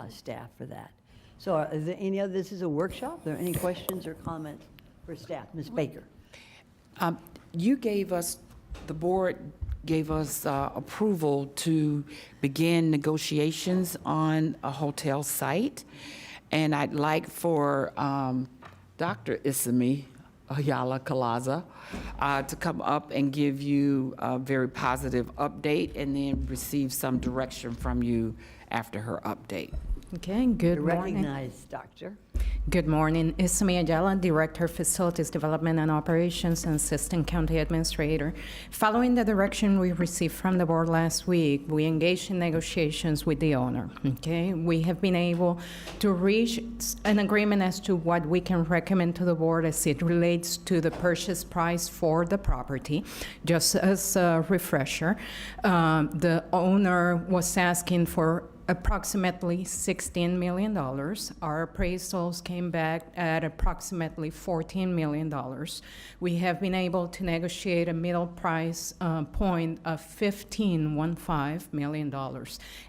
[SPEAKER 1] staff, for that. So are there any other, this is a workshop. Are there any questions or comments for staff? Ms. Baker.
[SPEAKER 4] You gave us, the board gave us approval to begin negotiations on a hotel site. And I'd like for Dr. Isami Ayala Calaza to come up and give you a very positive update and then receive some direction from you after her update.
[SPEAKER 14] Okay, good
[SPEAKER 1] You're
[SPEAKER 14] morning.
[SPEAKER 1] recognized, Doctor.
[SPEAKER 14] Good morning. Isami Ayala, Director, Facilities Development and Operations and Assistant County Administrator. Following the direction we received from the board last week, we engaged in negotiations with the owner, okay? We have been able to reach an agreement as to what we can recommend to the board as it relates to the purchase price for the property. Just as a refresher, the owner was asking for approximately $16 million. Our appraisals came back at approximately $14 million. We have been able to negotiate a middle price point of $15.15 million.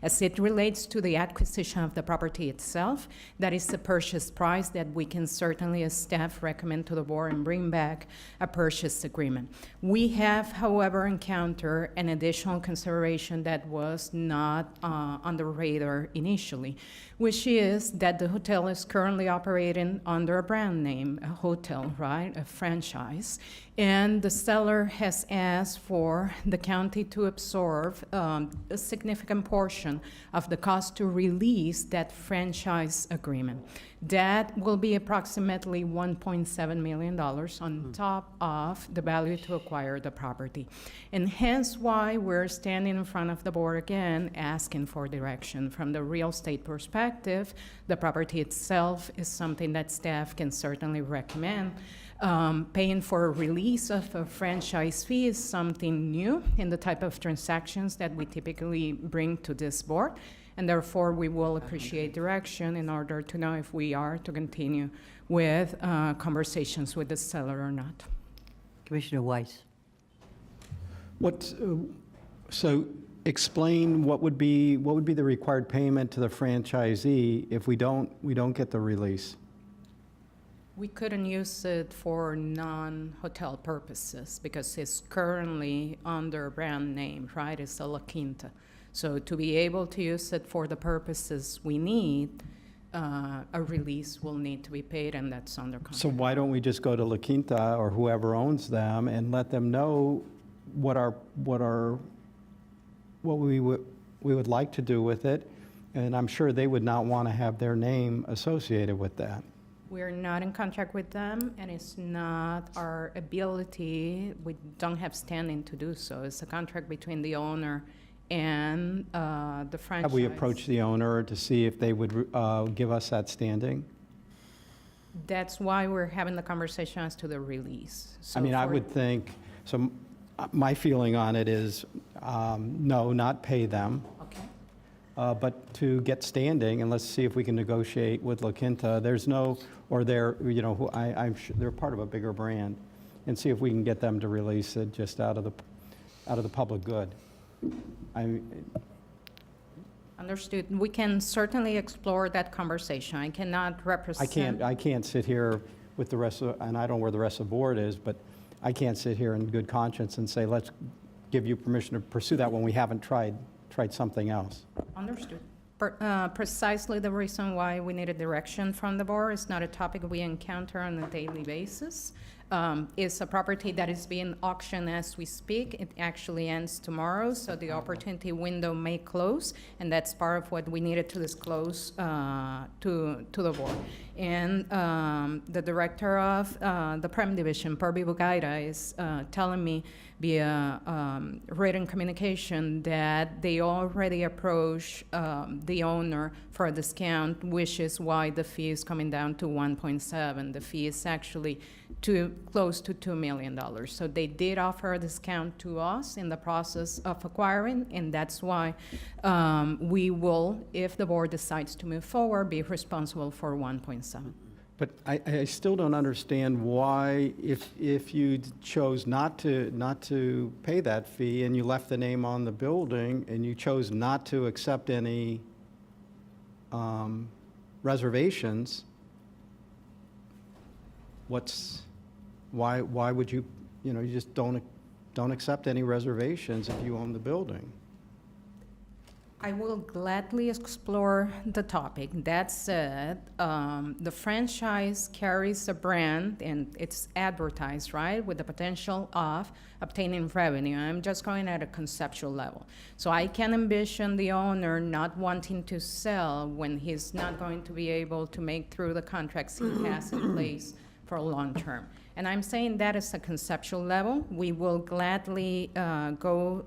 [SPEAKER 14] As it relates to the acquisition of the property itself, that is the purchase price that we can certainly, as staff, recommend to the board and bring back a purchase agreement. We have, however, encountered an additional consideration that was not on the radar initially, which is that the hotel is currently operating under a brand name, a hotel, right, a franchise. And the seller has asked for the county to absorb a significant portion of the cost to release that franchise agreement. That will be approximately $1.7 million on top of the value to acquire the property. And hence why we're standing in front of the board again, asking for direction. From the real estate perspective, the property itself is something that staff can certainly recommend. Paying for a release of a franchise fee is something new in the type of transactions that we typically bring to this board, and therefore we will appreciate direction in order to know if we are to continue with conversations with the seller or not.
[SPEAKER 1] Commissioner Weiss.
[SPEAKER 6] So explain what would be the required payment to the franchisee if we don't get the release?
[SPEAKER 14] We couldn't use it for non-hotel purposes because it's currently under a brand name, right? It's a La Quinta. So to be able to use it for the purposes we need, a release will need to be paid, and that's under contract.
[SPEAKER 6] So why don't we just go to La Quinta or whoever owns them and let them know what we would like to do with it? And I'm sure they would not want to have their name associated with that.
[SPEAKER 14] We're not in contract with them, and it's not our ability. We don't have standing to do so. It's a contract between the owner and the franchise.
[SPEAKER 6] Have we approached the owner to see if they would give us that standing?
[SPEAKER 14] That's why we're having the conversation as to the release. So
[SPEAKER 6] I mean, I
[SPEAKER 14] for-
[SPEAKER 6] would think, so my feeling on it is, no, not pay them.
[SPEAKER 14] Okay.
[SPEAKER 6] But to get standing, and let's see if we can negotiate with La Quinta. There's no, or they're, I'm sure they're part of a bigger brand, and see if we can get them to release it just out of the public good.
[SPEAKER 14] Understood. We can certainly explore that conversation. I cannot represent.
[SPEAKER 6] I can't sit here with the rest of, and I don't know where the rest of the board is, but I can't sit here in good conscience and say, let's give you permission to pursue that when we haven't tried something else.
[SPEAKER 14] Understood. Precisely the reason why we need a direction from the board. It's not a topic we encounter on a daily basis. It's a property that is being auctioned as we speak. It actually ends tomorrow, so the opportunity window may close, and that's part of what we needed to disclose to the board. And the director of the Prime Division, Purvi Bugaida, is telling me via written communication that they already approached the owner for a discount, which is why the fee is coming down to 1.7. The fee is actually close to $2 million. So they did offer a discount to us in the process of acquiring, and that's why we will, if the board decides to move forward, be responsible for 1.7.
[SPEAKER 6] But I still don't understand why, if you chose not to pay that fee and you left the name on the building and you chose not to accept any reservations, why would you just don't accept any reservations if you own the building?
[SPEAKER 14] I will gladly explore the topic. That said, the franchise carries a brand and it's advertised, right, with the potential of obtaining revenue. I'm just going at a conceptual level. So I can envision the owner not wanting to sell when he's not going to be able to make through the contracts he has in place for long term. And I'm saying that is a conceptual level. We will gladly go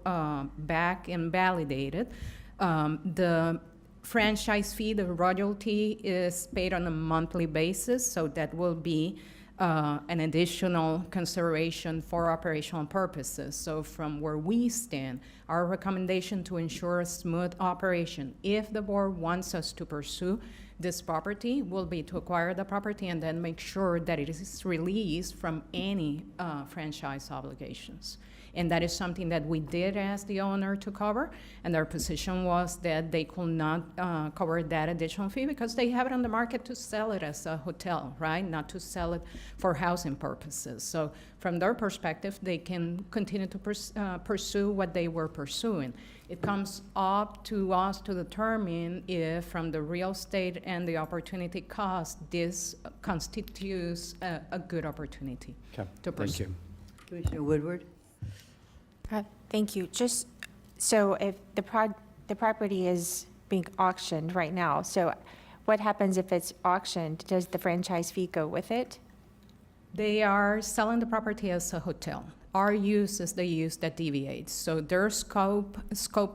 [SPEAKER 14] back and validate it. The franchise fee, the royalty, is paid on a monthly basis, so that will be an additional consideration for operational purposes. So from where we stand, our recommendation to ensure a smooth operation, if the board wants us to pursue this property, will be to acquire the property and then make sure that it is released from any franchise obligations. And that is something that we did ask the owner to cover, and their position was that they could not cover that additional fee because they have it on the market to sell it as a hotel, right? Not to sell it for housing purposes. So from their perspective, they can continue to pursue what they were pursuing. It comes up to us to determine if from the real estate and the opportunity cost, this constitutes a good opportunity
[SPEAKER 5] Okay,
[SPEAKER 14] to pursue.
[SPEAKER 5] thank you.
[SPEAKER 1] Commissioner Woodward?
[SPEAKER 3] Thank you. Just, so if the property is being auctioned right now, so what happens if it's auctioned? Does the franchise fee go with it?
[SPEAKER 14] They are selling the property as a hotel. Our use is the use that deviates. So their scope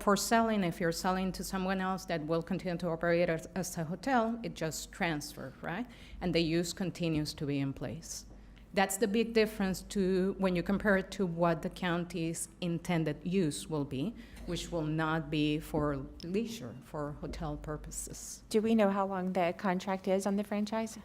[SPEAKER 14] for selling, if you're selling to someone else that will continue to operate as a hotel, it just transfers, right? And the use continues to be in place. That's the big difference to when you compare it to what the county's intended use will be, which will not be for leisure, for hotel purposes.
[SPEAKER 3] Do we know how long the contract is on the franchise?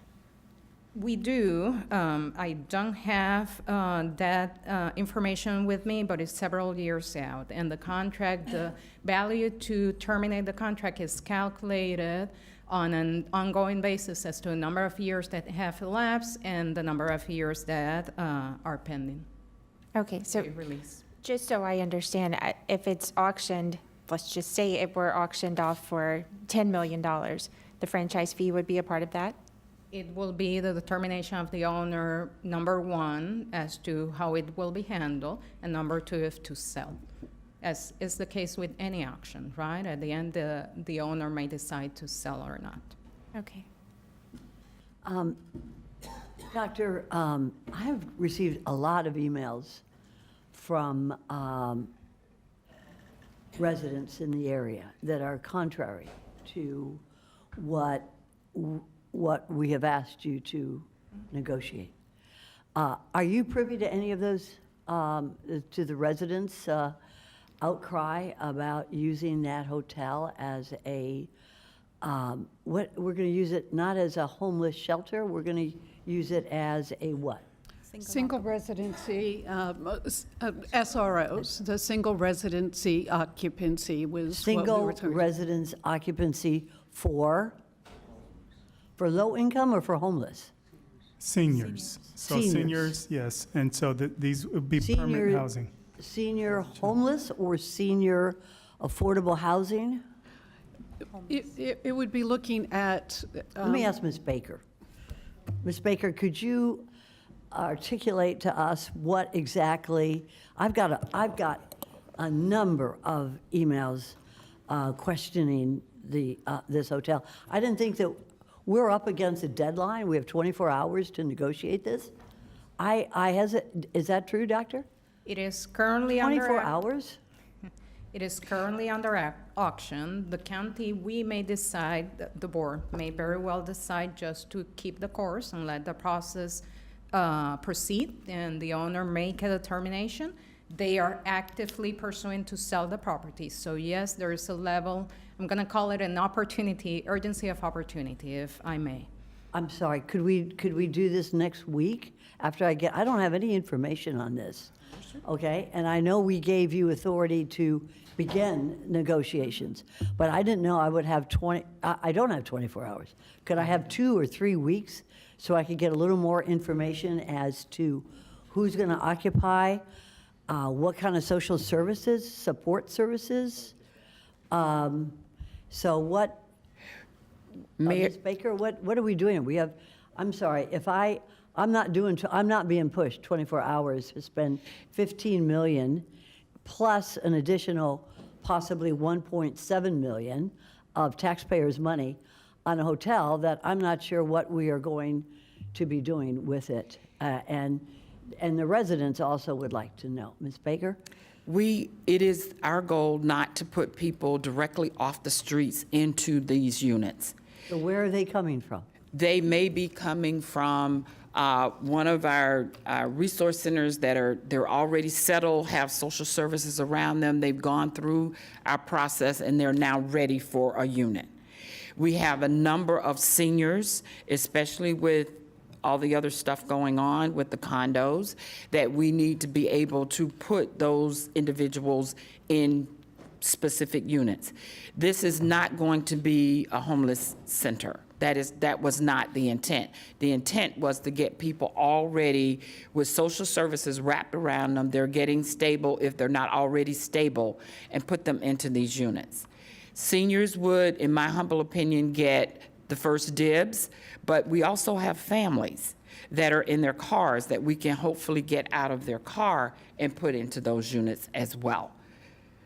[SPEAKER 14] We do. I don't have that information with me, but it's several years out. And the contract, the value to terminate the contract is calculated on an ongoing basis as to a number of years that have elapsed and the number of years that are pending.
[SPEAKER 3] Okay, so
[SPEAKER 14] Release.
[SPEAKER 3] just so I understand, if it's auctioned, let's just say it were auctioned off for $10 million, the franchise fee would be a part of that?
[SPEAKER 14] It will be the determination of the owner, number one, as to how it will be handled, and number two, if to sell. As is the case with any auction, right? At the end, the owner may decide to sell or not.
[SPEAKER 3] Okay.
[SPEAKER 1] Doctor, I have received a lot of emails from residents in the area that are contrary to what we have asked you to negotiate. Are you privy to any of those, to the residents' outcry about using that hotel as a, we're going to use it not as a homeless shelter, we're going to use it as a what?
[SPEAKER 8] Single residency, SROs, the single residency occupancy was what we
[SPEAKER 1] Single
[SPEAKER 8] were talking.
[SPEAKER 1] residence occupancy for low income or for homeless?
[SPEAKER 6] Seniors. So
[SPEAKER 1] Seniors.
[SPEAKER 6] seniors, yes, and so these would be
[SPEAKER 1] Senior-
[SPEAKER 6] permanent housing.
[SPEAKER 1] Senior homeless or senior affordable housing?
[SPEAKER 8] It would be looking at.
[SPEAKER 1] Let me ask Ms. Baker. Ms. Baker, could you articulate to us what exactly, I've got a number of emails questioning this hotel. I didn't think that we're up against a deadline. We have 24 hours to negotiate this. Is that true, Doctor?
[SPEAKER 14] It is currently under
[SPEAKER 1] 24 hours?
[SPEAKER 14] It is currently under auction. The county, we may decide, the board may very well decide just to keep the course and let the process proceed, and the owner make a determination. They are actively pursuing to sell the property. So yes, there is a level, I'm gonna call it an opportunity, urgency of opportunity, if I may.
[SPEAKER 1] I'm sorry, could we do this next week after I don't have any information on this. Okay, and I know we gave you authority to begin negotiations, but I didn't know I would have I don't have 24 hours. Could I have 2 or 3 weeks so I could get a little more information as to who's going to occupy, what kind of social services, support services? So what, Ms. Baker, what are we doing? I'm sorry, I'm not being pushed 24 hours to spend $15 million plus an additional possibly $1.7 million of taxpayers' money on a hotel that I'm not sure what we are going to be doing with it. And the residents also would like to know. Ms. Baker?
[SPEAKER 4] It is our goal not to put people directly off the streets into these units.
[SPEAKER 1] So where are they coming from?
[SPEAKER 4] They may be coming from one of our resource centers they're already settled, have social services around them. They've gone through our process and they're now ready for a unit. We have a number of seniors, especially with all the other stuff going on with the condos, that we need to be able to put those individuals in specific units. This is not going to be a homeless center. That was not the intent. The intent was to get people already with social services wrapped around them. They're getting stable if they're not already stable, and put them into these units. Seniors would, in my humble opinion, get the first dibs, but we also have families that are in their cars that we can hopefully get out of their car and put into those units as well.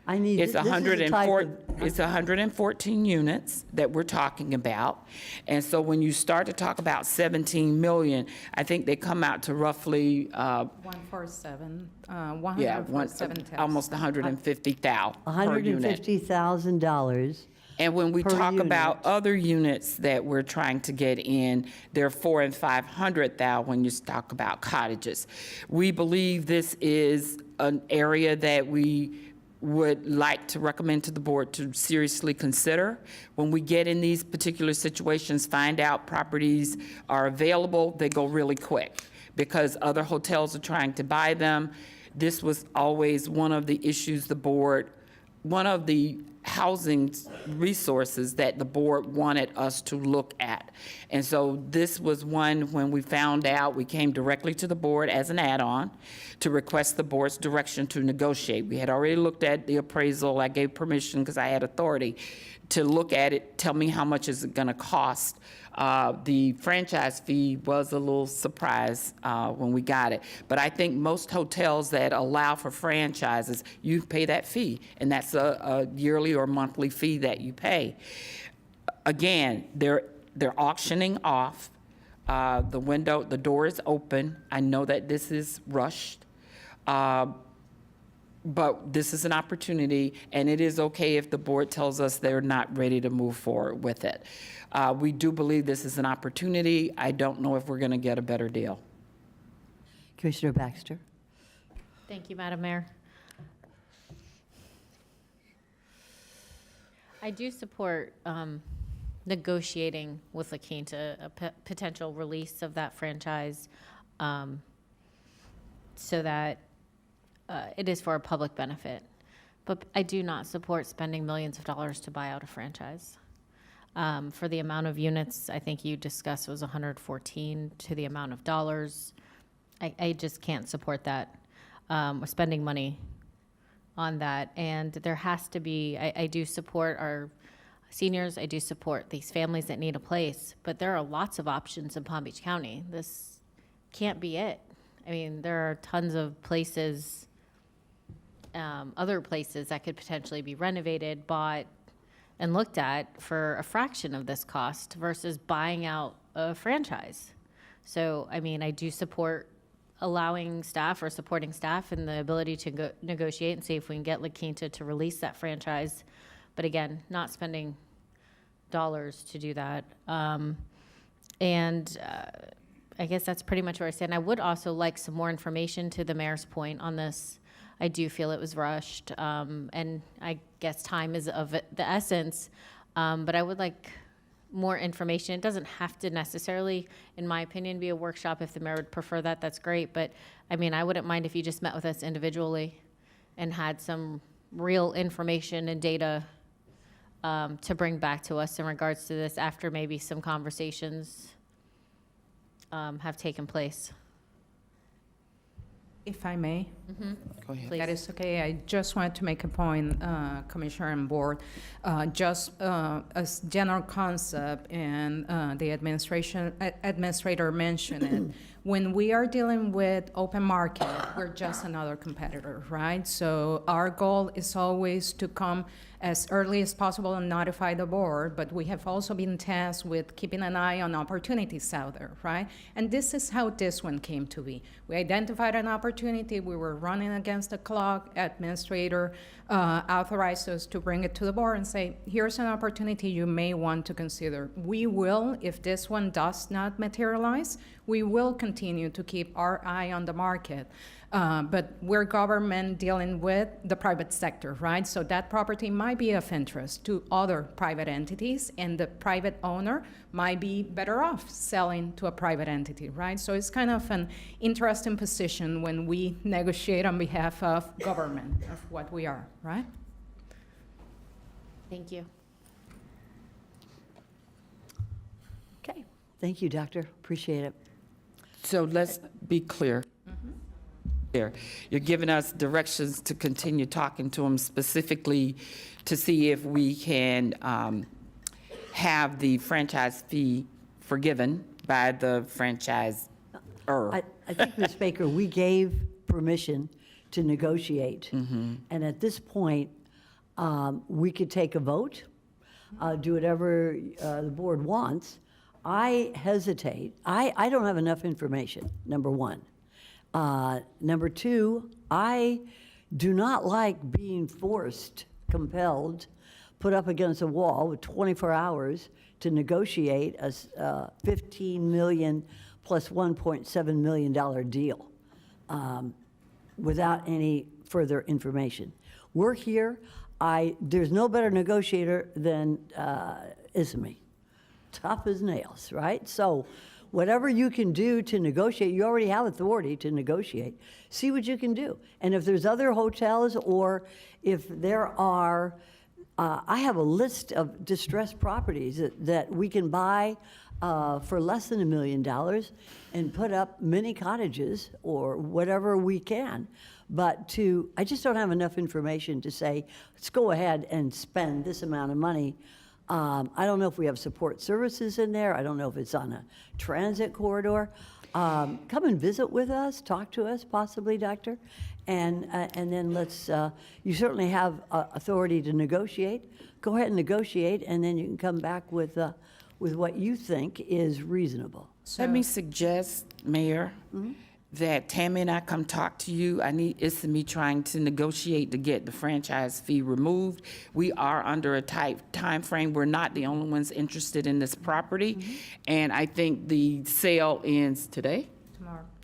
[SPEAKER 4] It's 114 units that we're talking about. And so when you start to talk about 17 million, I think they come out to roughly
[SPEAKER 14] 147, 147,000.
[SPEAKER 4] almost 150,000 per unit.
[SPEAKER 1] $150,000.
[SPEAKER 4] And when we
[SPEAKER 1] per
[SPEAKER 4] talk
[SPEAKER 1] unit.
[SPEAKER 4] about other units that we're trying to get in, they're 400,000 and 500,000 when you talk about cottages. We believe this is an area that we would like to recommend to the board to seriously consider. When we get in these particular situations, find out properties are available, they go really quick because other hotels are trying to buy them. This was always one of the issues one of the housing resources that the board wanted us to look at. And so this was one, when we found out, we came directly to the board as an add-on to request the board's direction to negotiate. We had already looked at the appraisal. I gave permission because I had authority to look at it, tell me how much is it gonna cost. The franchise fee was a little surprise when we got it. But I think most hotels that allow for franchises, you pay that fee, and that's a yearly or monthly fee that you pay. Again, they're auctioning off. The door is open. I know that this is rushed. But this is an opportunity, and it is okay if the board tells us they're not ready to move forward with it. We do believe this is an opportunity. I don't know if we're going to get a better deal.
[SPEAKER 1] Commissioner Baxter.
[SPEAKER 7] Thank you, Madam Mayor. I do support negotiating with La Quinta a potential release of that franchise so that it is for a public benefit. But I do not support spending millions of dollars to buy out a franchise. For the amount of units, I think you discussed was 114 to the amount of dollars. I just can't support that. We're spending money on that. And there has to be, I do support our seniors. I do support these families that need a place. But there are lots of options in Palm Beach County. This can't be it. I mean, there are tons of places, other places that could potentially be renovated, bought, and looked at for a fraction of this cost versus buying out a franchise. So, I mean, I do support allowing staff or supporting staff in the ability to negotiate and see if we can get La Quinta to release that franchise. But again, not spending dollars to do that. I guess that's pretty much where I stand. I would also like some more information to the mayor's point on this. I do feel it was rushed, and I guess time is of the essence, but I would like more information. It doesn't have to necessarily, in my opinion, be a workshop. If the mayor would prefer that, that's great, but I mean, I wouldn't mind if you just met with us individually and had some real information and data to bring back to us in regards to this after maybe some conversations have taken place.
[SPEAKER 14] If I may?
[SPEAKER 4] Go ahead.
[SPEAKER 7] Please.
[SPEAKER 14] That is okay. I just wanted to make a point, Commissioner and Board, just as general concept, and the administrator mentioned it. When we are dealing with open market, we're just another competitor, right? So our goal is always to come as early as possible and notify the board, but we have also been tasked with keeping an eye on opportunities out there, right? And this is how this one came to be. We identified an opportunity, we were running against the clock, administrator authorized us to bring it to the board and say, here's an opportunity you may want to consider. We will, if this one does not materialize, we will continue to keep our eye on the market. But we're government dealing with the private sector, right? So that property might be of interest to other private entities, and the private owner might be better off selling to a private entity, right? So it's kind of an interesting position when we negotiate on behalf of government, of what we are, right?
[SPEAKER 7] Thank you.
[SPEAKER 1] Okay, thank you, Doctor, appreciate it.
[SPEAKER 4] So let's be clear. There, you're giving us directions to continue talking to them specifically to see if we can have the franchise fee forgiven by the franchisor.
[SPEAKER 1] I think, Ms. Baker, we gave permission to negotiate. And at this point, we could take a vote, do whatever the board wants. I hesitate. I don't have enough information, number one. Number two, I do not like being forced, compelled, put up against a wall with 24 hours to negotiate a $15 million plus $1.7 million deal without any further information. We're here. There's no better negotiator than Isme. Tough as nails, right? So whatever you can do to negotiate, you already have authority to negotiate. See what you can do. And if there's other hotels, or if there are, I have a list of distressed properties that we can buy for less than $1 million and put up mini cottages or whatever we can. But I just don't have enough information to say, let's go ahead and spend this amount of money. I don't know if we have support services in there. I don't know if it's on a transit corridor. Come and visit with us, talk to us, possibly, Doctor, and then let's. You certainly have authority to negotiate. Go ahead and negotiate, and then you can come back with what you think is reasonable.
[SPEAKER 4] Let me suggest, Mayor, that Tammy and I come talk to you. I need Isme trying to negotiate to get the franchise fee removed. We are under a tight time frame. We're not the only ones interested in this property. And I think the sale ends today?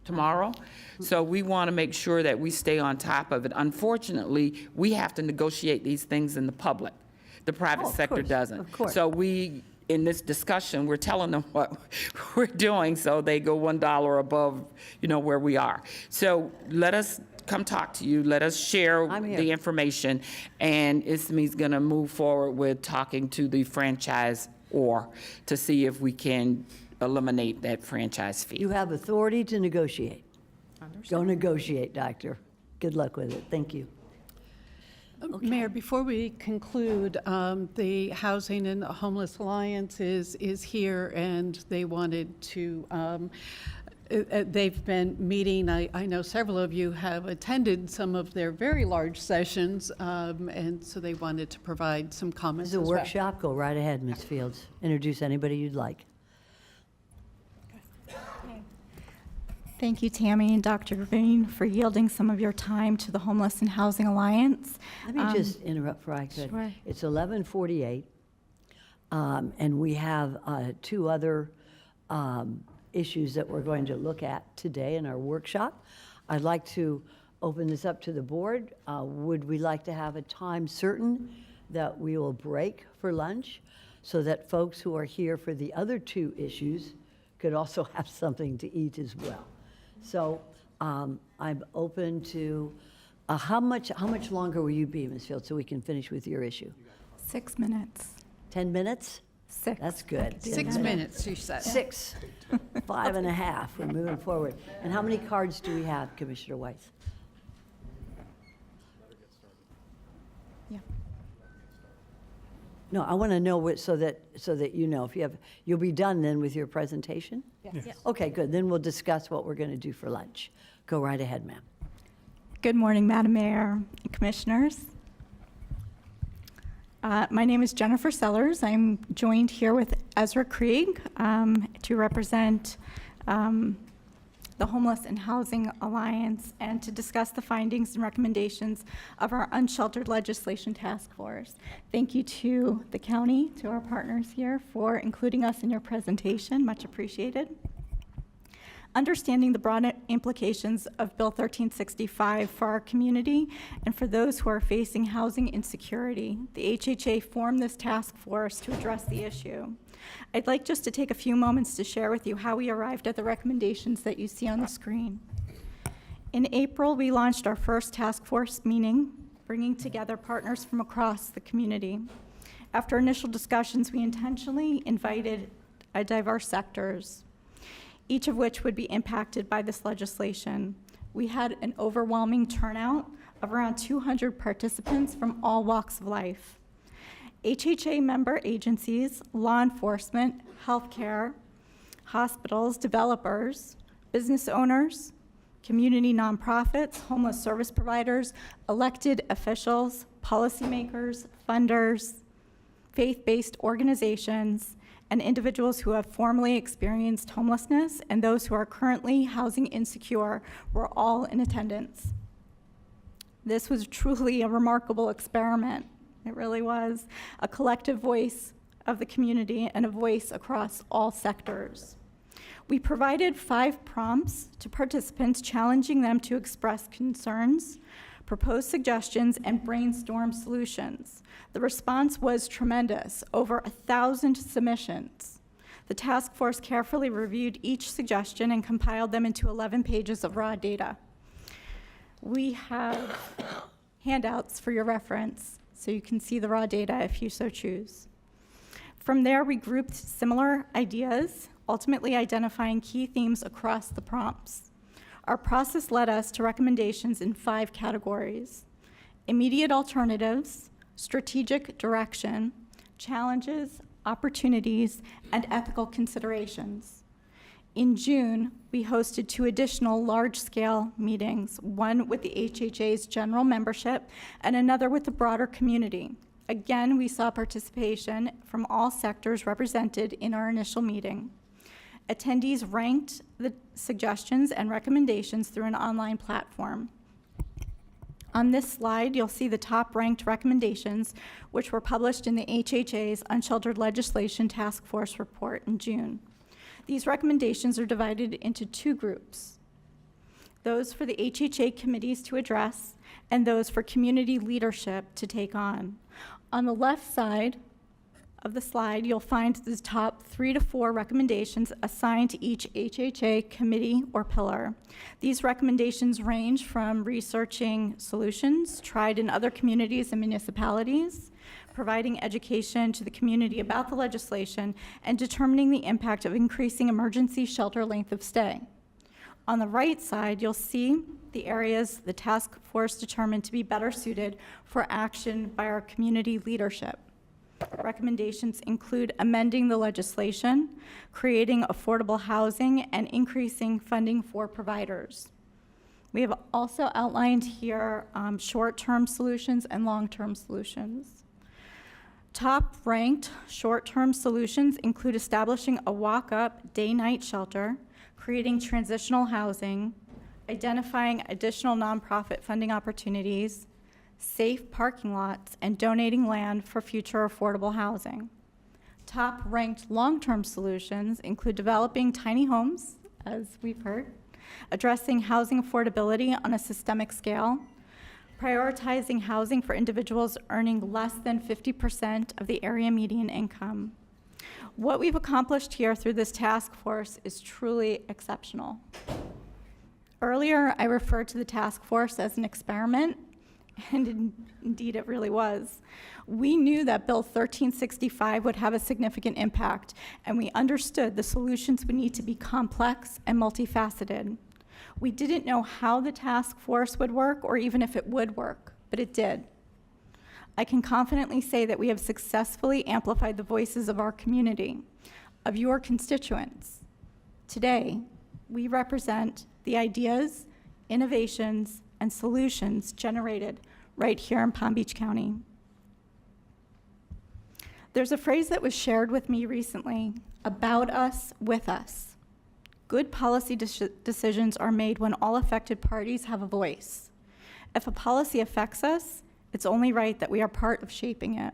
[SPEAKER 4] Tomorrow. So we want to make sure that we stay on top of it. Unfortunately, we have to negotiate these things in the public. The private sector doesn't.
[SPEAKER 1] Of course.
[SPEAKER 4] So in this discussion, we're telling them what we're doing, so they go $1 above, where we are. So let us come talk to you. Let us share the information, and Isme's going to move forward with talking to the franchisor to see if we can eliminate that franchise fee.
[SPEAKER 1] You have authority to negotiate. Go negotiate, Doctor. Good luck with it. Thank you.
[SPEAKER 8] Mayor, before we conclude, the Housing and Homeless Alliance is here, and they wanted to, they've been meeting. I know several of you have attended some of their very large sessions, and so they wanted to provide some comments
[SPEAKER 1] This is
[SPEAKER 8] as
[SPEAKER 1] a
[SPEAKER 8] well.
[SPEAKER 1] workshop. Go right ahead, Ms. Fields. Introduce anybody you'd like.
[SPEAKER 15] Thank you, Tammy and Dr. Green, for yielding some of your time to the Homeless and Housing Alliance.
[SPEAKER 1] Let me just interrupt for I could.
[SPEAKER 15] Sure.
[SPEAKER 1] It's 11:48, and we have two other issues that we're going to look at today in our workshop. I'd like to open this up to the board. Would we like to have a time certain that we will break for lunch so that folks who are here for the other two issues could also have something to eat as well? So I'm open to, how much longer will you be, Ms. Fields, so we can finish with your issue?
[SPEAKER 15] 6 minutes.
[SPEAKER 1] 10 minutes?
[SPEAKER 15] 6.
[SPEAKER 1] That's good.
[SPEAKER 8] 6 minutes, she said.
[SPEAKER 1] 6, 5.5, we're moving forward. And how many cards do we have, Commissioner Weiss?
[SPEAKER 15] Yeah.
[SPEAKER 1] No, I want to know what, so that you know, if you have, you'll be done then with your presentation?
[SPEAKER 15] Yes.
[SPEAKER 1] Okay, good. Then we'll discuss what we're going to do for lunch. Go right ahead, ma'am.
[SPEAKER 15] Good morning, Madam Mayor and Commissioners. My name is Jennifer Sellers. I'm joined here with Ezra Krieg to represent the Homeless and Housing Alliance and to discuss the findings and recommendations of our Unsheltered Legislation Task Force. Thank you to the county, to our partners here for including us in your presentation. Much appreciated. Understanding the broad implications of Bill 1365 for our community and for those who are facing housing insecurity, the HHA formed this task force to address the issue. I'd like just to take a few moments to share with you how we arrived at the recommendations that you see on the screen. In April, we launched our first task force meeting, bringing together partners from across the community. After initial discussions, we intentionally invited diverse sectors, each of which would be impacted by this legislation. We had an overwhelming turnout of around 200 participants from all walks of life. HHA member agencies, law enforcement, healthcare, hospitals, developers, business owners, community nonprofits, homeless service providers, elected officials, policymakers, funders, faith-based organizations, and individuals who have formerly experienced homelessness and those who are currently housing insecure were all in attendance. This was truly a remarkable experiment. It really was a collective voice of the community and a voice across all sectors. We provided 5 prompts to participants, challenging them to express concerns, propose suggestions, and brainstorm solutions. The response was tremendous, over 1,000 submissions. The task force carefully reviewed each suggestion and compiled them into 11 pages of raw data. We have handouts for your reference, so you can see the raw data if you so choose. From there, we grouped similar ideas, ultimately identifying key themes across the prompts. Our process led us to recommendations in 5 categories: immediate alternatives, strategic direction, challenges, opportunities, and ethical considerations. In June, we hosted 2 additional large-scale meetings, one with the HHA's general membership and another with the broader community. Again, we saw participation from all sectors represented in our initial meeting. Attendees ranked the suggestions and recommendations through an online platform. On this slide, you'll see the top-ranked recommendations, which were published in the HHA's Unsheltered Legislation Task Force report in June. These recommendations are divided into 2 groups: those for the HHA committees to address and those for community leadership to take on. On the left side of the slide, you'll find the top 3 to 4 recommendations assigned to each HHA committee or pillar. These recommendations range from researching solutions tried in other communities and municipalities, providing education to the community about the legislation, and determining the impact of increasing emergency shelter length of stay. On the right side, you'll see the areas the task force determined to be better suited for action by our community leadership. Recommendations include amending the legislation, creating affordable housing, and increasing funding for providers. We have also outlined here short-term solutions and long-term solutions. Top-ranked short-term solutions include establishing a walk-up day-night shelter, creating transitional housing, identifying additional nonprofit funding opportunities, safe parking lots, and donating land for future affordable housing. Top-ranked long-term solutions include developing tiny homes, as we've heard, addressing housing affordability on a systemic scale, prioritizing housing for individuals earning less than 50% of the area median income. What we've accomplished here through this task force is truly exceptional. Earlier, I referred to the task force as an experiment, and indeed it really was. We knew that Bill 1365 would have a significant impact, and we understood the solutions would need to be complex and multifaceted. We didn't know how the task force would work or even if it would work, but it did. I can confidently say that we have successfully amplified the voices of our community, of your constituents. Today, we represent the ideas, innovations, and solutions generated right here in Palm Beach County. There's a phrase that was shared with me recently, about us, with us. Good policy decisions are made when all affected parties have a voice. If a policy affects us, it's only right that we are part of shaping it.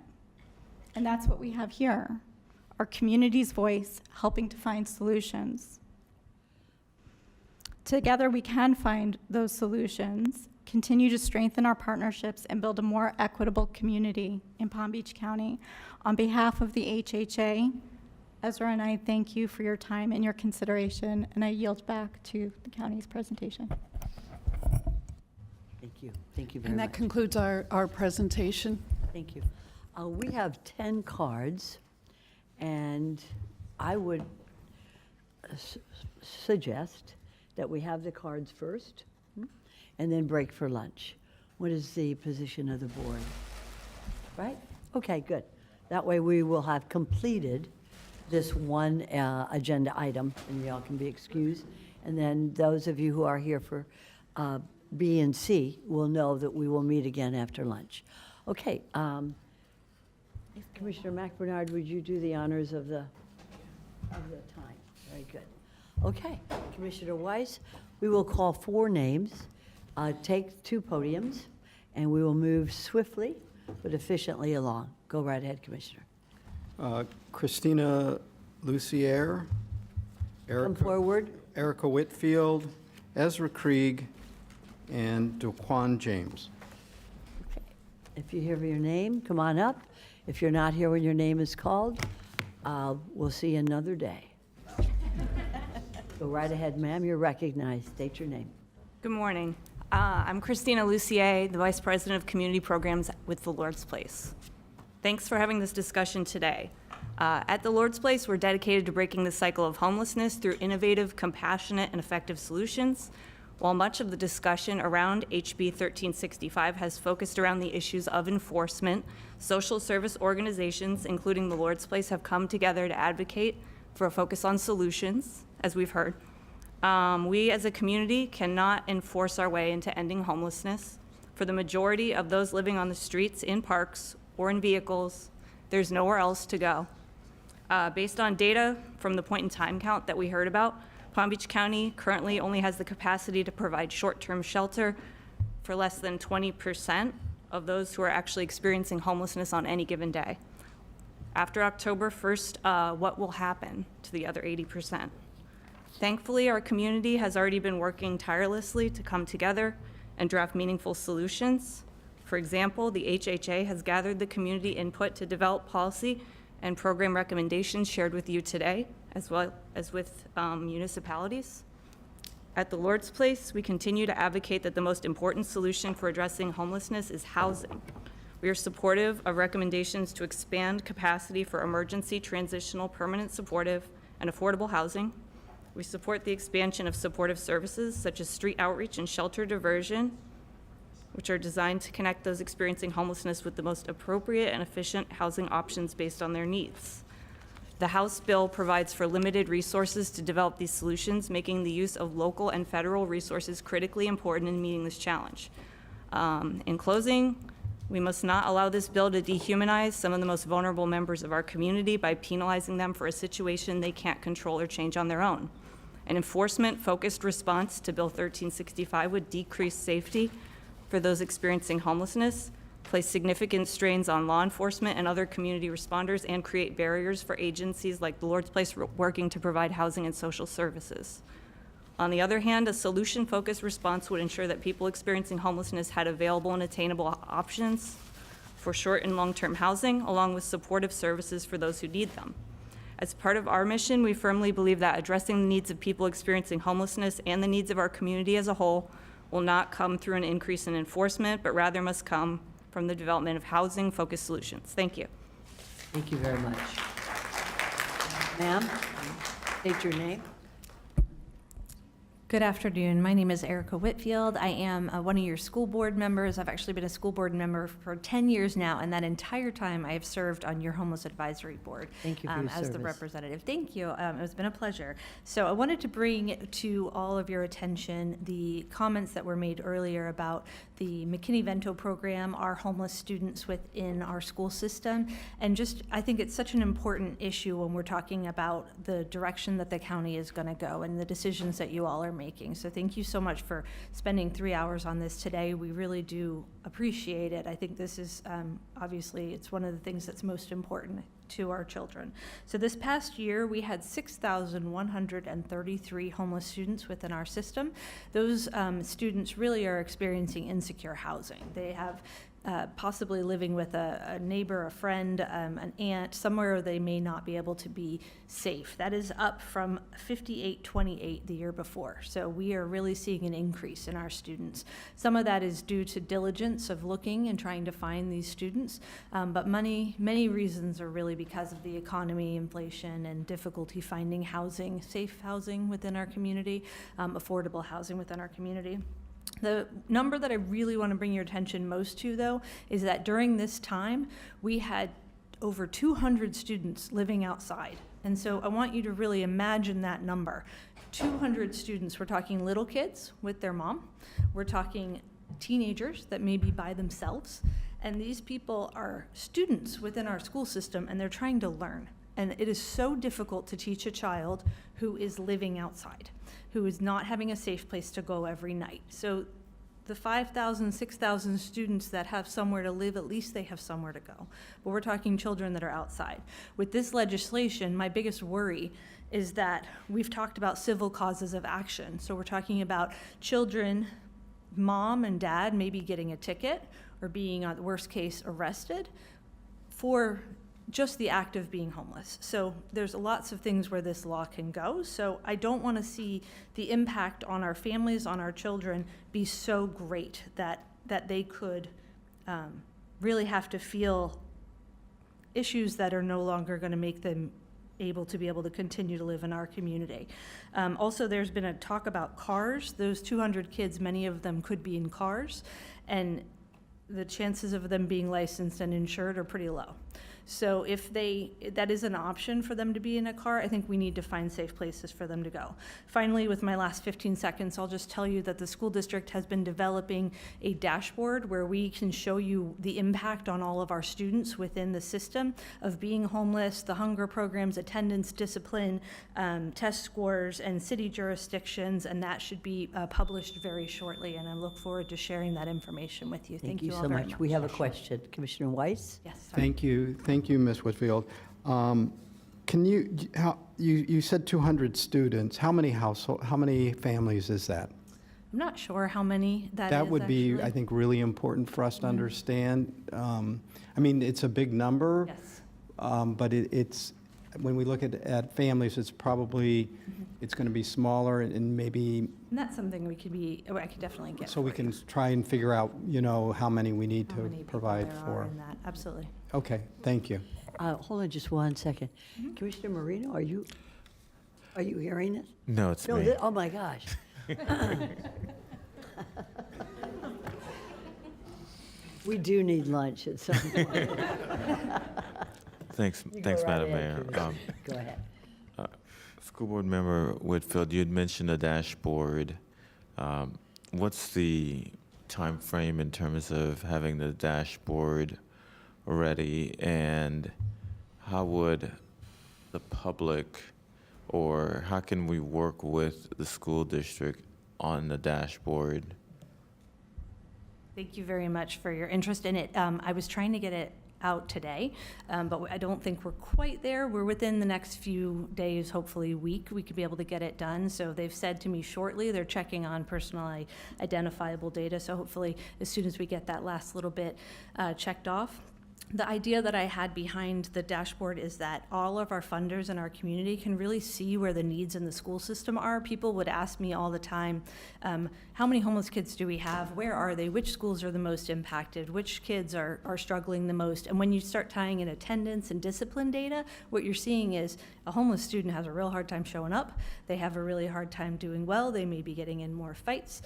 [SPEAKER 15] And that's what we have here, our community's voice helping to find solutions. Together, we can find those solutions, continue to strengthen our partnerships, and build a more equitable community in Palm Beach County. On behalf of the HHA, Ezra and I thank you for your time and your consideration, and I yield back to the county's presentation.
[SPEAKER 1] Thank you. Thank you very
[SPEAKER 8] And
[SPEAKER 1] much.
[SPEAKER 8] that concludes our presentation.
[SPEAKER 1] Thank you. We have 10 cards, and I would suggest that we have the cards first and then break for lunch. What is the position of the board? Right? Okay, good. That way we will have completed this one agenda item, and y'all can be excused. And then those of you who are here for B and C will know that we will meet again after lunch. Okay. Commissioner McBernard, would you do the honors of the time? Very good. Okay, Commissioner Weiss, we will call 4 names, take 2 podiums, and we will move swiftly but efficiently along. Go right ahead, Commissioner.
[SPEAKER 5] Christina Lucier,
[SPEAKER 1] Come forward.
[SPEAKER 5] Erica Whitfield, Ezra Krieg, and Daquan James.
[SPEAKER 1] Okay. If you hear your name, come on up. If you're not here when your name is called, we'll see you another day. Go right ahead, ma'am. You're recognized. State your name.
[SPEAKER 16] Good morning. I'm Christina Lucier, the Vice President of Community Programs with the Lord's Place. Thanks for having this discussion today. At the Lord's Place, we're dedicated to breaking the cycle of homelessness through innovative, compassionate, and effective solutions. While much of the discussion around HB 1365 has focused around the issues of enforcement, social service organizations, including the Lord's Place, have come together to advocate for a focus on solutions, as we've heard. We as a community cannot enforce our way into ending homelessness. For the majority of those living on the streets, in parks, or in vehicles, there's nowhere else to go. Based on data from the point in time count that we heard about, Palm Beach County currently only has the capacity to provide short-term shelter for less than 20% of those who are actually experiencing homelessness on any given day. After October 1st, what will happen to the other 80%? Thankfully, our community has already been working tirelessly to come together and draft meaningful solutions. For example, the HHA has gathered the community input to develop policy and program recommendations shared with you today, as well as with municipalities. At the Lord's Place, we continue to advocate that the most important solution for addressing homelessness is housing. We are supportive of recommendations to expand capacity for emergency, transitional, permanent, supportive, and affordable housing. We support the expansion of supportive services such as street outreach and shelter diversion, which are designed to connect those experiencing homelessness with the most appropriate and efficient housing options based on their needs. The House bill provides for limited resources to develop these solutions, making the use of local and federal resources critically important in meeting this challenge. In closing, we must not allow this bill to dehumanize some of the most vulnerable members of our community by penalizing them for a situation they can't control or change on their own. An enforcement-focused response to Bill 1365 would decrease safety for those experiencing homelessness, place significant strains on law enforcement and other community responders, and create barriers for agencies like the Lord's Place working to provide housing and social services. On the other hand, a solution-focused response would ensure that people experiencing homelessness had available and attainable options for short and long-term housing, along with supportive services for those who need them. As part of our mission, we firmly believe that addressing the needs of people experiencing homelessness and the needs of our community as a whole will not come through an increase in enforcement, but rather must come from the development of housing-focused solutions. Thank you.
[SPEAKER 1] Thank you very much. Ma'am, state your name.
[SPEAKER 17] Good afternoon. My name is Erica Whitfield. I am one of your school board members. I've actually been a school board member for 10 years now, and that entire time I have served on your homeless advisory board.
[SPEAKER 1] Thank you for your
[SPEAKER 17] as the
[SPEAKER 1] service.
[SPEAKER 17] representative. Thank you. It's been a pleasure. So I wanted to bring to all of your attention the comments that were made earlier about the McKinney-Vento program, our homeless students within our school system, and just, I think it's such an important issue when we're talking about the direction that the county is going to go and the decisions that you all are making. So thank you so much for spending 3 hours on this today. We really do appreciate it. I think this is, obviously, it's one of the things that's most important to our children. So this past year, we had 6,133 homeless students within our system. Those students really are experiencing insecure housing. They have possibly living with a neighbor, a friend, an aunt, somewhere they may not be able to be safe. That is up from 5828 the year before. So we are really seeing an increase in our students. Some of that is due to diligence of looking and trying to find these students, but many reasons are really because of the economy, inflation, and difficulty finding housing, safe housing within our community, affordable housing within our community. The number that I really want to bring your attention most to, though, is that during this time, we had over 200 students living outside. And so I want you to really imagine that number. 200 students, we're talking little kids with their mom. We're talking teenagers that may be by themselves. And these people are students within our school system, and they're trying to learn. And it is so difficult to teach a child who is living outside, who is not having a safe place to go every night. So the 5,000, 6,000 students that have somewhere to live, at least they have somewhere to go. But we're talking children that are outside. With this legislation, my biggest worry is that we've talked about civil causes of action. So we're talking about children, mom and dad maybe getting a ticket or being, at the worst case, arrested for just the act of being homeless. So there's lots of things where this law can go. So I don't want to see the impact on our families, on our children, be so great that they could really have to feel issues that are no longer going to make them able to continue to live in our community. Also, there's been a talk about cars. Those 200 kids, many of them could be in cars, and the chances of them being licensed and insured are pretty low. So if that is an option for them to be in a car, I think we need to find safe places for them to go. Finally, with my last 15 seconds, I'll just tell you that the school district has been developing a dashboard where we can show you the impact on all of our students within the system of being homeless, the hunger programs, attendance, discipline, test scores, and city jurisdictions, and that should be published very shortly, and I look forward to sharing that information with you. Thank you all
[SPEAKER 1] so
[SPEAKER 17] very
[SPEAKER 1] much. We have a question. Commissioner Weiss?
[SPEAKER 17] Yes. Sorry.
[SPEAKER 5] Thank you, Ms. Whitfield. Can you said 200 students. How many families is that?
[SPEAKER 17] I'm not sure how many that is.
[SPEAKER 5] That would be,
[SPEAKER 17] actually.
[SPEAKER 5] I think, really important for us to understand. I mean, it's a big number.
[SPEAKER 17] Yes.
[SPEAKER 5] But it's, when we look at families, it's probably, it's going to be smaller and maybe.
[SPEAKER 17] And that's something I could definitely get.
[SPEAKER 5] So we
[SPEAKER 17] for
[SPEAKER 5] can
[SPEAKER 17] you.
[SPEAKER 5] try and figure out, how many we need
[SPEAKER 17] How
[SPEAKER 5] to
[SPEAKER 17] many people
[SPEAKER 5] provide
[SPEAKER 17] there are
[SPEAKER 5] for.
[SPEAKER 17] in that. Absolutely.
[SPEAKER 5] Okay, thank you.
[SPEAKER 1] Hold on just 1 second. Commissioner Marino, are you hearing this?
[SPEAKER 9] No, it's
[SPEAKER 1] No,
[SPEAKER 9] me.
[SPEAKER 1] oh my gosh. We do need lunch at some point.
[SPEAKER 9] Thanks,
[SPEAKER 1] You go right
[SPEAKER 9] Madam
[SPEAKER 1] ahead,
[SPEAKER 9] Mayor.
[SPEAKER 1] Commissioner. Go ahead.
[SPEAKER 9] School Board Member Whitfield, you had mentioned a dashboard. What's the time frame in terms of having the dashboard ready, and how would the public, or how can we work with the school district on the dashboard?
[SPEAKER 17] Thank you very much for your interest in it. I was trying to get it out today, but I don't think we're quite there. We're within the next few days, hopefully week, we could be able to get it done. So they've said to me shortly, they're checking on personally identifiable data. So hopefully as soon as we get that last little bit checked off, The idea that I had behind the dashboard is that all of our funders in our community can really see where the needs in the school system are. People would ask me all the time, how many homeless kids do we have? Where are they? Which schools are the most impacted? Which kids are struggling the most? And when you start tying in attendance and discipline data, what you're seeing is a homeless student has a real hard time showing up. They have a really hard time doing well. They may be getting in more fights.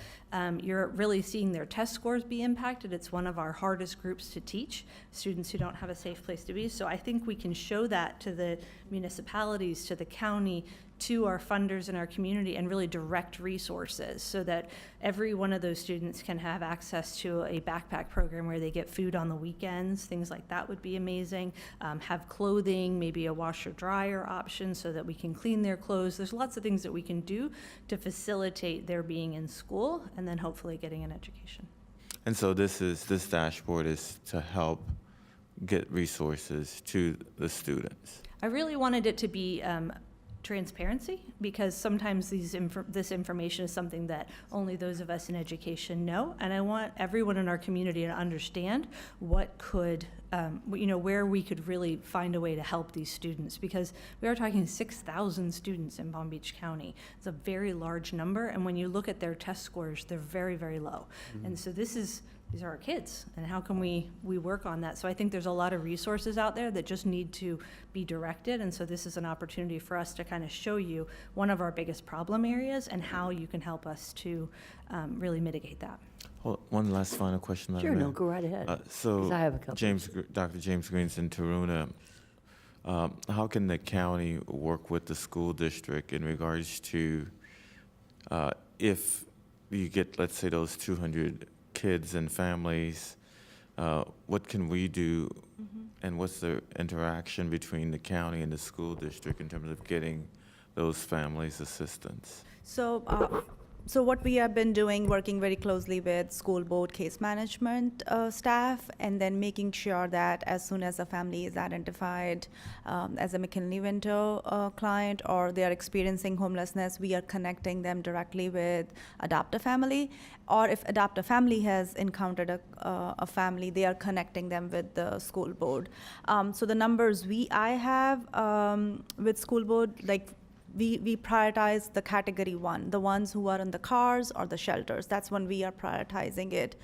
[SPEAKER 17] You're really seeing their test scores be impacted. It's one of our hardest groups to teach, students who don't have a safe place to be. So I think we can show that to the municipalities, to the county, to our funders in our community, and really direct resources so that every one of those students can have access to a backpack program where they get food on the weekends. Things like that would be amazing. Have clothing, maybe a washer dryer option so that we can clean their clothes. There's lots of things that we can do to facilitate their being in school and then hopefully getting an education.
[SPEAKER 9] And so this dashboard is to help get resources to the students.
[SPEAKER 17] I really wanted it to be transparency, because sometimes this information is something that only those of us in education know, and I want everyone in our community to understand what could, where we could really find a way to help these students, because we are talking 6,000 students in Palm Beach County. It's a very large number, and when you look at their test scores, they're very, very low. And so these are our kids, and how can we work on that? So I think there's a lot of resources out there that just need to be directed, and so this is an opportunity for us to kind of show you one of our biggest problem areas and how you can help us to really mitigate that.
[SPEAKER 9] Well, one last final question, Madam
[SPEAKER 1] Sure,
[SPEAKER 9] Mayor.
[SPEAKER 1] no, go right ahead. 'Cause
[SPEAKER 9] So,
[SPEAKER 1] I have a couple.
[SPEAKER 9] Dr. James Greens in Taruna, how can the county work with the school district in regards to if you get, let's say, those 200 kids and families, what can we do, and what's the interaction between the county and the school district in terms of getting those families assistance?
[SPEAKER 10] So what we have been doing, working very closely with school board case management staff, and then making sure that as soon as a family is identified as a McKinley-Vento client, or they are experiencing homelessness, we are connecting them directly with Adopt-A-Family. Or if Adopt-A-Family has encountered a family, they are connecting them with the school board. So the numbers I have with school board, like, we prioritize the category 1, the ones who are in the cars or the shelters. That's when we are prioritizing it.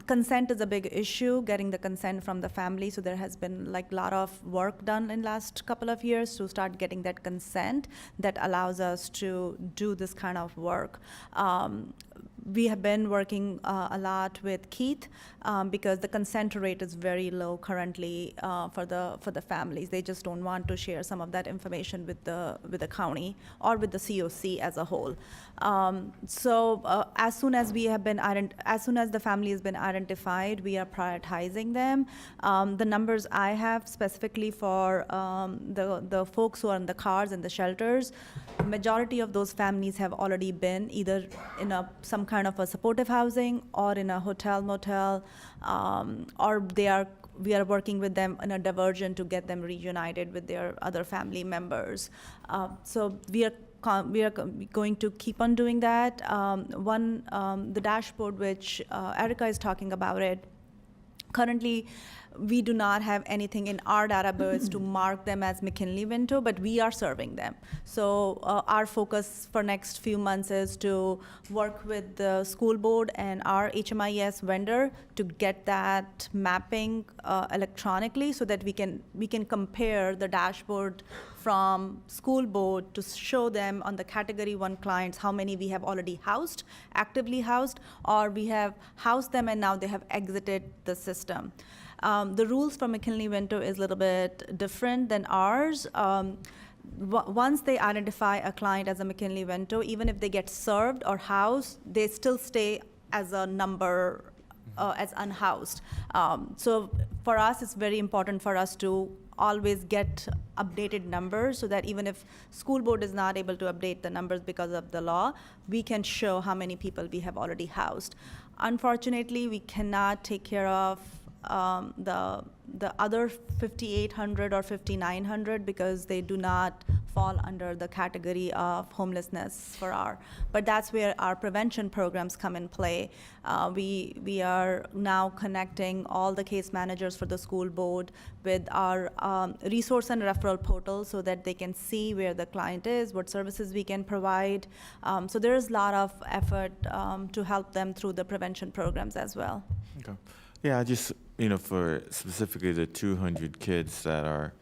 [SPEAKER 10] Consent is a big issue, getting the consent from the family. So there has been like a lot of work done in last couple of years to start getting that consent that allows us to do this kind of work. We have been working a lot with Keith because the consent rate is very low currently for the families. They just don't want to share some of that information with the county or with the COC as a whole. So as soon as the family has been identified, we are prioritizing them. The numbers I have specifically for the folks who are in the cars and the shelters, majority of those families have already been either in some kind of a supportive housing or in a hotel, motel, or we are working with them in a diversion to get them reunited with their other family members. So we are going to keep on doing that. The dashboard, which Erica is talking about it, currently, we do not have anything in our database to mark them as McKinley-Vento, but we are serving them. So our focus for next few months is to work with the school board and our HMIS vendor to get that mapping electronically so that we can compare the dashboard from school board to show them on the category 1 clients how many we have already housed, actively housed, or we have housed them and now they have exited the system. The rules for McKinley-Vento is a little bit different than ours. Once they identify a client as a McKinley-Vento, even if they get served or housed, they still stay as a number as unhoused. So for us, it's very important for us to always get updated numbers so that even if school board is not able to update the numbers because of the law, we can show how many people we have already housed. Unfortunately, we cannot take care of the other 5,800 or 5,900 because they do not fall under the category of homelessness but that's where our prevention programs come in play. We are now connecting all the case managers for the school board with our resource and referral portal so that they can see where the client is, what services we can provide. So there is a lot of effort to help them through the prevention programs as well.
[SPEAKER 9] Okay. Yeah, I just, for specifically the 200 kids that are,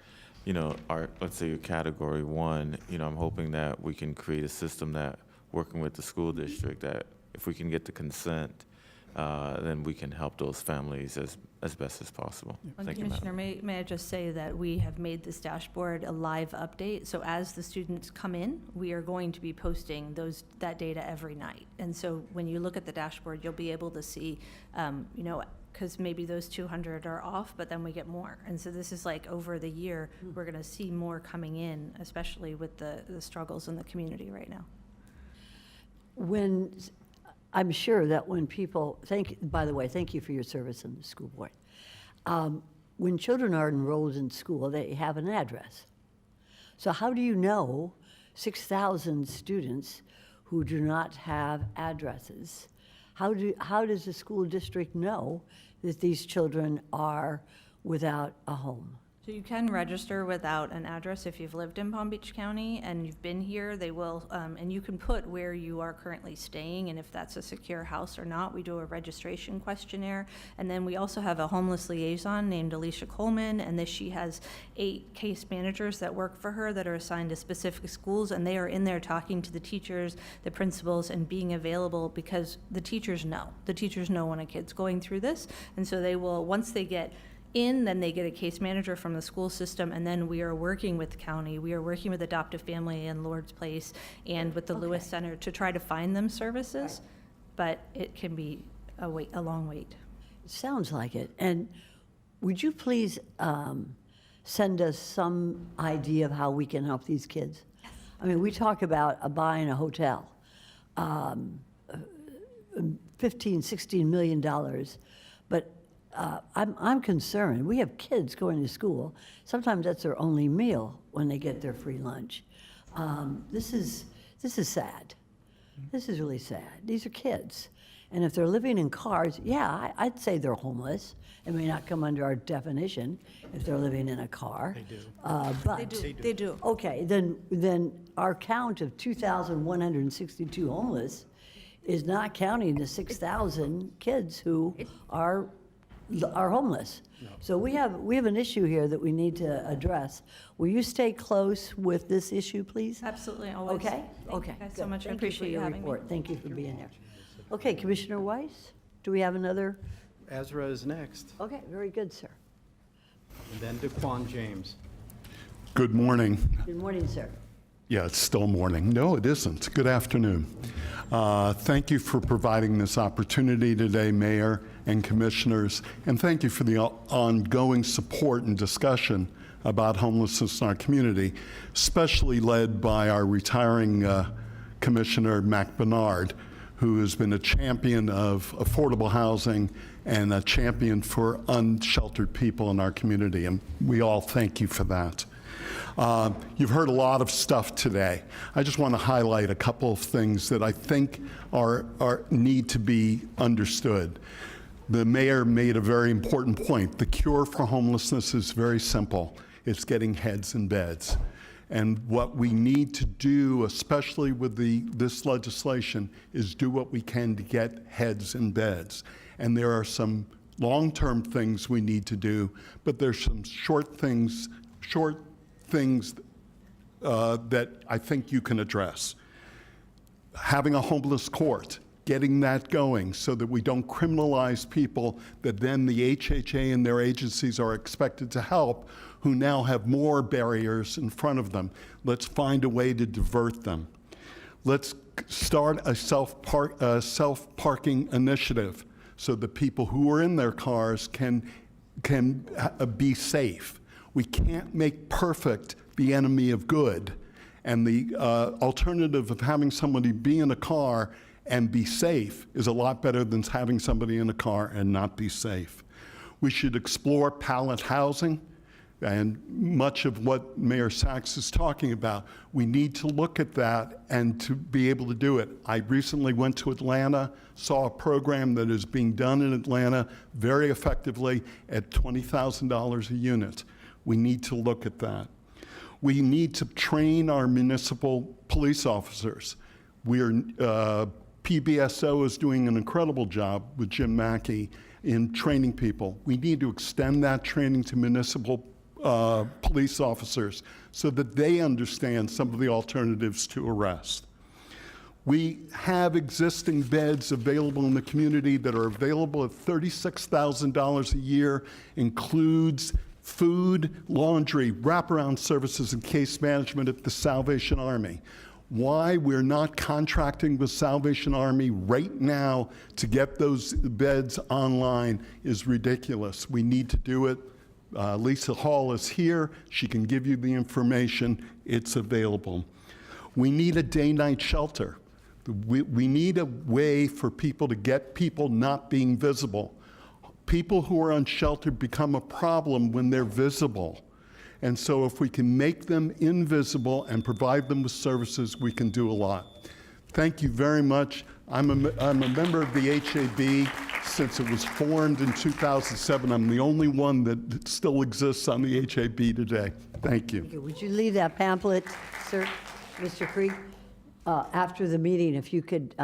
[SPEAKER 9] let's say, category 1, I'm hoping that we can create a system that, working with the school district, that if we can get the consent, then we can help those families as best as possible. Thank you,
[SPEAKER 17] Commissioner,
[SPEAKER 9] Madam.
[SPEAKER 17] may I just say that we have made this dashboard a live update, so as the students come in, we are going to be posting that data every night. And so when you look at the dashboard, you'll be able to see, because maybe those 200 are off, but then we get more. And so this is like over the year, we're going to see more coming in, especially with the struggles in the community right now.
[SPEAKER 1] I'm sure that when people, by the way, thank you for your service in the school board. When children are enrolled in school, they have an address. So how do you know 6,000 students who do not have addresses? How does the school district know that these children are without a home?
[SPEAKER 17] So you can register without an address if you've lived in Palm Beach County and you've been here. They will, and you can put where you are currently staying and if that's a secure house or not. We do a registration questionnaire. And then we also have a homeless liaison named Alicia Coleman, and she has 8 case managers that work for her that are assigned to specific schools, and they are in there talking to the teachers, the principals, and being available because the teachers know. The teachers know when a kid's going through this, and so they will, once they get then they get a case manager from the school system, and then we are working with the county. We are working with Adoptive Family and Lord's Place and with the Lewis Center to try to find them services, but it can be a long wait.
[SPEAKER 1] It sounds like it. And would you please send us some idea of how we can help these kids? Yes. I mean, we talk about buying a hotel, $15, $16 million, but I'm concerned. We have kids going to school. Sometimes that's their only meal when they get their free lunch. This is sad. This is really sad. These are kids. And if they're living in cars, yeah, I'd say they're homeless. It may not come under our definition if they're living in a car. They do. But
[SPEAKER 10] They do.
[SPEAKER 1] Okay, then our count of 2,162 homeless is not counting the 6,000 kids who are homeless. So we have an issue here that we need to address. Will you stay close with this issue, please?
[SPEAKER 17] Absolutely, always.
[SPEAKER 1] Okay?
[SPEAKER 17] Thank you guys so
[SPEAKER 1] good.
[SPEAKER 17] much. I
[SPEAKER 1] Thank you
[SPEAKER 17] appreciate
[SPEAKER 1] for
[SPEAKER 17] you
[SPEAKER 1] your
[SPEAKER 17] having me.
[SPEAKER 1] report. Thank you for being here. Okay, Commissioner Weiss, do we have another?
[SPEAKER 5] Ezra is next,
[SPEAKER 1] Okay, very good, sir.
[SPEAKER 5] and then DeQuan James.
[SPEAKER 18] Good morning.
[SPEAKER 1] Good morning, sir.
[SPEAKER 18] Yeah, it's still morning. No, it isn't. Good afternoon. Thank you for providing this opportunity today, Mayor and Commissioners, and thank you for the ongoing support and discussion about homelessness in our community, especially led by our retiring Commissioner Mac Bernard, who has been a champion of affordable housing and a champion for unsheltered people in our community, and we all thank you for that. You've heard a lot of stuff today. I just want to highlight a couple of things that I think need to be understood. The mayor made a very important point. The cure for homelessness is very simple. It's getting heads in beds. And what we need to do, especially with this legislation, is do what we can to get heads in beds. And there are some long-term things we need to do, but there's some short things that I think you can address. Having a homeless court, getting that going so that we don't criminalize people that then the HHA and their agencies are expected to help, who now have more barriers in front of them. Let's find a way to divert them. Let's start a self-parking initiative so that people who are in their cars can be safe. We can't make perfect the enemy of good. And the alternative of having somebody be in a car and be safe is a lot better than having somebody in a car and not be safe. We should explore pallet housing and much of what Mayor Sachs is talking about. We need to look at that and to be able to do it. I recently went to Atlanta, saw a program that is being done in Atlanta very effectively at $20,000 a unit. We need to look at that. We need to train our municipal police officers. PBSO is doing an incredible job with Jim Mackey in training people. We need to extend that training to municipal police officers so that they understand some of the alternatives to arrest. We have existing beds available in the community that are available at $36,000 a year, includes food, laundry, wraparound services, and case management at the Salvation Army. Why we're not contracting with Salvation Army right now to get those beds online is ridiculous. We need to do it. Lisa Hall is here. She can give you the information. It's available. We need a day-night shelter. We need a way for people to get people not being visible. People who are unsheltered become a problem when they're visible. And so if we can make them invisible and provide them with services, we can do a lot. Thank you very much. I'm a member of the HAB since it was formed in 2007. I'm the only one that still exists on the HAB today. Thank you.
[SPEAKER 1] Okay, would you leave that pamphlet, sir, Mr. Krieg? After the meeting, if you could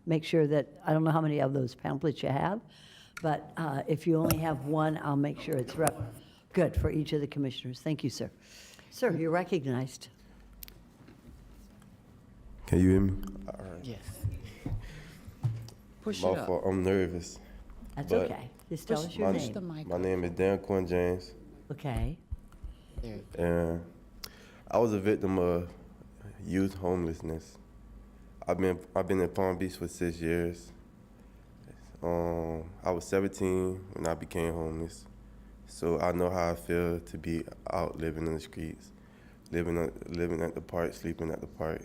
[SPEAKER 1] make sure that, I don't know how many of those pamphlets you have, but if you only have one, I'll make sure it's good for each of the commissioners. Thank you, sir. Sir, you're recognized.
[SPEAKER 19] Can you hear me?
[SPEAKER 4] Yes.
[SPEAKER 19] Push it up. I'm nervous.
[SPEAKER 1] That's
[SPEAKER 19] but
[SPEAKER 1] okay. Just tell us your name.
[SPEAKER 19] My name is Dan Quinn James.
[SPEAKER 1] Okay.
[SPEAKER 19] And I was a victim of youth homelessness. I've been in Palm Beach for 6 years. I was 17 when I became homeless. So I know how I feel to be out living in the streets, living at the park, sleeping at the park.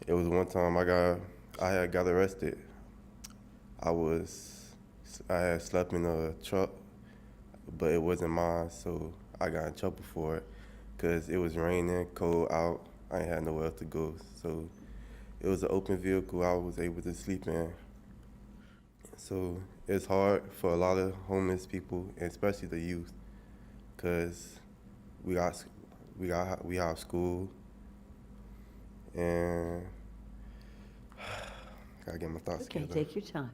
[SPEAKER 19] It was one time I had got arrested. I had slept in a truck, but it wasn't mine, so I got in trouble for it because it was raining, cold out. I ain't had nowhere else to go, so it was an open vehicle I was able to sleep in. So it's hard for a lot of homeless people, and especially the youth, because we have school, and gotta get my thoughts together.
[SPEAKER 1] Okay, take your time.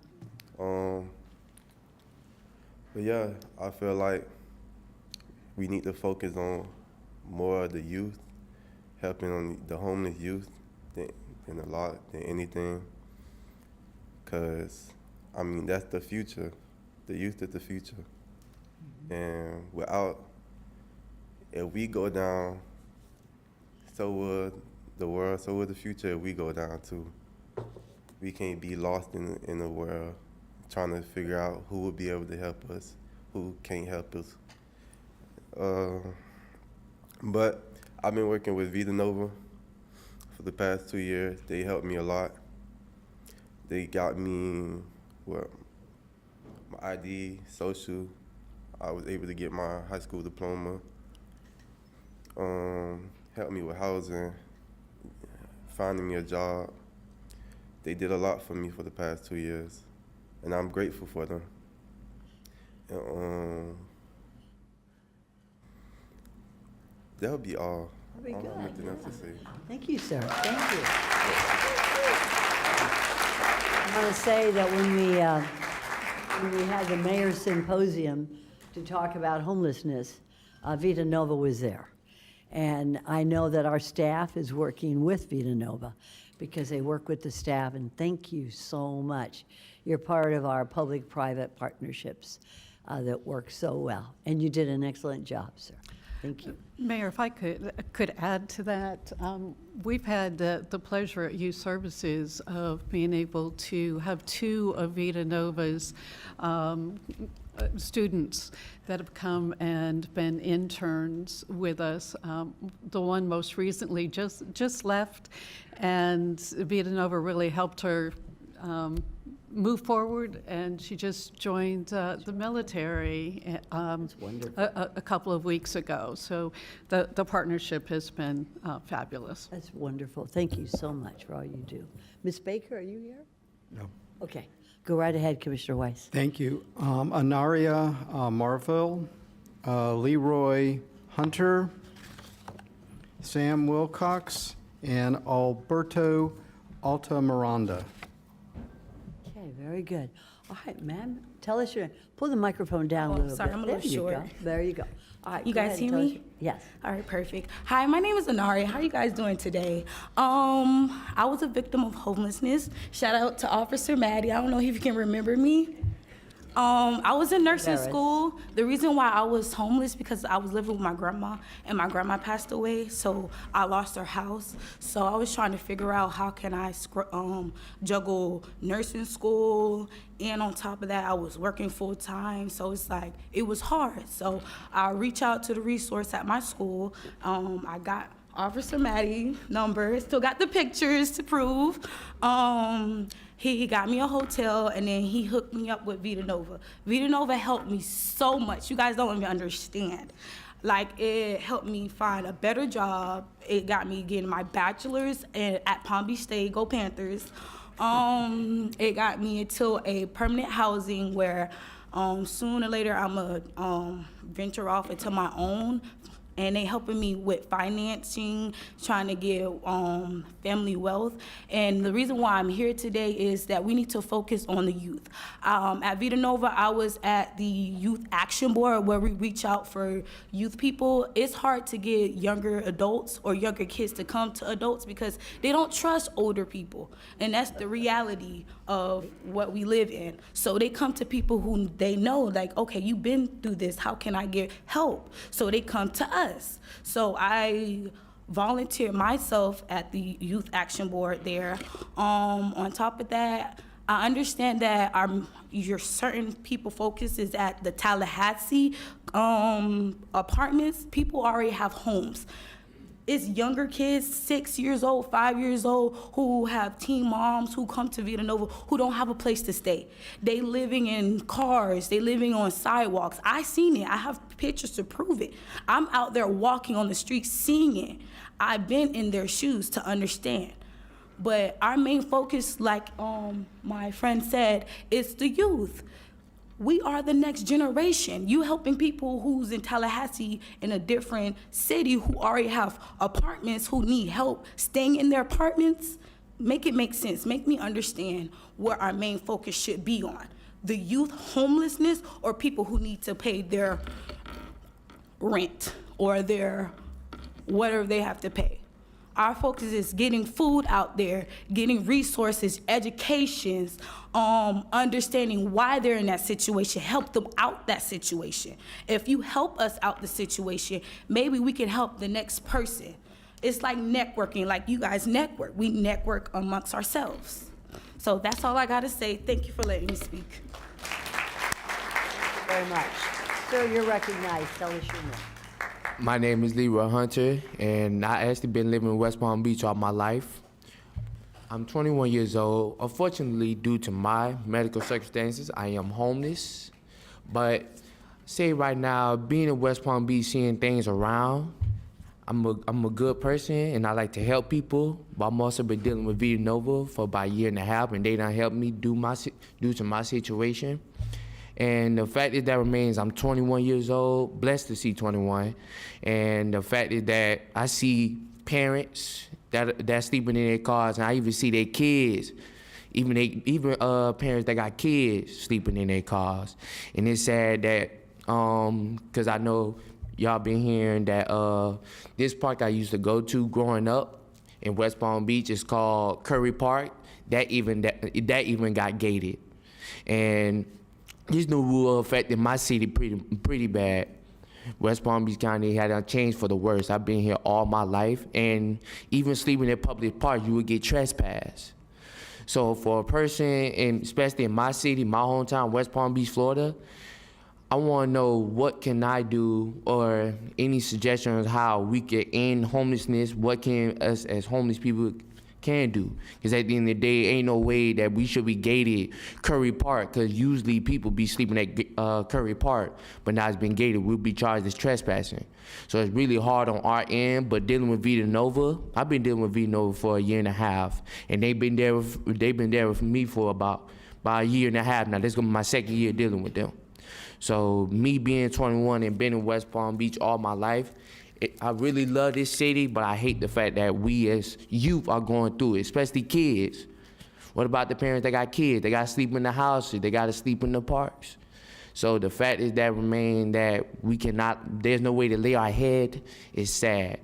[SPEAKER 19] But yeah, I feel like we need to focus on more of the youth, helping on the homeless youth than anything, because I mean, that's the future. The youth is the future. And if we go down, so will the world, so will the future if we go down too. We can't be lost in the world trying to figure out who will be able to help us, who can't help us. But I've been working with Vida Nova for the past 2 years. They helped me a lot. They got me my ID, social. I was able to get my high school diploma. Helped me with housing, finding me a job. They did a lot for me for the past 2 years, and I'm grateful for them. And, that'll be all.
[SPEAKER 1] Very
[SPEAKER 19] I don't have
[SPEAKER 1] good.
[SPEAKER 19] nothing else to say.
[SPEAKER 1] Thank you, sir. Thank you. I want to say that when we had the mayor's symposium to talk about homelessness, Vida Nova was there. And I know that our staff is working with Vida Nova because they work with the staff, and thank you so much. You're part of our public-private partnerships that work so well, and you did an excellent job, sir. Thank you.
[SPEAKER 8] Mayor, if I could add to that, we've had the pleasure at Youth Services of being able to have 2 of Vida Nova's students that have come and been interns with us. The one most recently just left, and Vida Nova really helped her move forward, and she just joined the military a couple of weeks ago. So the partnership has been fabulous.
[SPEAKER 1] That's wonderful. Thank you so much for all you do. Ms. Baker, are you here?
[SPEAKER 5] No.
[SPEAKER 1] Okay. Go right ahead, Commissioner Weiss.
[SPEAKER 5] Thank you. Anaria Marville, Leroy Hunter, Sam Wilcox, and Alberto Altamiranda.
[SPEAKER 1] Okay, very good. All right, ma'am, tell us pull the microphone down a little
[SPEAKER 20] sorry,
[SPEAKER 1] bit.
[SPEAKER 20] I'm a little
[SPEAKER 1] There you
[SPEAKER 20] short.
[SPEAKER 1] go. There you go. All right,
[SPEAKER 20] You
[SPEAKER 1] go
[SPEAKER 20] guys
[SPEAKER 1] ahead and
[SPEAKER 20] hear
[SPEAKER 1] tell us
[SPEAKER 20] me?
[SPEAKER 1] Yes.
[SPEAKER 20] All right, perfect. Hi, my name is Anari. How are you guys doing today? I was a victim of homelessness. Shout out to Officer Maddie. I don't know if you can remember me. I was in nursing
[SPEAKER 1] Embarrassed.
[SPEAKER 20] school. The reason why I was homeless because I was living with my grandma, and my grandma passed away, so I lost her house. So I was trying to figure out how can I juggle nursing school, and on top of that, I was working full time. So it's like it was hard. So I reached out to the resource at my school. I got Officer Maddie number, still got the pictures to prove. He got me a hotel, and then he hooked me up with Vita Nova. Vita Nova helped me so much. You guys don't even understand. Like, it helped me find a better job. It got me getting my bachelor's at Palm Beach State, go Panthers. It got me into a permanent housing where sooner or later I'm gonna venture off into my own. And they helping me with financing, trying to get family wealth. And the reason why I'm here today is that we need to focus on the youth. At Vita Nova, I was at the Youth Action Board where we reach out for youth people. It's hard to get younger adults or younger kids to come to adults because they don't trust older people. And that's the reality of what we live in. So they come to people who they know, like, okay, you've been through this, how can I get help? So they come to us. So I volunteered myself at the Youth Action Board there. On top of that, I understand that your certain people focus is at the Tallahassee apartments. People already have homes. It's younger kids, 6 years old, 5 years old, who have teen moms who come to Vita Nova who don't have a place to stay. They living in cars, they living on sidewalks. I seen it, I have pictures to prove it. I'm out there walking on the street seeing it. I've been in their shoes to understand. But our main focus, like my friend said, is the youth. We are the next generation. You helping people who's in Tallahassee in a different city who already have apartments who need help staying in their apartments. Make it make sense. Make me understand where our main focus should be on. The youth homelessness or people who need to pay their rent or their whatever they have to pay. Our focus is getting food out there, getting resources, educations, understanding why they're in that situation, help them out that situation. If you help us out the situation, maybe we can help the next person. It's like networking, like you guys network. We network amongst ourselves. So that's all I gotta say. Thank you for letting me speak.
[SPEAKER 1] Thank you very much. Sir, you're recognized. Tell us your name.
[SPEAKER 21] My name is Leroy Hunter, and I actually been living in West Palm Beach all my life. I'm 21 years old. Unfortunately, due to my medical circumstances, I am homeless. But say right now, being in West Palm Beach, seeing things around, I'm a good person, and I like to help people. But I'm also been dealing with Vita Nova for about a year and a half, and they done helped me due to my situation. And the fact is that remains, I'm 21 years old, blessed to see 21. And the fact is that I see parents that sleeping in their cars, and I even see their kids, even parents that got kids sleeping in their cars. And it's sad that, cause I know y'all been hearing that this park I used to go to growing up in West Palm Beach is called Curry Park. That even got gated. And this new rule affected my city pretty bad. West Palm Beach County had changed for the worse. I've been here all my life, and even sleeping in public parks, you would get trespassed. So for a person, and especially in my city, my hometown, West Palm Beach, Florida, I want to know what can I do, or any suggestions how we can end homelessness. What can us as homeless people can do. Because at the end of the day, ain't no way that we should be gated Curry Park, because usually people be sleeping at Curry Park, but now it's been gated. We'll be charged as trespassing. So it's really hard on our end, but dealing with Vita Nova, I've been dealing with Vita Nova for 1.5 years, and they've been there with me for about a 1.5 years now. This is gonna be my 2nd year dealing with them. So me being 21 and been in West Palm Beach all my life, I really love this city, but I hate the fact that we as youth are going through it, especially kids. What about the parents that got kids? They got to sleep in the houses. They got to sleep in the parks. So the fact is that remain that we cannot, there's no way to lay our head is sad.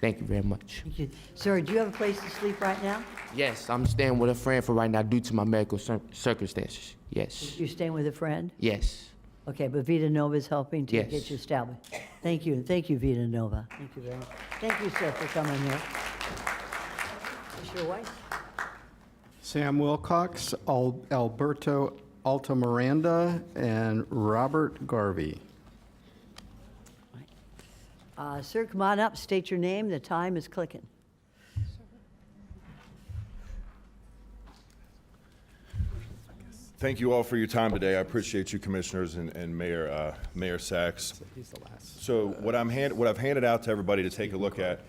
[SPEAKER 21] Thank you very much.
[SPEAKER 1] Thank you. Sir, do you have a place to sleep right now?
[SPEAKER 21] Yes, I'm staying with a friend for right now due to my medical circumstances. Yes.
[SPEAKER 1] You're staying with a friend?
[SPEAKER 21] Yes.
[SPEAKER 1] Okay, but Vita Nova is helping to
[SPEAKER 21] Yes.
[SPEAKER 1] get you established. Thank you. Thank you, Vita Nova. Thank you very much. Thank you, sir, for coming here. Commissioner Weiss?
[SPEAKER 5] Sam Wilcox, Alberto Altamiranda, and Robert Garvey.
[SPEAKER 1] Sir, come on up, state your name. The time is clicking.
[SPEAKER 2] Thank you all for your time today. I appreciate you, commissioners and Mayor Sachs.
[SPEAKER 5] He's the last.
[SPEAKER 2] So what I've handed out to everybody to take a look at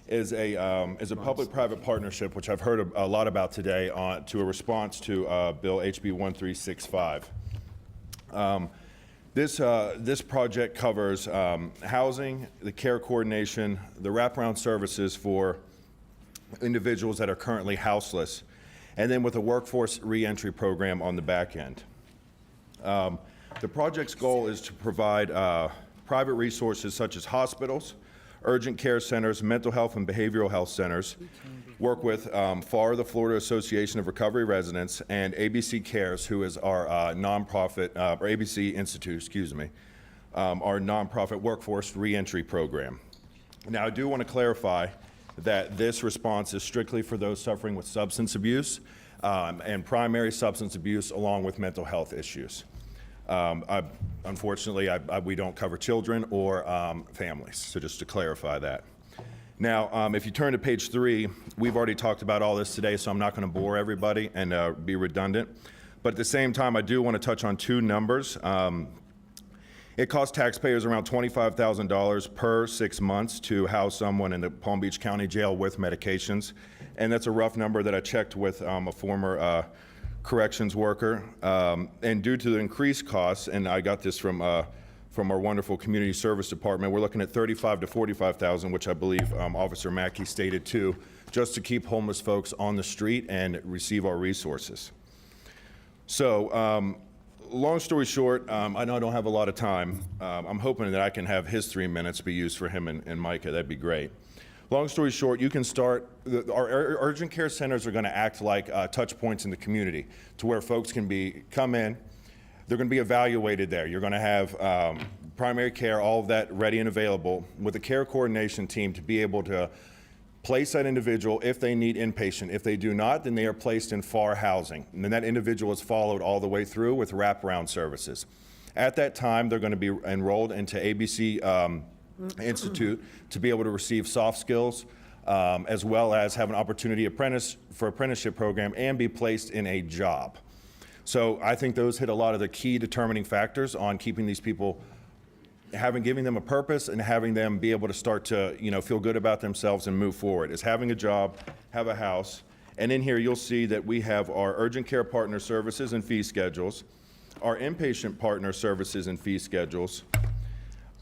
[SPEAKER 2] is a public-private partnership, which I've heard a lot about today, to a response to Bill HB 1365. This project covers housing, the care coordination, the wraparound services for individuals that are currently houseless, and then with a workforce reentry program on the back end. The project's goal is to provide private resources such as hospitals, urgent care centers, mental health and behavioral health centers, work with FAR, the Florida Association of Recovery Residents, and ABC Cares, who is our nonprofit, or ABC Institute, excuse me, our nonprofit workforce reentry program. Now, I do want to clarify that this response is strictly for those suffering with substance abuse and primary substance abuse along with mental health issues. Unfortunately, we don't cover children or families, so just to clarify that. Now, if you turn to page 3, we've already talked about all this today, so I'm not going to bore everybody and be redundant. But at the same time, I do want to touch on 2 numbers. It costs taxpayers around $25,000 per 6 months to house someone in the Palm Beach County Jail with medications. And that's a rough number that I checked with a former corrections worker. And due to the increased costs, and I got this from our wonderful community service department, we're looking at $35,000 to $45,000, which I believe Officer Mackey stated too, just to keep homeless folks on the street and receive our resources. So, long story short, I know I don't have a lot of time. I'm hoping that I can have his 3 minutes be used for him and Micah. That'd be great. Long story short, you can start, our urgent care centers are going to act like touch points in the community to where folks can come in, they're going to be evaluated there. You're going to have primary care, all of that ready and available with a care coordination team to be able to place that individual if they need inpatient. If they do not, then they are placed in FAR housing. And then that individual is followed all the way through with wraparound services. At that time, they're going to be enrolled into ABC Institute to be able to receive soft skills, as well as have an opportunity for apprenticeship program and be placed in a job. So I think those hit a lot of the key determining factors on keeping these people, giving them a purpose and having them be able to start to, feel good about themselves and move forward, is having a job, have a house. And in here, you'll see that we have our urgent care partner services and fee schedules, our inpatient partner services and fee schedules,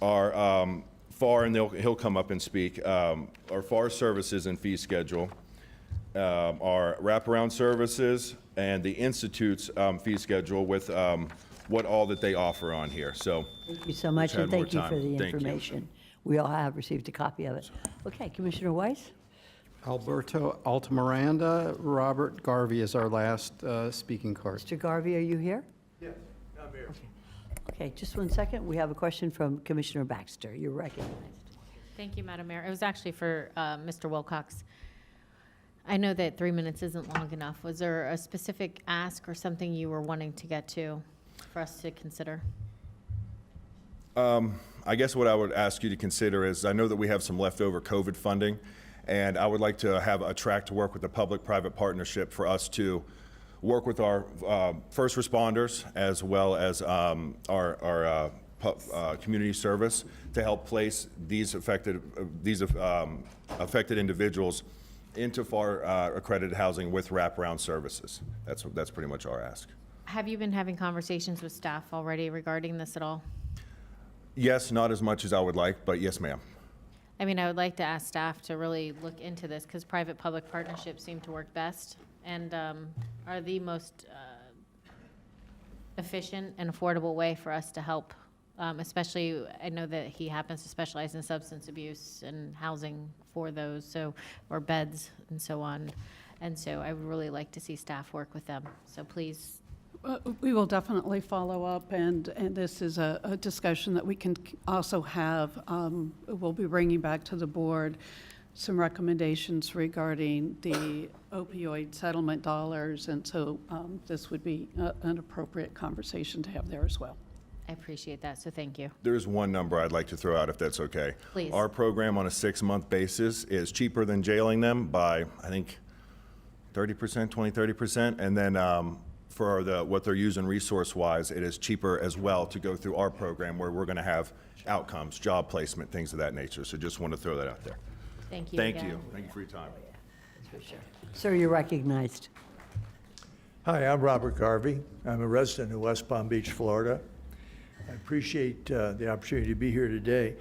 [SPEAKER 2] our FAR, and he'll come up and speak, our FAR services and fee schedule, our wraparound services, and the Institute's fee schedule with what all that they offer on here. So
[SPEAKER 1] thank you so much, and thank you for the information. We all have received a copy of it. Okay, Commissioner Weiss?
[SPEAKER 5] Alberto Altamiranda, Robert Garvey is our last speaking card.
[SPEAKER 1] Mr. Garvey, are you here?
[SPEAKER 6] Yes, I'm here.
[SPEAKER 1] Okay, just 1 second. We have a question from Commissioner Baxter. You're recognized.
[SPEAKER 7] Thank you, Madam Mayor. It was actually for Mr. Wilcox. I know that 3 minutes isn't long enough. Was there a specific ask or something you were wanting to get to for us to consider?
[SPEAKER 2] I guess what I would ask you to consider is, I know that we have some leftover COVID funding, And I would like to have a track to work with the public-private partnership for us to work with our first responders as well as our community service to help place these affected individuals into FAR accredited housing with wraparound services. That's pretty much our ask.
[SPEAKER 7] Have you been having conversations with staff already regarding this at all?
[SPEAKER 2] Yes, not as much as I would like, but yes, ma'am.
[SPEAKER 7] I mean, I would like to ask staff to really look into this because private-public partnerships seem to work best and are the most efficient and affordable way for us to help. Especially, I know that he happens to specialize in substance abuse and housing for those, or beds and so on. And so I would really like to see staff work with them. So please.
[SPEAKER 8] We will definitely follow up, and this is a discussion that we can also have. We'll be bringing back to the board some recommendations regarding the opioid settlement dollars, and so this would be an appropriate conversation to have there as well.
[SPEAKER 7] I appreciate that, so thank you.
[SPEAKER 2] There's one number I'd like to throw out if that's okay.
[SPEAKER 7] Please.
[SPEAKER 2] Our program on a 6-month basis is cheaper than jailing them by, I think, 30%, 30%. And then for what they're using resource-wise, it is cheaper as well to go through our program where we're going to have outcomes, job placement, things of that nature. So just want to throw that out there.
[SPEAKER 7] Thank you.
[SPEAKER 2] Thank
[SPEAKER 7] again.
[SPEAKER 2] you. Thank you for your time.
[SPEAKER 1] Sir, you're recognized.
[SPEAKER 11] Hi, I'm Robert Garvey. I'm a resident of West Palm Beach, Florida. I appreciate the opportunity to be here today.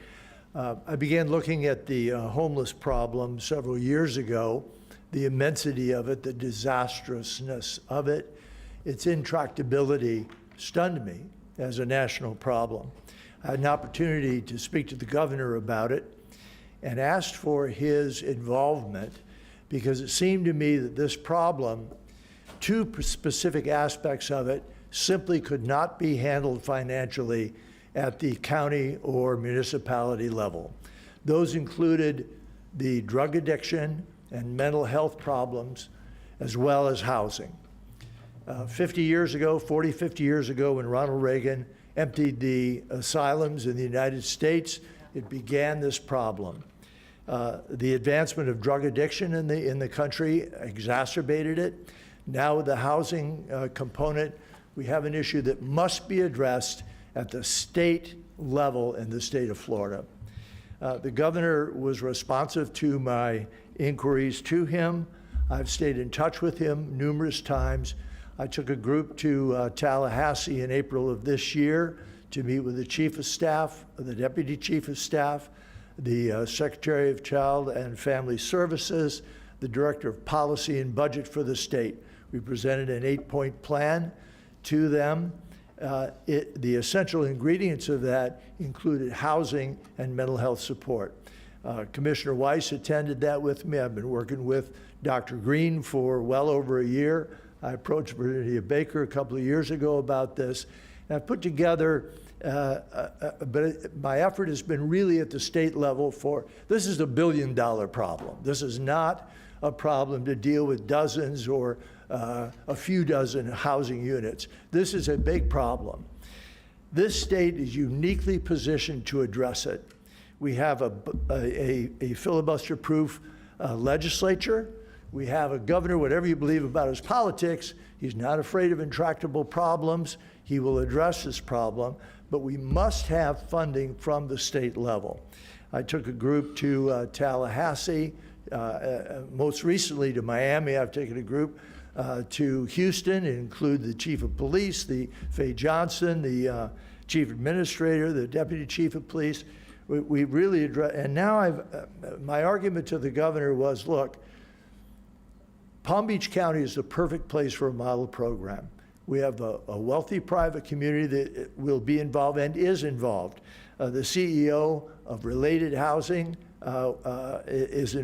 [SPEAKER 11] I began looking at the homeless problem several years ago, the immensity of it, the disastrousness of it, its intractability stunned me as a national problem. I had an opportunity to speak to the governor about it and asked for his involvement because it seemed to me that this problem, two specific aspects of it, simply could not be handled financially at the county or municipality level. Those included the drug addiction and mental health problems, as well as housing. 50 years ago, 40, 50 years ago, when Ronald Reagan emptied the asylums in the United States, it began this problem. The advancement of drug addiction in the country exacerbated it. Now with the housing component, we have an issue that must be addressed at the state level in the state of Florida. The governor was responsive to my inquiries to him. I've stayed in touch with him numerous times. I took a group to Tallahassee in April of this year to meet with the chief of staff, the deputy chief of staff, the Secretary of Child and Family Services, the Director of Policy and Budget for the state. We presented an 8-point plan to them. The essential ingredients of that included housing and mental health support. Commissioner Weiss attended that with me. I've been working with Dr. Green for well over a year. I approached Virginia Baker a couple of years ago about this. And I've put together, but my effort has been really at the state level this is a $1 billion problem. This is not a problem to deal with dozens or a few dozen housing units. This is a big problem. This state is uniquely positioned to address it. We have a filibuster-proof legislature. We have a governor, whatever you believe about his politics, he's not afraid of intractable problems. He will address this problem, but we must have funding from the state level. I took a group to Tallahassee, most recently to Miami. I've taken a group to Houston. It include the chief of police, the Faye Johnson, the chief administrator, the deputy chief of police. We really address, and now my argument to the governor was, look, Palm Beach County is the perfect place for a model program. We have a wealthy private community that will be involved and is involved. The CEO of Related Housing is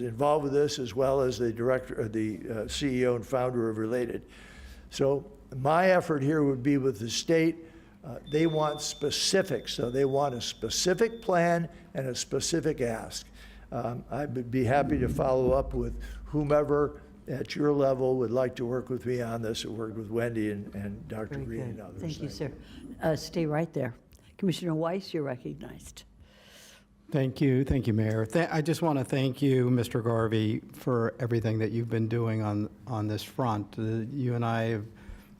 [SPEAKER 11] involved with this, as well as the director, the CEO and founder of Related. So my effort here would be with the state. They want specifics, so they want a specific plan and a specific ask. I would be happy to follow up with whomever at your level would like to work with me on this. I worked with Wendy and Dr.
[SPEAKER 1] Very
[SPEAKER 11] Green
[SPEAKER 1] good.
[SPEAKER 11] and others.
[SPEAKER 1] Thank you, sir. Stay right there. Commissioner Weiss, you're recognized.
[SPEAKER 5] Thank you, Mayor. I just want to thank you, Mr. Garvey, for everything that you've been doing on this front. You and I have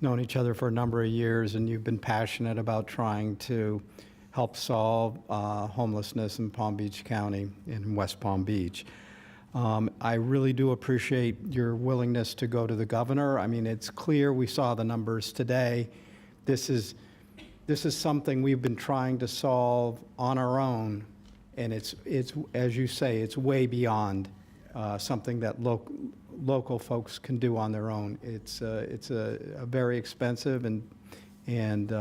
[SPEAKER 5] known each other for a number of years, and you've been passionate about trying to help solve homelessness in Palm Beach County, in West Palm Beach. I really do appreciate your willingness to go to the governor. I mean, it's clear, we saw the numbers today. This is something we've been trying to solve on our own, and it's as you say, it's way beyond something that local folks can do on their own. It's a very expensive and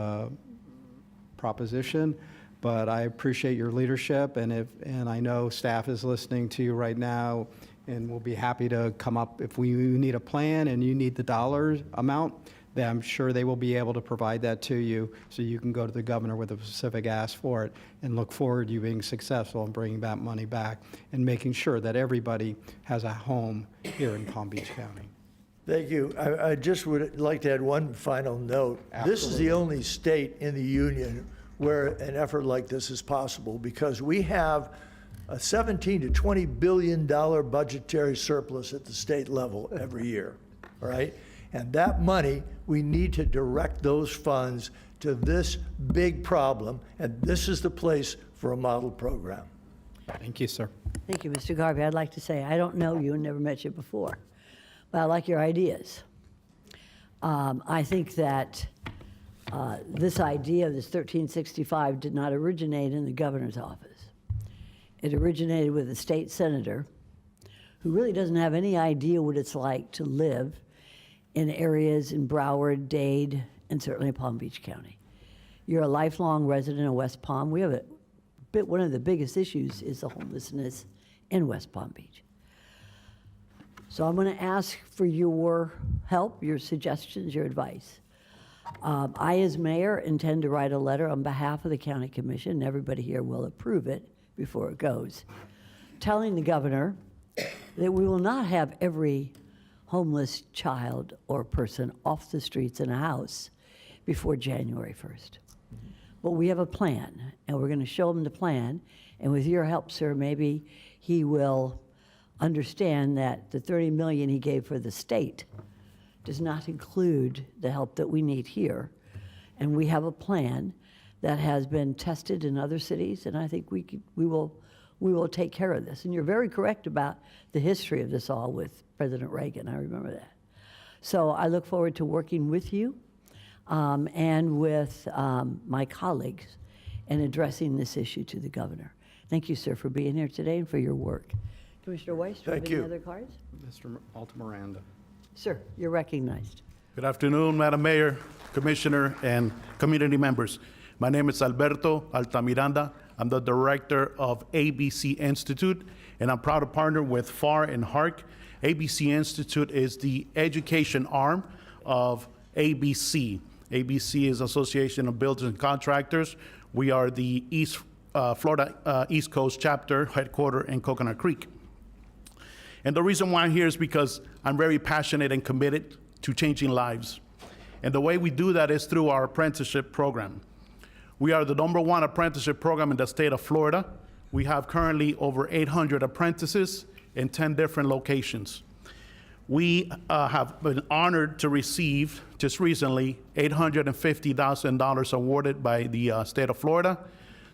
[SPEAKER 5] proposition, but I appreciate your leadership, and I know staff is listening to you right now, and we'll be happy to come up if we need a plan and you need the dollar amount. Then I'm sure they will be able to provide that to you, so you can go to the governor with a specific ask for it, and look forward to you being successful in bringing that money back and making sure that everybody has a home here in Palm Beach County.
[SPEAKER 11] Thank you. I just would like to add one final note. This is the only state in the union where an effort like this is possible, because we have a $17 to $20 billion budgetary surplus at the state level every year, all right? And that money, we need to direct those funds to this big problem, and this is the place for a model program.
[SPEAKER 5] Thank you, sir.
[SPEAKER 1] Thank you, Mr. Garvey. I'd like to say, I don't know you and never met you before, but I like your ideas. I think that this idea of this 1365 did not originate in the governor's office. It originated with a state senator who really doesn't have any idea what it's like to live in areas in Broward, Dade, and certainly Palm Beach County. You're a lifelong resident of West Palm. We have one of the biggest issues is the homelessness in West Palm Beach. So I'm going to ask for your help, your suggestions, your advice. I, as mayor, intend to write a letter on behalf of the county commission, and everybody here will approve it before it goes, telling the governor that we will not have every homeless child or person off the streets in a house before January 1st. But we have a plan, and we're going to show him the plan, and with your help, sir, maybe he will understand that the $30 million he gave for the state does not include the help that we need here. And we have a plan that has been tested in other cities, and I think we will take care of this. And you're very correct about the history of this all with President Reagan. I remember that. So I look forward to working with you and with my colleagues in addressing this issue to the governor. Thank you, sir, for being here today and for your work. Commissioner Weiss, do you have any other cards?
[SPEAKER 5] Mr. Altamiranda.
[SPEAKER 1] Sir, you're recognized.
[SPEAKER 12] Good afternoon, Madam Mayor, Commissioner, and community members. My name is Alberto Altamiranda. I'm the director of ABC Institute, and I'm proud to partner with FAR and HARC. ABC Institute is the education arm of ABC. ABC is Association of Builders and Contractors. We are the Florida East Coast chapter, headquartered in Coconut Creek. And the reason why I'm here is because I'm very passionate and committed to changing lives. And the way we do that is through our apprenticeship program. We are the #1 apprenticeship program in the state of Florida. We have currently over 800 apprentices in 10 different locations. We have been honored to receive, just recently, $850,000 awarded by the state of Florida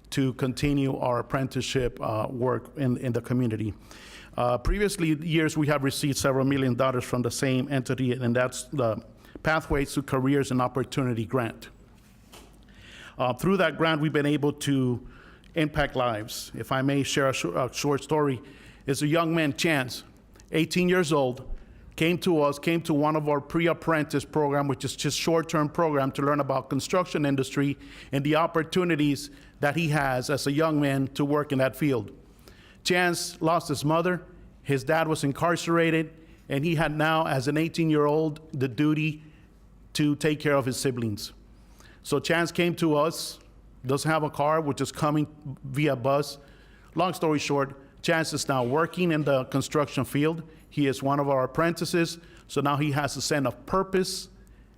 [SPEAKER 12] to continue our apprenticeship work in the community. Previously years, we have received several $1 million from the same entity, and that's the Pathways to Careers and Opportunity Grant. Through that grant, we've been able to impact lives. If I may share a short story, it's a young man, Chance, 18 years old, came to one of our pre-apprentice program, which is just short-term program to learn about construction industry and the opportunities that he has as a young man to work in that field. Chance lost his mother, his dad was incarcerated, and he had now, as an 18-year-old, the duty to take care of his siblings. So Chance came to us, doesn't have a car, which is coming via bus. Long story short, Chance is now working in the construction field. He is one of our apprentices, so now he has a sense of purpose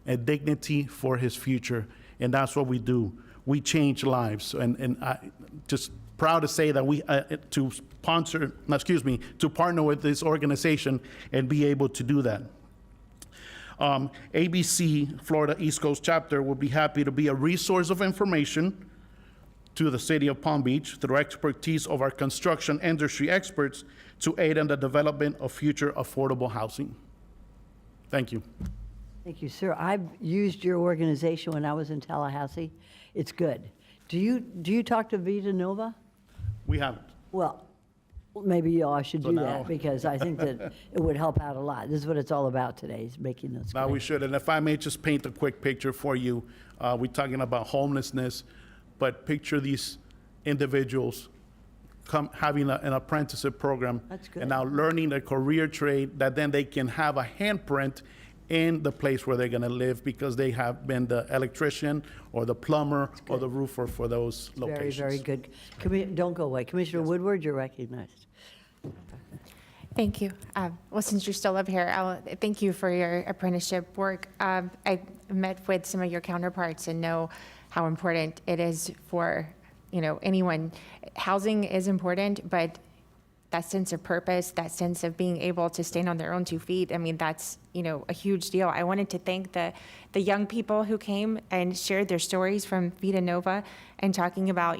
[SPEAKER 12] and dignity for his future, and that's what we do. we change lives. And I just proud to say that we, to partner with this organization and be able to do that. ABC Florida East Coast chapter will be happy to be a resource of information to the city of Palm Beach through expertise of our construction industry experts to aid in the development of future affordable housing. Thank you.
[SPEAKER 1] Thank you, sir. I've used your organization when I was in Tallahassee. It's good. Do you talk to Vita Nova?
[SPEAKER 12] We haven't.
[SPEAKER 1] Well, maybe you all should
[SPEAKER 12] So
[SPEAKER 1] do
[SPEAKER 12] now-
[SPEAKER 1] that, because I think that it would help out a lot. This is what it's all about today, is making those
[SPEAKER 12] Now we
[SPEAKER 1] connections.
[SPEAKER 12] should, and if I may just paint a quick picture for you, we're talking about homelessness, but picture these individuals having an apprenticeship program.
[SPEAKER 1] That's good.
[SPEAKER 12] And now learning a career trade that then they can have a handprint in the place where they're gonna live, because they have been the electrician or the plumber or the roofer for those
[SPEAKER 1] Very,
[SPEAKER 12] locations.
[SPEAKER 1] very good. Don't go away. Commissioner Woodward, you're recognized.
[SPEAKER 3] Thank you. Well, since you're still up here, thank you for your apprenticeship work. I met with some of your counterparts and know how important it is for, anyone. Housing is important, but that sense of purpose, that sense of being able to stand on their own 2 feet, I mean, that's, a huge deal. I wanted to thank the young people who came and shared their stories from Vita Nova and talking about,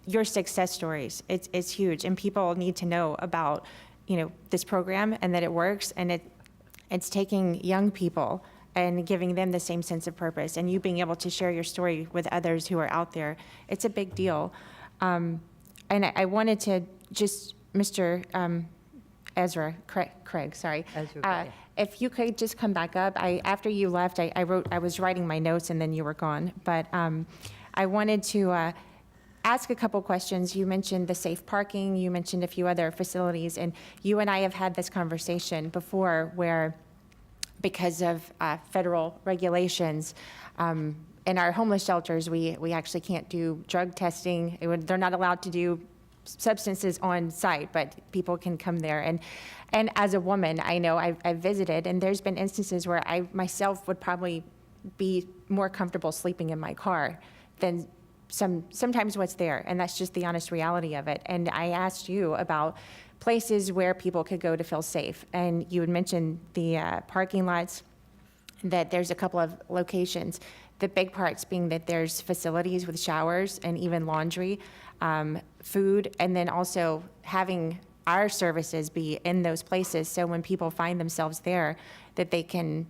[SPEAKER 3] your success stories. It's huge, and people need to know about, this program and that it works, and it's taking young people and giving them the same sense of purpose, and you being able to share your story with others who are out there. It's a big deal. And I wanted to just, Mr. Craig, sorry.
[SPEAKER 1] Ezra Craig.
[SPEAKER 3] If you could just come back up. After you left, I was writing my notes and then you were gone. But I wanted to ask a couple questions. You mentioned the safe parking, you mentioned a few other facilities, and you and I have had this conversation before where, because of federal regulations, in our homeless shelters, we actually can't do drug testing. They're not allowed to do substances on site, but people can come there. And as a woman, I know I've visited, and there's been instances where I myself would probably be more comfortable sleeping in my car than sometimes what's there, and that's just the honest reality of it. And I asked you about places where people could go to feel safe, and you had mentioned the parking lots, that there's a couple of locations. The big parts being that there's facilities with showers and even laundry, food, and then also having our services be in those places, so when people find themselves there, that they can,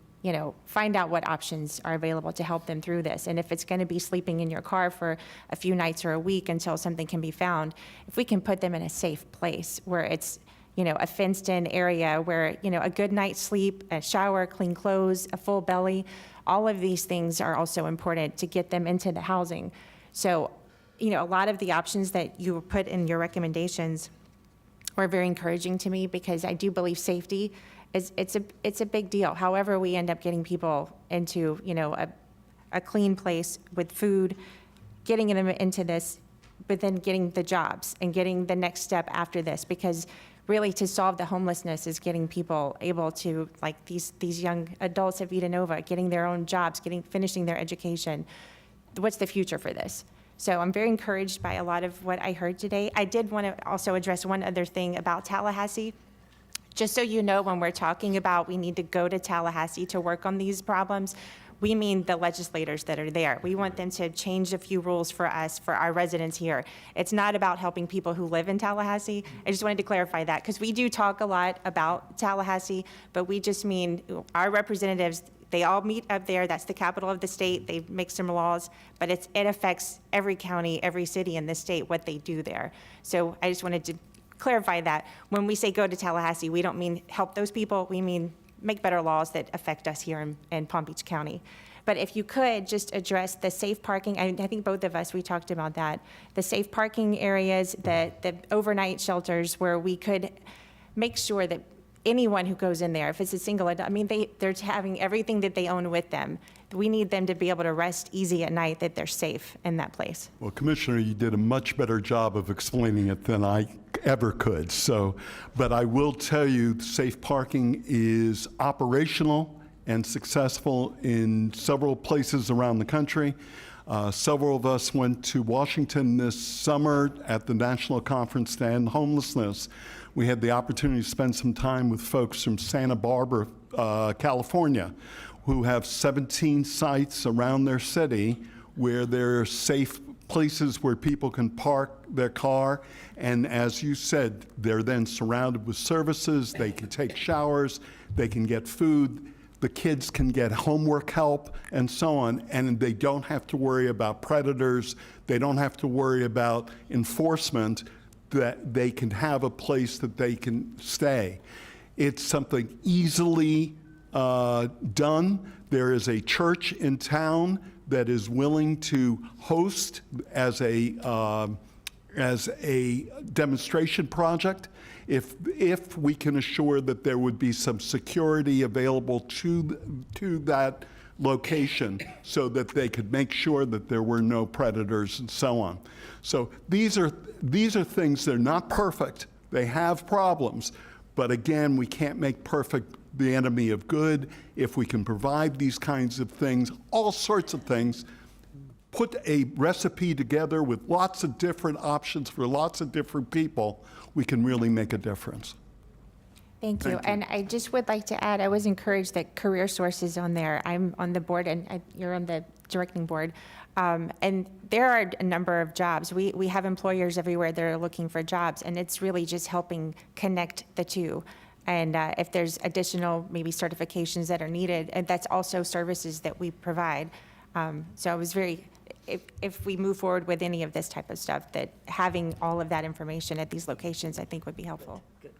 [SPEAKER 3] find out what options are available to help them through this. And if it's going to be sleeping in your car for a few nights or a week until something can be found, if we can put them in a safe place where it's, a fenced-in area where, a good night's sleep, a shower, clean clothes, a full belly, all of these things are also important to get them into the housing. So, a lot of the options that you put in your recommendations were very encouraging to me, because I do believe safety it's a big deal. However, we end up getting people into, a clean place with food, getting them into this, but then getting the jobs and getting the next step after this, because really to solve the homelessness is getting people able to, like these young adults at Vita Nova, getting their own jobs, finishing their education. What's the future for this? So I'm very encouraged by a lot of what I heard today. I did want to also address one other thing about Tallahassee. Just so you know, when we're talking about we need to go to Tallahassee to work on these problems, we mean the legislators that are there. We want them to change a few rules for us, for our residents here. It's not about helping people who live in Tallahassee. I just wanted to clarify that, because we do talk a lot about Tallahassee, but we just mean our representatives, they all meet up there. That's the capital of the state. They make some laws, but it affects every county, every city in the state, what they do there. So I just wanted to clarify that. When we say go to Tallahassee, we don't mean help those people. We mean make better laws that affect us here in Palm Beach County. But if you could just address the safe parking, I think both of us, we talked about that. The safe parking areas, the overnight shelters where we could make sure that anyone who goes in there, if it's a single adult, I mean, they're having everything that they own with them. We need them to be able to rest easy at night, that they're safe in that place.
[SPEAKER 18] Well, Commissioner, you did a much better job of explaining it than I ever could. But I will tell you, safe parking is operational and successful in several places around the country. Several of us went to Washington this summer at the National Conference to End Homelessness. We had the opportunity to spend some time with folks from Santa Barbara, California, who have 17 sites around their city where there are safe places where people can park their car. And as you said, they're then surrounded with services. They can take showers, they can get food, the kids can get homework help, and so on. And they don't have to worry about predators. They don't have to worry about enforcement, that they can have a place that they can stay. It's something easily done. There is a church in town that is willing to host as a demonstration project if we can assure that there would be some security available to that location so that they could make sure that there were no predators and so on. So these are things that are not perfect. They have problems, but again, we can't make perfect the enemy of good. If we can provide these kinds of things, all sorts of things, put a recipe together with lots of different options for lots of different people, we can really make a difference.
[SPEAKER 3] Thank you. And I just would like to add, I was encouraged that Career Source is on there. I'm on the board, and you're on the directing board. And there are a number of jobs. We have employers everywhere that are looking for jobs, and it's really just helping connect the two. And if there's additional maybe certifications that are needed, and that's also services that we provide. So I was very, if we move forward with any of this type of stuff, that having all of that information at these locations, I think would be helpful.
[SPEAKER 1] Good.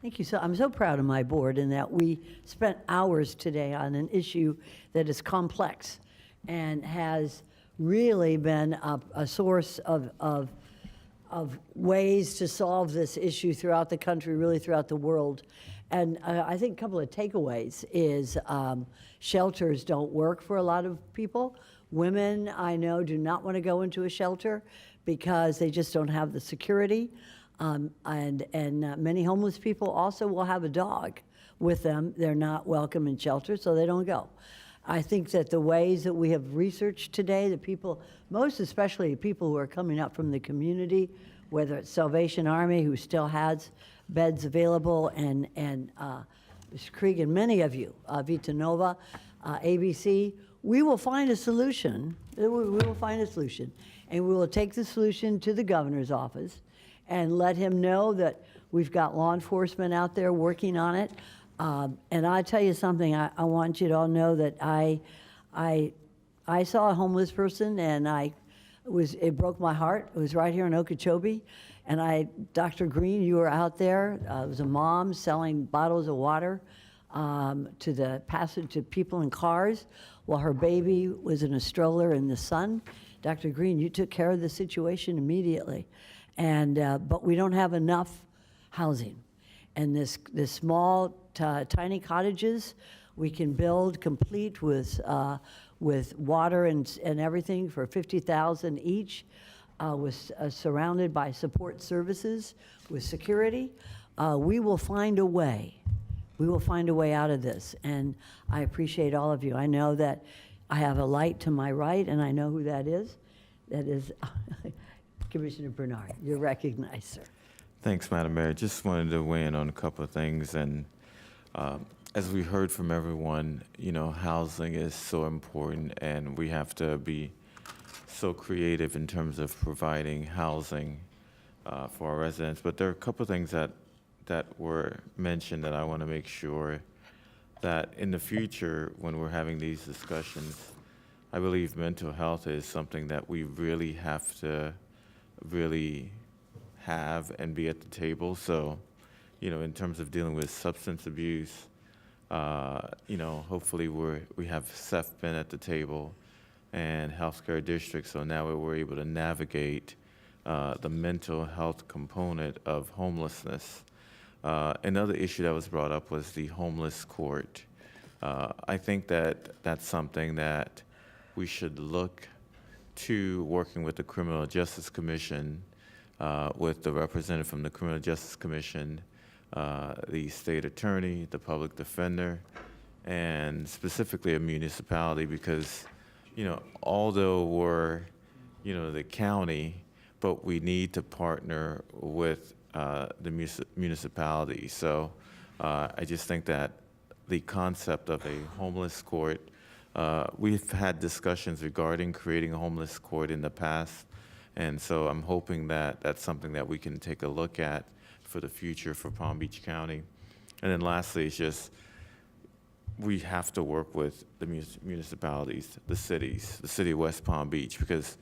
[SPEAKER 1] Thank you. So I'm so proud of my board in that we spent hours today on an issue that is complex and has really been a source of ways to solve this issue throughout the country, really throughout the world. And I think a couple of takeaways is shelters don't work for a lot of people. Women, I know, do not want to go into a shelter because they just don't have the security. And many homeless people also will have a dog with them. They're not welcome in shelters, so they don't go. I think that the ways that we have researched today, the people, most especially people who are coming up from the community, whether it's Salvation Army, who still has beds available, and Ms. Krieg and many of you, Vita Nova, ABC, we will find a solution. We will find a solution, and we will take the solution to the governor's office and let him know that we've got law enforcement out there working on it. And I'll tell you something, I want you to all know that I saw a homeless person, and it broke my heart. It was right here in Okeechobee. And Dr. Green, you were out there. It was a mom selling bottles of water to people in cars while her baby was in a stroller in the sun. Dr. Green, you took care of the situation immediately. But we don't have enough housing. And this small, tiny cottages we can build complete with water and everything for $50,000 each, surrounded by support services with security. We will find a way. We will find a way out of this. And I appreciate all of you. I know that I have a light to my right, and I know who that is. That is Commissioner Bernard. You're recognized, sir.
[SPEAKER 9] Thanks, Madam Mayor. Just wanted to weigh in on a couple of things. And as we heard from everyone, housing is so important, and we have to be so creative in terms of providing housing for our residents. But there are a couple of things that were mentioned that I want to make sure that in the future, when we're having these discussions, I believe mental health is something that we really have to have and be at the table. So, in terms of dealing with substance abuse, hopefully we have CEFPIN at the table and healthcare districts. So now we're able to navigate the mental health component of homelessness. Another issue that was brought up was the homeless court. I think that that's something that we should look to, working with the Criminal Justice Commission, with the representative from the Criminal Justice Commission, the state attorney, the public defender, and specifically a municipality, because although we're, the county, but we need to partner with the municipality. So I just think that the concept of a homeless court, we've had discussions regarding creating a homeless court in the past. And so I'm hoping that that's something that we can take a look at for the future for Palm Beach County. And then lastly, it's just, we have to work with the municipalities, the cities, the city of West Palm Beach, because,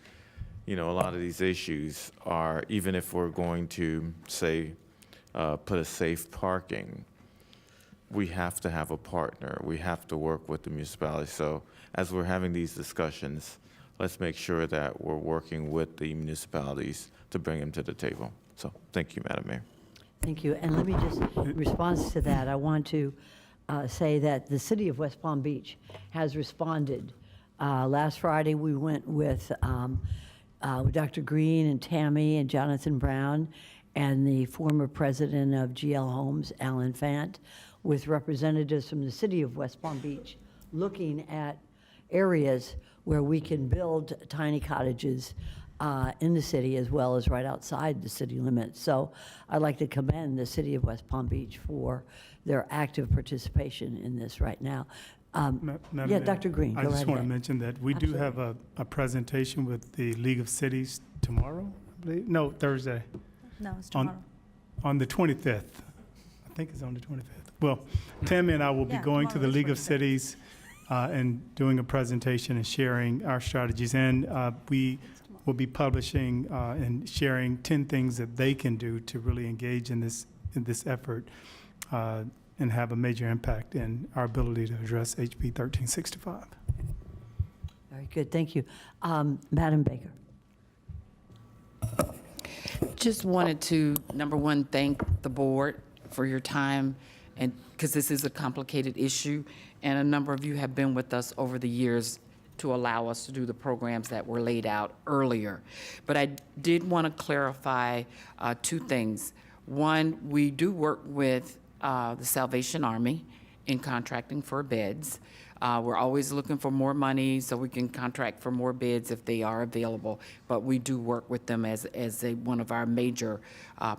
[SPEAKER 9] a lot of these issues are, even if we're going to, say, put a safe parking, we have to have a partner. We have to work with the municipality. So as we're having these discussions, let's make sure that we're working with the municipalities to bring them to the table. So thank you, Madam Mayor.
[SPEAKER 1] Thank you. And let me just, in response to that, I want to say that the city of West Palm Beach has responded. Last Friday, we went with Dr. Green and Tammy and Jonathan Brown and the former president of GL Homes, Alan Fant, with representatives from the city of West Palm Beach, looking at areas where we can build tiny cottages in the city as well as right outside the city limits. So I'd like to commend the city of West Palm Beach for their active participation in this right now.
[SPEAKER 6] Madam
[SPEAKER 1] Yeah,
[SPEAKER 6] Mayor,
[SPEAKER 1] Dr. Green, go
[SPEAKER 6] I
[SPEAKER 1] right
[SPEAKER 6] just want to
[SPEAKER 1] ahead.
[SPEAKER 6] mention that we do have a presentation with the League of Cities tomorrow, I believe. No, Thursday.
[SPEAKER 10] No, it's
[SPEAKER 6] On-
[SPEAKER 10] tomorrow.
[SPEAKER 6] On the 25th. I think it's on the 25th. Well, Tammy and I will be
[SPEAKER 10] Yeah,
[SPEAKER 6] going to the
[SPEAKER 10] tomorrow is
[SPEAKER 6] League of
[SPEAKER 10] 25th.
[SPEAKER 6] Cities and doing a presentation and sharing our strategies. And we will be publishing and sharing 10 things that they can do to really engage in this effort and have a major impact in our ability to address HB 1365.
[SPEAKER 1] Very good, thank you. Madam Baker.
[SPEAKER 4] Just wanted to, number one, thank the board for your time, and because this is a complicated issue, and a number of you have been with us over the years to allow us to do the programs that were laid out earlier. But I did want to clarify two things. One, we do work with the Salvation Army in contracting for beds. We're always looking for more money so we can contract for more beds if they are available, but we do work with them as one of our major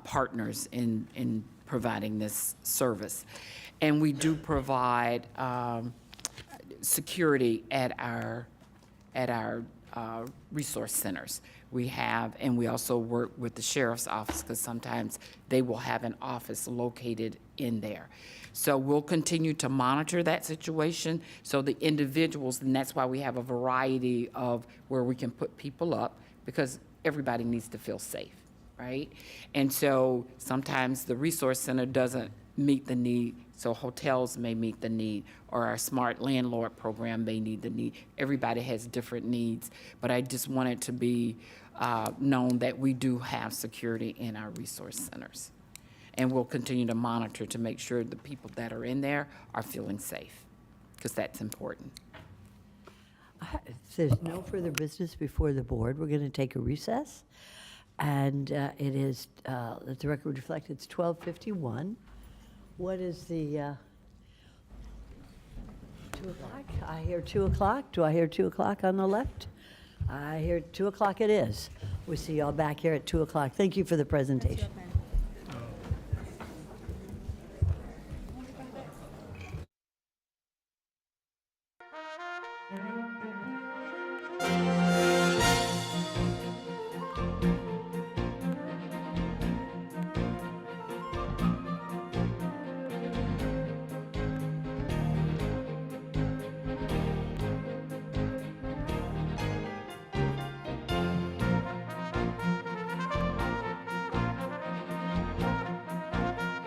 [SPEAKER 4] partners in providing this service. And we do provide security at our resource centers. We have, and we also work with the sheriff's office because sometimes they will have an office located in there. So we'll continue to monitor that situation. So the individuals, and that's why we have a variety of where we can put people up, because everybody needs to feel safe, right? And so sometimes the resource center doesn't meet the need, so hotels may meet the need, or our smart landlord program may need the need. Everybody has different needs, but I just want it to be known that we do have security in our resource centers. And we'll continue to monitor to make sure the people that are in there are feeling safe, because that's important.
[SPEAKER 1] If there's no further business before the board, we're going to take a recess. And it is, let the record reflect, it's 12:51. What is the, 2 o'clock? I hear 2 o'clock. Do I hear 2 o'clock on the left? I hear 2 o'clock it is. We'll see y'all back here at 2 o'clock. Thank you for the presentation.